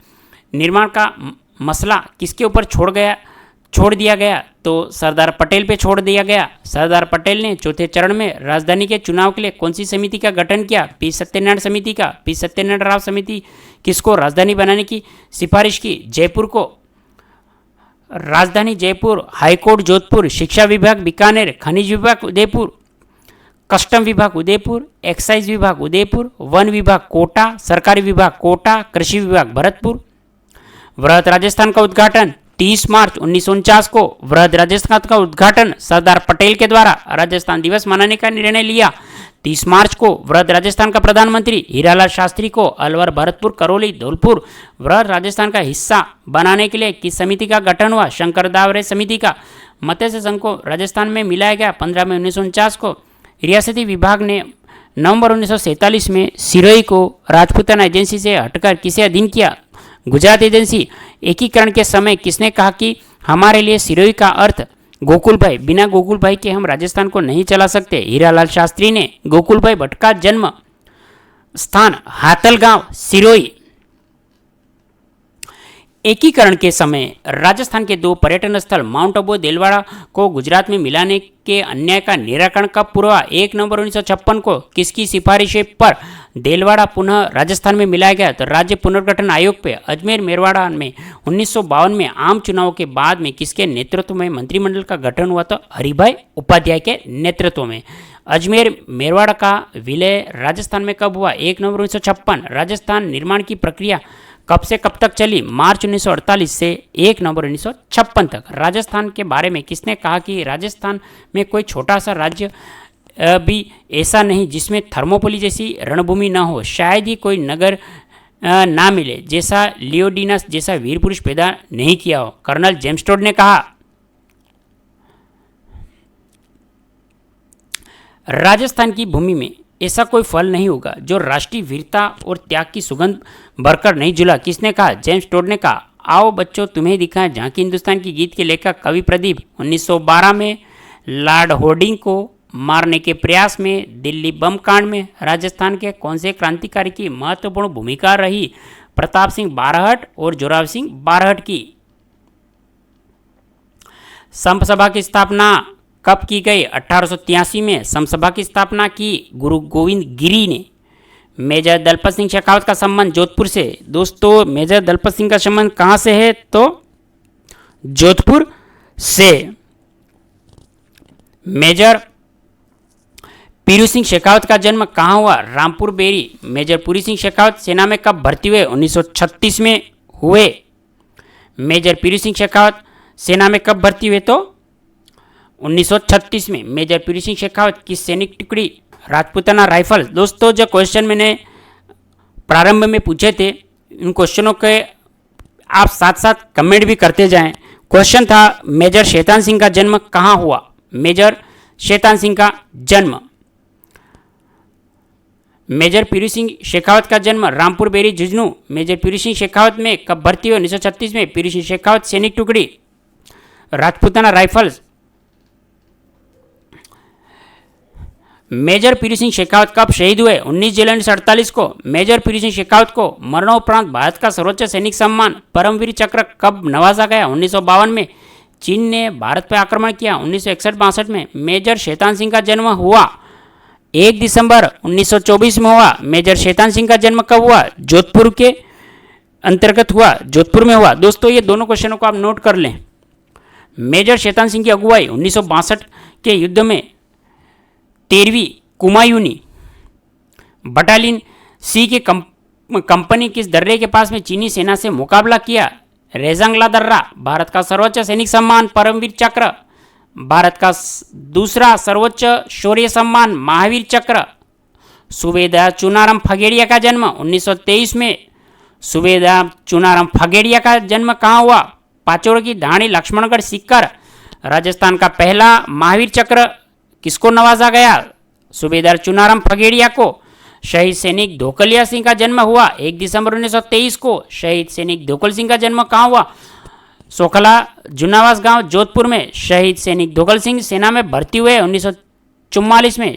निर्माण का मसला किसके ऊपर छोड़ दिया गया? तो सरदार पटेल पे छोड़ दिया गया। सरदार पटेल ने चौथे चरण में राजधानी के चुनाव के लिए कौन सी समिति का गठन किया? पी सत्यनारायण समिति का। पी सत्यनारायण राव समिति किसको राजधानी बनाने की सिफारिश की? जयपुर को। राजधानी जयपुर, हाईकोर्ट जोधपुर, शिक्षा विभाग बीकानेर, खनिज विभाग उदयपुर, कस्टम विभाग उदयपुर, एक्साइज विभाग उदयपुर, वन विभाग कोटा, सरकारी विभाग कोटा, कृषि विभाग भरतपुर। वृहद राजस्थान का उद्घाटन 30 मार्च 1949 को। वृहद राजस्थान का उद्घाटन सरदार पटेल के द्वारा राजस्थान दिवस मनाने का निर्णय लिया। 30 मार्च को वृहद राजस्थान का प्रधानमंत्री हीरालाल शास्त्री को अलवर, भरतपुर, करौली, धौलपुर वृहद राजस्थान का हिस्सा बनाने के लिए किस समिति का गठन हुआ? शंकर दावरे समिति का। मत्स्य संघ को राजस्थान में मिलाया गया 15 मई 1949 को। रियासती विभाग ने नवंबर 1947 में सिरोही को राजपूताना एजेंसी से हटकर किसे अधीन किया? गुजरात एजेंसी। एकीकरण के समय किसने कहा कि हमारे लिए सिरोही का अर्थ गोकुल भाई, बिना गोकुल भाई के हम राजस्थान को नहीं चला सकते? हीरालाल शास्त्री ने। गोकुल भाई भट्ट का जन्म स्थान हाथलगांव, सिरोही। एकीकरण के समय राजस्थान के दो पर्यटन स्थल माउंट आबू, देलवाड़ा को गुजरात में मिलाने के अन्याय का निराकरण कब पूरा हुआ? 1 नवंबर 1956 को। किसकी सिफारिश पर देलवाड़ा पुनः राजस्थान में मिलाया गया? तो राज्य पुनर्गठन आयोग पे। अजमेर मेरवाड़ा में 1952 में आम चुनाव के बाद में किसके नेतृत्व में मंत्रिमंडल का गठन हुआ? तो हरिभाई उपाध्याय के नेतृत्व में। अजमेर मेरवाड़ा का विलय राजस्थान में कब हुआ? 1 नवंबर 1956। राजस्थान निर्माण की प्रक्रिया कब से कब तक चली? मार्च 1948 से 1 नवंबर 1956 तक। राजस्थान के बारे में किसने कहा कि राजस्थान में कोई छोटा सा राज्य भी ऐसा नहीं जिसमें थर्मोपोली जैसी रणभूमि ना हो, शायद ही कोई नगर ना मिले जैसा लियोडिनस जैसा वीर पुरुष पैदा नहीं किया हो, कर्नल जेम्स टोड ने कहा। राजस्थान की भूमि में ऐसा कोई फल नहीं होगा जो राष्ट्रीय वीरता और त्याग की सुगंध भरकर नहीं झूला, किसने कहा? जेम्स टोड ने कहा। आओ बच्चों तुम्हें दिखाएं झांकी हिंदुस्तान की गीत के लेखक कवि प्रदीप। 1912 में लॉर्ड होर्डिंग को मारने के प्रयास में, दिल्ली बम कांड में राजस्थान के कौन से क्रांतिकारी की महत्वपूर्ण भूमिका रही? प्रताप सिंह बारहट और जोरावर सिंह बारहट की। संप सभा की स्थापना कब की गई? 1883 में संसभा की स्थापना की गुरु गोविंद गिरी ने। मेजर दलपत सिंह शेखावत का संबंध जोधपुर से। दोस्तों मेजर दलपत सिंह का संबंध कहां से है? तो जोधपुर से। मेजर पीरू सिंह शेखावत का जन्म कहां हुआ? रामपुर बेरी। मेजर पुरी सिंह शेखावत सेना में कब भर्ती हुए? 1936 में हुए। मेजर पीरू सिंह शेखावत सेना में कब भर्ती हुए? तो 1936 में। मेजर पीरू सिंह शेखावत की सैनिक टुकड़ी? राजपूताना राइफल। दोस्तों जो क्वेश्चन मैंने प्रारंभ में पूछे थे उन क्वेश्चनों के आप साथ साथ कमेंट भी करते जाएं। क्वेश्चन था मेजर शैतान सिंह का जन्म कहाँ हुआ? मेजर शैतान सिंह का जन्म। मेजर पीरू सिंह शेखावत का जन्म रामपुर बेरी झुंझुनू। मेजर पीरू सिंह शेखावत में कब भर्ती हुए? 1936 में। पीरू सिंह शेखावत सैनिक टुकड़ी राजपूताना राइफल्स। मेजर पीरू सिंह शेखावत कब शहीद हुए? 19 जुलाई 1948 को। मेजर पीरू सिंह शेखावत को मरणोपरांत भारत का सर्वोच्च सैनिक सम्मान परमवीर चक्र कब नवाजा गया? 1952 में। चीन ने भारत पर आक्रमण किया 1961-62 में। मेजर शैतान सिंह का जन्म हुआ 1 दिसंबर 1924 में हुआ। मेजर शैतान सिंह का जन्म कब हुआ? जोधपुर के अंतर्गत हुआ, जोधपुर में हुआ। दोस्तों ये दोनों क्वेश्चनों को आप नोट कर लें। मेजर शैतान सिंह की अगुवाई 1962 के युद्ध में 13वीं कुमायूनी बटालियन सी की कंपनी किस दर्रे के पास में चीनी सेना से मुकाबला किया? रेजांगला दर्रा। भारत का सर्वोच्च सैनिक सम्मान परमवीर चक्र। भारत का दूसरा सर्वोच्च शौर्य सम्मान महावीर चक्र। सूबेदार चुनाराम फगेड़िया का जन्म 1923 में। सूबेदार चुनाराम फगेड़िया का जन्म कहाँ हुआ? पाचोर की धाणी लक्ष्मणगढ़ सीकर। राजस्थान का पहला महावीर चक्र किसको नवाजा गया? सूबेदार चुनाराम फगेड़िया को। शहीद सैनिक धोकलिया सिंह का जन्म हुआ 1 दिसंबर 1923 को। शहीद सैनिक धोकल सिंह का जन्म कहाँ हुआ? सोखला जुनावास गांव जोधपुर में। शहीद सैनिक धोकल सिंह सेना में भर्ती हुए 1944 में।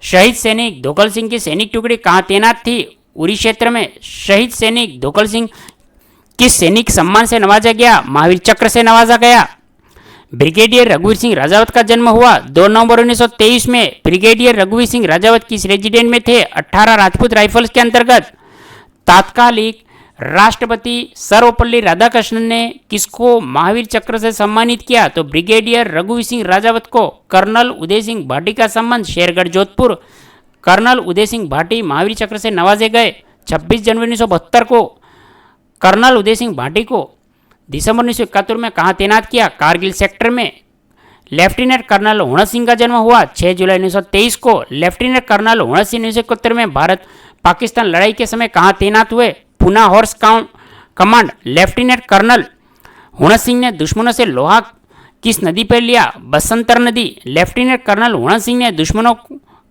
शहीद सैनिक धोकल सिंह की सैनिक टुकड़ी कहाँ तैनात थी? उरी क्षेत्र में। शहीद सैनिक धोकल सिंह किस सैनिक सम्मान से नवाजा गया? महावीर चक्र से नवाजा गया। ब्रिगेडियर रघुवीर सिंह राजावत का जन्म हुआ 2 नवंबर 1923 में। ब्रिगेडियर रघुवीर सिंह राजावत किस रेजिडेंट में थे? 18 राजपूत राइफल्स के अंतर्गत। तात्कालिक राष्ट्रपति सर्वपल्ली राधाकृष्णन ने किसको महावीर चक्र से सम्मानित किया? तो ब्रिगेडियर रघुवीर सिंह राजावत को। कर्नल उदय सिंह भाटी का संबंध शेरगढ़ जोधपुर। कर्नल उदय सिंह भाटी महावीर चक्र से नवाजे गए 26 जनवरी 1972 को। कर्नल उदय सिंह भाटी को दिसंबर 1971 में कहाँ तैनात किया? कारगिल सेक्टर में। लेफ्टिनेंट कर्नल हुणत सिंह का जन्म हुआ 6 जुलाई 1923 को। लेफ्टिनेंट कर्नल हुणत सिंह 1971 में भारत पाकिस्तान लड़ाई के समय कहाँ तैनात हुए? Poona horse command. Lieutenant colonel Hanut Singh ने दुश्मनों से लोहा किस नदी पर लिया? बसंतर नदी। लेफ्टिनेंट कर्नल हुणत सिंह ने दुश्मनों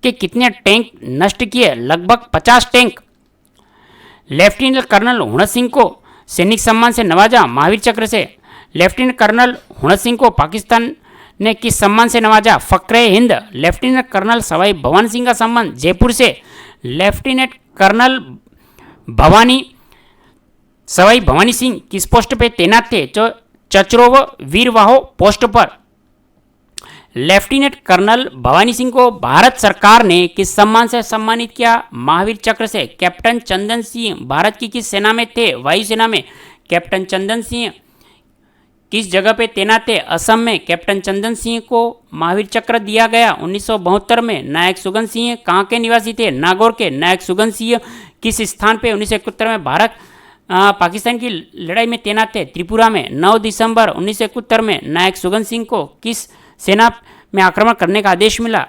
के कितने टैंक नष्ट किए? लगभग 50 tank. Lieutenant colonel Hanut Singh को सैनिक सम्मान से नवाजा? महावीर चक्र से। लेफ्टिनेंट कर्नल हुणत सिंह को पाकिस्तान ने किस सम्मान से नवाजा? फक्रे हिंद। लेफ्टिनेंट कर्नल सवाई भवानी सिंह का सम्मान जयपुर से। लेफ्टिनेंट कर्नल सवाई भवानी सिंह किस पोस्ट पे तैनात थे? तो चचरोव वीरवाहो पोस्ट पर। लेफ्टिनेंट कर्नल भवानी सिंह को भारत सरकार ने किस सम्मान से सम्मानित किया? महावीर चक्र से। कैप्टन चंदन सिंह भारत की किस सेना में थे? वायुसेना में। कैप्टन चंदन सिंह किस जगह पे तैनात थे? असम में। कैप्टन चंदन सिंह को महावीर चक्र दिया गया 1972 में। नायक सुगन सिंह कहाँ के निवासी थे? नागौर के। नायक सुगन सिंह किस स्थान पे 1971 में भारत पाकिस्तान की लड़ाई में तैनात थे? त्रिपुरा में। 9 दिसंबर 1971 में नायक सुगन सिंह को किस सेना में आक्रमण करने का आदेश मिला?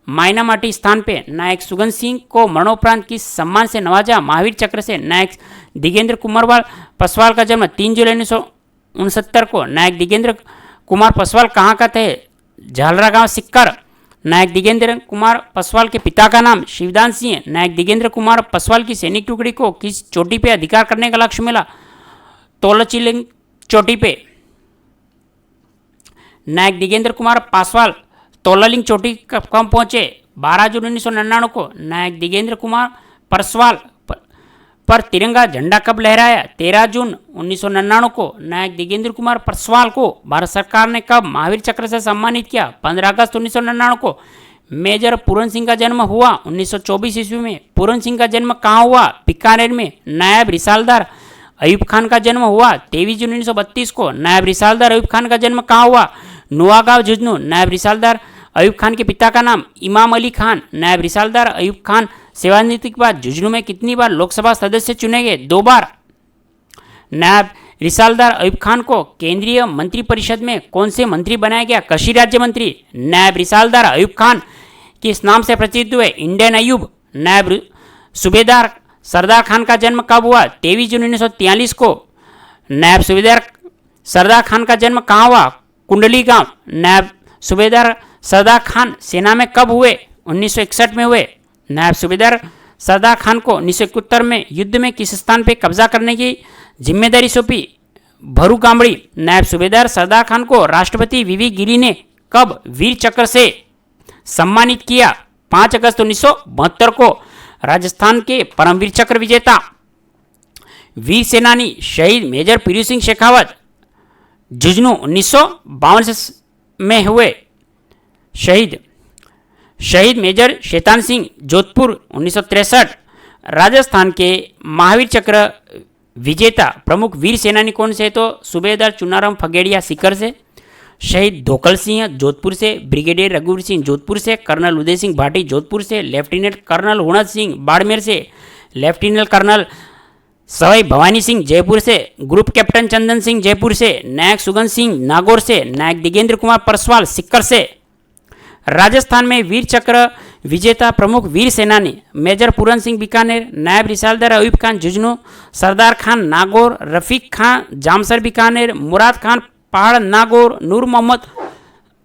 मायनामाटी स्थान पे। नायक सुगन सिंह को मरणोपरांत किस सम्मान से नवाजा? महावीर चक्र से। नायक दिगेंद्र कुमार पसवाल का जन्म 3 जुलाई 1969 को। नायक दिगेंद्र कुमार पसवाल कहाँ का थे? झालरा गांव सिक्कर। नायक दिगेंद्र कुमार पसवाल के पिता का नाम शिवदान सिंह। नायक दिगेंद्र कुमार पसवाल की सैनिक टुकड़ी को किस चोटी पे अधिकार करने का लक्ष्य मिला? तोलचिलिंग चोटी पे। नायक दिगेंद्र कुमार पासवाल तोलालिंग चोटी कब पहुंचे? 12 जून 1999 को। नायक दिगेंद्र कुमार परसवाल पर तिरंगा झंडा कब लहराया? 13 जून 1999 को। नायक दिगेंद्र कुमार परसवाल को भारत सरकार ने कब महावीर चक्र से सम्मानित किया? 15 अगस्त 1999 को। मेजर पूरन सिंह का जन्म हुआ 1924 ईस्वी में। पूरन सिंह का जन्म कहाँ हुआ? बीकानेर में। नायब रिसालदार अयूब खान का जन्म हुआ 23 जून 1932 को। नायब रिसालदार अयूब खान का जन्म कहाँ हुआ? नुआगांव झुंझुनू। नायब रिसालदार अयूब खान के पिता का नाम इमाम अली खान। नायब रिसालदार अयूब खान सेवानिवृत्ति के बाद झुंझुनू में कितनी बार लोकसभा सदस्य चुने गए? 2 बार। नायब रिसालदार अयूब खान को केंद्रीय मंत्रिपरिषद में कौन से मंत्री बनाया गया? कृषि राज्य मंत्री। नायब रिसालदार अयूब खान किस नाम से प्रसिद्ध हुए? इंडियन अयूब। नायब सूबेदार सरदार खान का जन्म कब हुआ? 23 जून 1943 को। नायब सूबेदार सरदार खान का जन्म कहाँ हुआ? कुंडली गांव। नायब सूबेदार सरदार खान सेना में कब हुए? 1961 में हुए। नायब सूबेदार सरदार खान को 1971 में युद्ध में किस स्थान पर कब्जा करने की जिम्मेदारी सौंपी? भरू कामड़ी। नायब सूबेदार सरदार खान को राष्ट्रपति वीवी गिरी ने कब वीर चक्र से सम्मानित किया? 5 अगस्त 1972 को। राजस्थान के परमवीर चक्र विजेता वीर सेनानी शहीद मेजर पीरू सिंह शेखावत झुंझुनू 1952 में हुए शहीद। शहीद मेजर शैतान सिंह जोधपुर 1963। राजस्थान के महावीर चक्र विजेता प्रमुख वीर सेनानी कौन से? तो सूबेदार चुनाराम फगेड़िया सीकर से। शहीद धोकल सिंह जोधपुर से। ब्रिगेडियर रघुवीर सिंह जोधपुर से। कर्नल उदय सिंह भाटी जोधपुर से। लेफ्टिनेंट कर्नल हुणत सिंह बाड़मेर से। लेफ्टिनेंट कर्नल सवाई भवानी सिंह जयपुर से। ग्रुप कैप्टन चंदन सिंह जयपुर से। नायक सुगन सिंह नागौर से। नायक दिगेंद्र कुमार परसवाल सिक्कर से। राजस्थान में वीर चक्र विजेता प्रमुख वीर सेनानी मेजर पूरन सिंह बीकानेर। नायब रिसालदार अयूब खान झुंझुनू। सरदार खान नागौर। रफीक खान जामसर बीकानेर। मुराद खान पहाड़ Nagaur. Noor Mohammad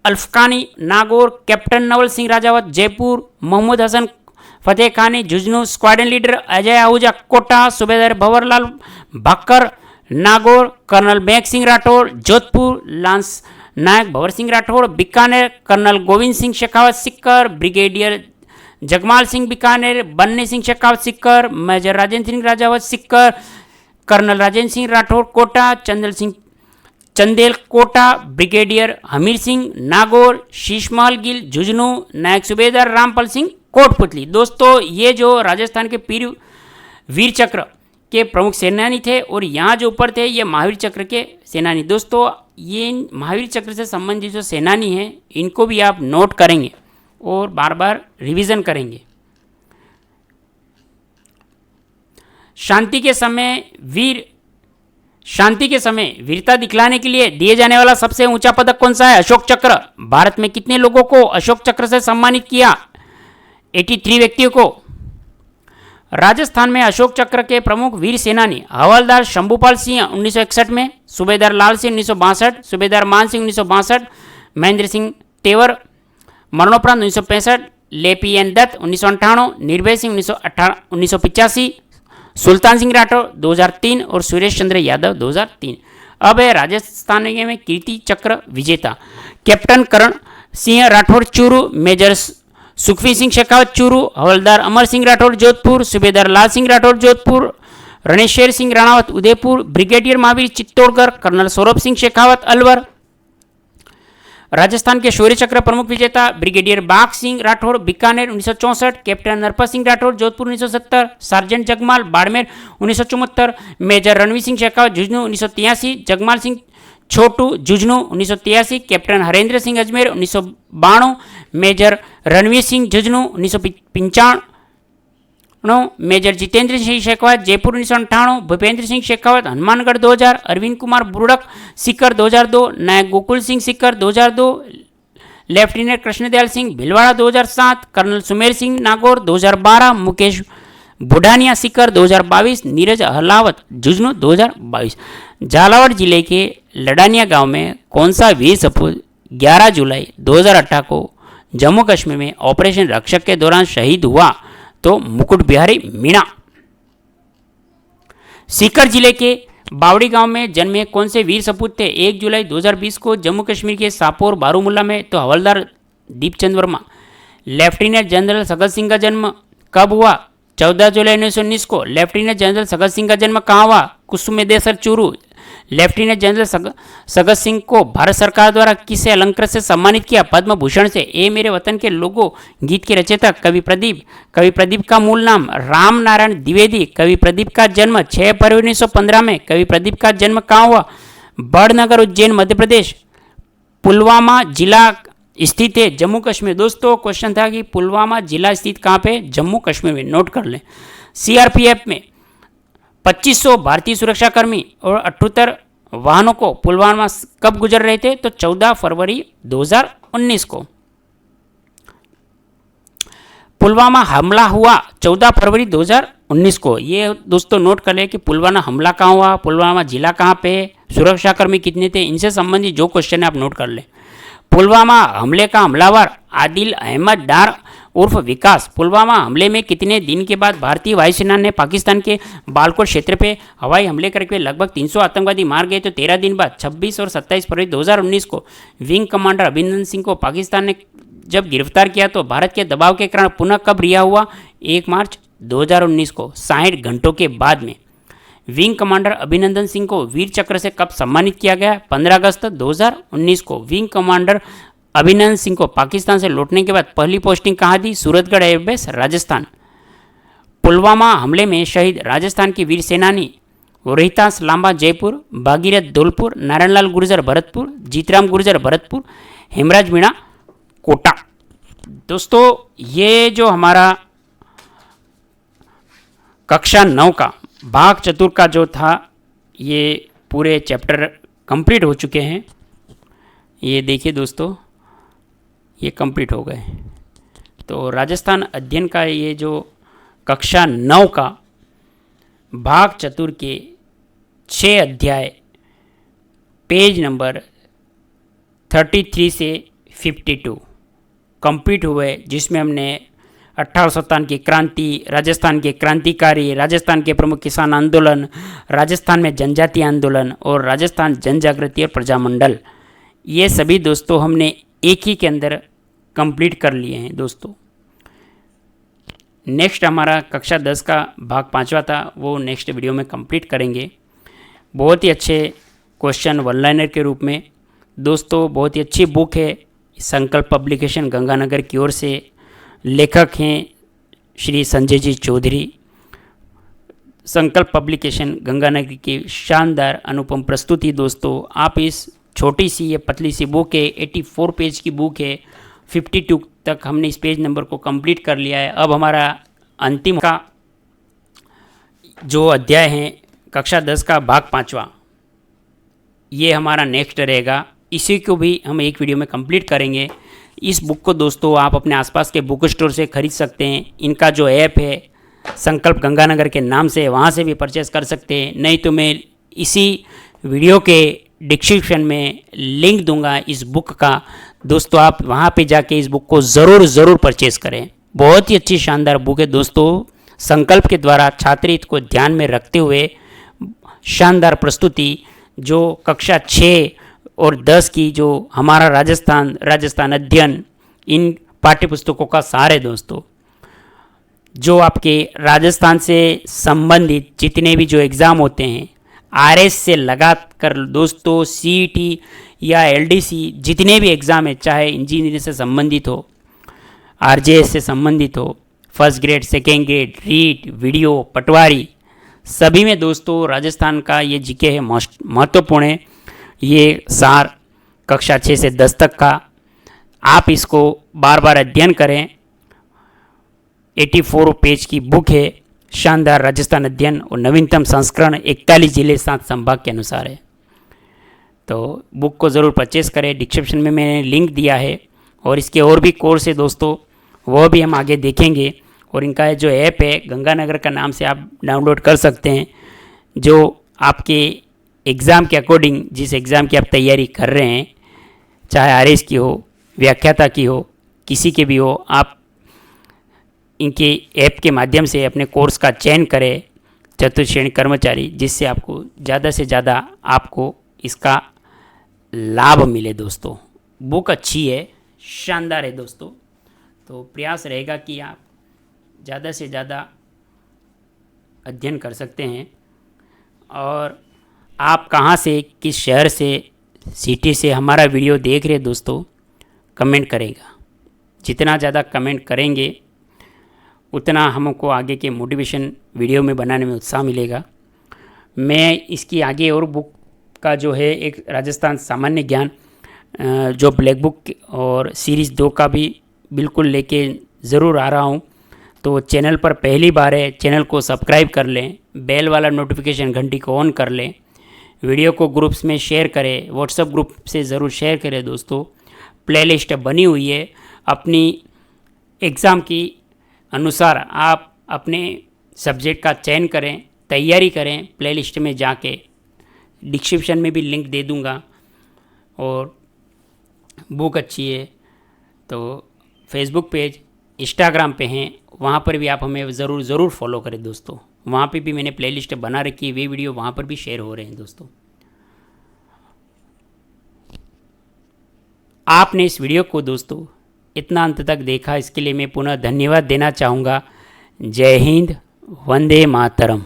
Alfkani Nagaur. Captain Naval Singh Rajawat Jaipur. Mohammad Hasan Fateh Khani Jhunjhunu. Squadron leader Ajay Ahuja Kota. सूबेदार Bhanwarlal Bhakar Nagaur. Colonel Megh Singh Rathore Jodhpur. Lance Naik Bhanwar Singh Rathore Bikaner. Colonel Govind Singh Shekhawat Sikar. Brigadier Jagmal Singh Bikaner. Banne Singh Shekhawat Sikar. Major Rajendra Singh Rajawat Sikar. Colonel Rajendra Singh Rathore Kota. Chandel Kota. Brigadier Hamir Singh Nagaur. Sheeshmahal Gill Jhunjhunu. नायक सूबेदार रामपाल सिंह कोटपुतली। दोस्तों ये जो राजस्थान के वीर चक्र के प्रमुख सेनानी थे और यहाँ जो ऊपर थे ये महावीर चक्र के सेनानी। दोस्तों ये महावीर चक्र से संबंधित जो सेनानी हैं इनको भी आप नोट करेंगे और बार बार रिवीजन करेंगे। शांति के समय वीरता दिखलाने के लिए दिए जाने वाला सबसे ऊंचा पदक कौन सा है? अशोक चक्र। भारत में कितने लोगों को अशोक चक्र से सम्मानित किया? 83 व्यक्तियों को। राजस्थान में अशोक चक्र के प्रमुख वीर सेनानी हवलदार शंभूपाल सिंह 1961 में। सूबेदार लाल सिंह 1962। सूबेदार मान सिंह 1962। महेंद्र सिंह तेवर मरणोपरांत 1965। लेपीएन दत्त 1998, निर्भय सिंह 1985, सुल्तान सिंह राठौर 2003 और सुरेश चंद्र यादव 2003। अब है राजस्थान में कीर्ति चक्र विजेता कैप्टन करण सिंह राठौर चूरू, मेजर सुखवीर सिंह शेखावत चूरू, हवलदार अमर सिंह राठौर जोधपुर, सूबेदार लाल सिंह राठौर जोधपुर, रणेश्वर सिंह राणावत उदयपुर, ब्रिगेडियर महावीर चित्तौड़गढ़, कर्नल सौरभ सिंह शेखावत अलवर। राजस्थान के शौर्य चक्र प्रमुख विजेता brigadier Bagh Singh Rathore Bikaner 1964, captain Narpat Singh Rathore Jodhpur 1970, sergeant Jagmal Barmer 1974, major Ranvir Singh Shekhawat Jhunjhunu 1983, Jagmal Singh Chhotu Jhunjhunu 1983, captain Harendra Singh Ajmer 1992, major Ranvir Singh Jhunjhunu 1995, major Jitendra Singh Shekhawat Jaipur 1998, Bhupendra Singh Shekhawat Hanumangarh 2000, Arvind Kumar बुरुड़क Sikar 2002, नायक गोकुल सिंह सीकर 2002, लेफ्टिनेंट कृष्णदयाल सिंह भिलवाड़ा 2007, कर्नल सुमेर सिंह नागौर 2012, मुकेश बुढ़ानिया सीकर 2022, नीरज अहलावत झुंझुनू 2022। झालावाड़ जिले के लडानिया गांव में कौन सा वीर सपूत 11 जुलाई 2018 को जम्मू कश्मीर में ऑपरेशन रक्षक के दौरान शहीद हुआ? तो मुकुट बिहारी मीणा। सीकर जिले के बावड़ी गांव में जन्मे कौन से वीर सपूत थे 1 जुलाई 2020 को जम्मू कश्मीर के सापोर बारूमुल्ला में? तो हवलदार दीपचंद वर्मा। लेफ्टिनेंट जनरल सगत सिंह का जन्म कब हुआ? 14 जुलाई 1919 को। लेफ्टिनेंट जनरल सगत सिंह का जन्म कहाँ हुआ? कुसुमेदेसर चूरू। लेफ्टिनेंट जनरल सगत सिंह को भारत सरकार द्वारा किसे अलंकृत से सम्मानित किया? पद्म भूषण से। ए मेरे वतन के लोगों गीत के रचयिता कवि प्रदीप। कवि प्रदीप का मूल नाम राम नारायण द्विवेदी। कवि प्रदीप का जन्म 6 फरवरी 1915 में। कवि प्रदीप का जन्म कहाँ हुआ? बड़नगर उज्जैन मध्य प्रदेश। पुलवामा जिला स्थित है जम्मू कश्मीर। दोस्तों क्वेश्चन था कि पुलवामा जिला स्थित कहाँ पे? जम्मू कश्मीर में, नोट कर लें। सीआरपीएफ में 2500 भारतीय सुरक्षाकर्मी और 78 वाहनों को पुलवामा कब गुजर रहे थे? तो 14 फरवरी 2019 को। पुलवामा हमला हुआ 14 फरवरी 2019 को। ये दोस्तों नोट कर ले कि पुलवामा हमला कहाँ हुआ, पुलवामा जिला कहाँ पे, सुरक्षाकर्मी कितने थे, इनसे संबंधित जो क्वेश्चन है आप नोट कर ले। पुलवामा हमले का हमलावर आदिल अहमद डार उर्फ विकास। पुलवामा हमले में कितने दिन के बाद भारतीय वायुसेना ने पाकिस्तान के बालाकोट क्षेत्र पे हवाई हमले करके लगभग 300 आतंकवादी मार गए? तो 13 दिन बाद 26 और 27 फरवरी 2019 को विंग कमांडर अभिनंदन सिंह को पाकिस्तान ने जब गिरफ्तार किया तो भारत के दबाव के कारण पुनः कब रिहा हुआ? 1 मार्च 2019 को, 60 घंटों के बाद में। विंग कमांडर अभिनंदन सिंह को वीर चक्र से कब सम्मानित किया गया? 15 अगस्त 2019 को। विंग कमांडर अभिनंदन सिंह को पाकिस्तान से लौटने के बाद पहली पोस्टिंग कहाँ दी? सूरतगढ़ एयरबेस राजस्थान। पुलवामा हमले में शहीद राजस्थान के वीर सेनानी रोहितास लांबा जयपुर, भागीरथ धौलपुर, नारायणलाल गुर्जर भरतपुर, जीतराम गुर्जर भरतपुर, हेमराज मीणा कोटा। दोस्तों ये जो हमारा कक्षा 9 का भाग चतुर का जो था ये पूरे चैप्टर कंप्लीट हो चुके हैं। ये देखिए दोस्तों ये कंप्लीट हो गए। तो राजस्थान अध्ययन का ये जो कक्षा 9 का भाग चतुर के 6 अध्याय पेज नंबर 33 से 52 कंप्लीट हुए, जिसमें हमने 1857 की क्रांति, राजस्थान के क्रांतिकारी, राजस्थान के प्रमुख किसान आंदोलन, राजस्थान में जनजातीय आंदोलन और राजस्थान जन जागृति और प्रजामंडल, ये सभी दोस्तों हमने एक ही के अंदर कंप्लीट कर लिए हैं। दोस्तों नेक्स्ट हमारा कक्षा 10 का भाग 5वां था, वो नेक्स्ट वीडियो में कंप्लीट करेंगे। बहुत ही अच्छे क्वेश्चन वन लाइनर के रूप में। दोस्तों बहुत ही अच्छी बुक है, संकल्प पब्लिकेशन गंगानगर की ओर से। लेखक हैं श्री संजय जी चौधरी। संकल्प पब्लिकेशन गंगानगर की शानदार अनुपम प्रस्तुति। दोस्तों आप इस छोटी सी ये पतली सी बुक है, 84 पेज की बुक है, 52 तक हमने इस पेज नंबर को कंप्लीट कर लिया है। अब हमारा अंतिम का जो अध्याय है कक्षा 10 का भाग 5वां, ये हमारा नेक्स्ट रहेगा। इसी को भी हम एक वीडियो में कंप्लीट करेंगे। इस बुक को दोस्तों आप अपने आसपास के बुक स्टोर से खरीद सकते हैं। इनका जो ऐप है संकल्प गंगानगर के नाम से, वहाँ से भी परचेस कर सकते हैं। नहीं तो मैं इसी वीडियो के डिस्क्रिप्शन में लिंक दूंगा इस बुक का। दोस्तों आप वहाँ पे जाके इस बुक को ज़रूर परचेस करें। बहुत ही अच्छी शानदार बुक है दोस्तों। संकल्प के द्वारा छात्र हित को ध्यान में रखते हुए शानदार प्रस्तुति जो कक्षा 6 और 10 की जो हमारा राजस्थान अध्ययन इन पाठ्यपुस्तकों का सार है दोस्तों। जो आपके राजस्थान से संबंधित जितने भी जो एग्ज़ाम होते हैं, आरएस से लगाकर दोस्तों सीईटी या एलडीसी जितने भी एग्ज़ाम है, चाहे इंजीनियरिंग से संबंधित हो, आरजेएस से संबंधित हो, first grade, second grade, REET, video, patwari, सभी में दोस्तों राजस्थान का ये जीके है महत्वपूर्ण है। ये सार कक्षा 6 से 10 तक का आप इसको बार बार अध्ययन करें। 84 पेज की बुक है, शानदार राजस्थान अध्ययन और नवीनतम संस्करण 41 जिले 7 संभाग के अनुसार है। तो बुक को ज़रूर परचेस करें। डिस्क्रिप्शन में मैंने लिंक दिया है और इसके और भी कोर्स है दोस्तों, वो भी हम आगे देखेंगे। और इनका जो ऐप है गंगानगर का नाम से आप डाउनलोड कर सकते हैं, जो आपके एग्ज़ाम के अकॉर्डिंग, जिस एग्ज़ाम की आप तैयारी कर रहे हैं, चाहे आरएस की हो, व्याख्याता की हो, किसी के भी हो, आप इनके ऐप के माध्यम से अपने कोर्स का चयन करें चतुर्थ श्रेणी कर्मचारी, जिससे आपको ज़्यादा से ज़्यादा आपको इसका लाभ मिले दोस्तों। बुक अच्छी है, शानदार है दोस्तों। तो प्रयास रहेगा कि आप ज़्यादा से ज़्यादा अध्ययन कर सकते हैं। और आप कहाँ से, किस शहर से, सिटी से हमारा वीडियो देख रहे दोस्तों, कमेंट करेगा। जितना ज़्यादा कमेंट करेंगे उतना हमको आगे के मोटिवेशन वीडियो में बनाने में उत्साह मिलेगा। मैं इसकी आगे और बुक का जो है एक राजस्थान सामान्य ज्ञान जो ब्लैक बुक और सीरीज़ 2 का भी बिल्कुल लेके ज़रूर आ रहा हूँ। तो चैनल पर पहली बार है, चैनल को सब्सक्राइब कर लें, बेल वाला नोटिफिकेशन घंटी को ऑन कर लें, वीडियो को ग्रुप्स में शेयर करें, व्हाट्सएप ग्रुप से ज़रूर शेयर करें दोस्तों। प्लेलिस्ट बनी हुई है, अपनी एग्ज़ाम की अनुसार आप अपने सब्जेक्ट का चयन करें, तैयारी करें। प्लेलिस्ट में जाके डिस्क्रिप्शन में भी लिंक दे दूंगा। और बुक अच्छी है तो फेसबुक पेज, इंस्टाग्राम पे हैं, वहाँ पर भी आप हमें ज़रूर फॉलो करें दोस्तों। वहाँ पे भी मैंने प्लेलिस्ट बना रखी है, वे वीडियो वहाँ पर भी शेयर हो रहे हैं दोस्तों। आपने इस वीडियो को दोस्तों इतना अंत तक देखा, इसके लिए मैं पुनः धन्यवाद देना चाहूँगा। जय हिंद, वंदे मातरम।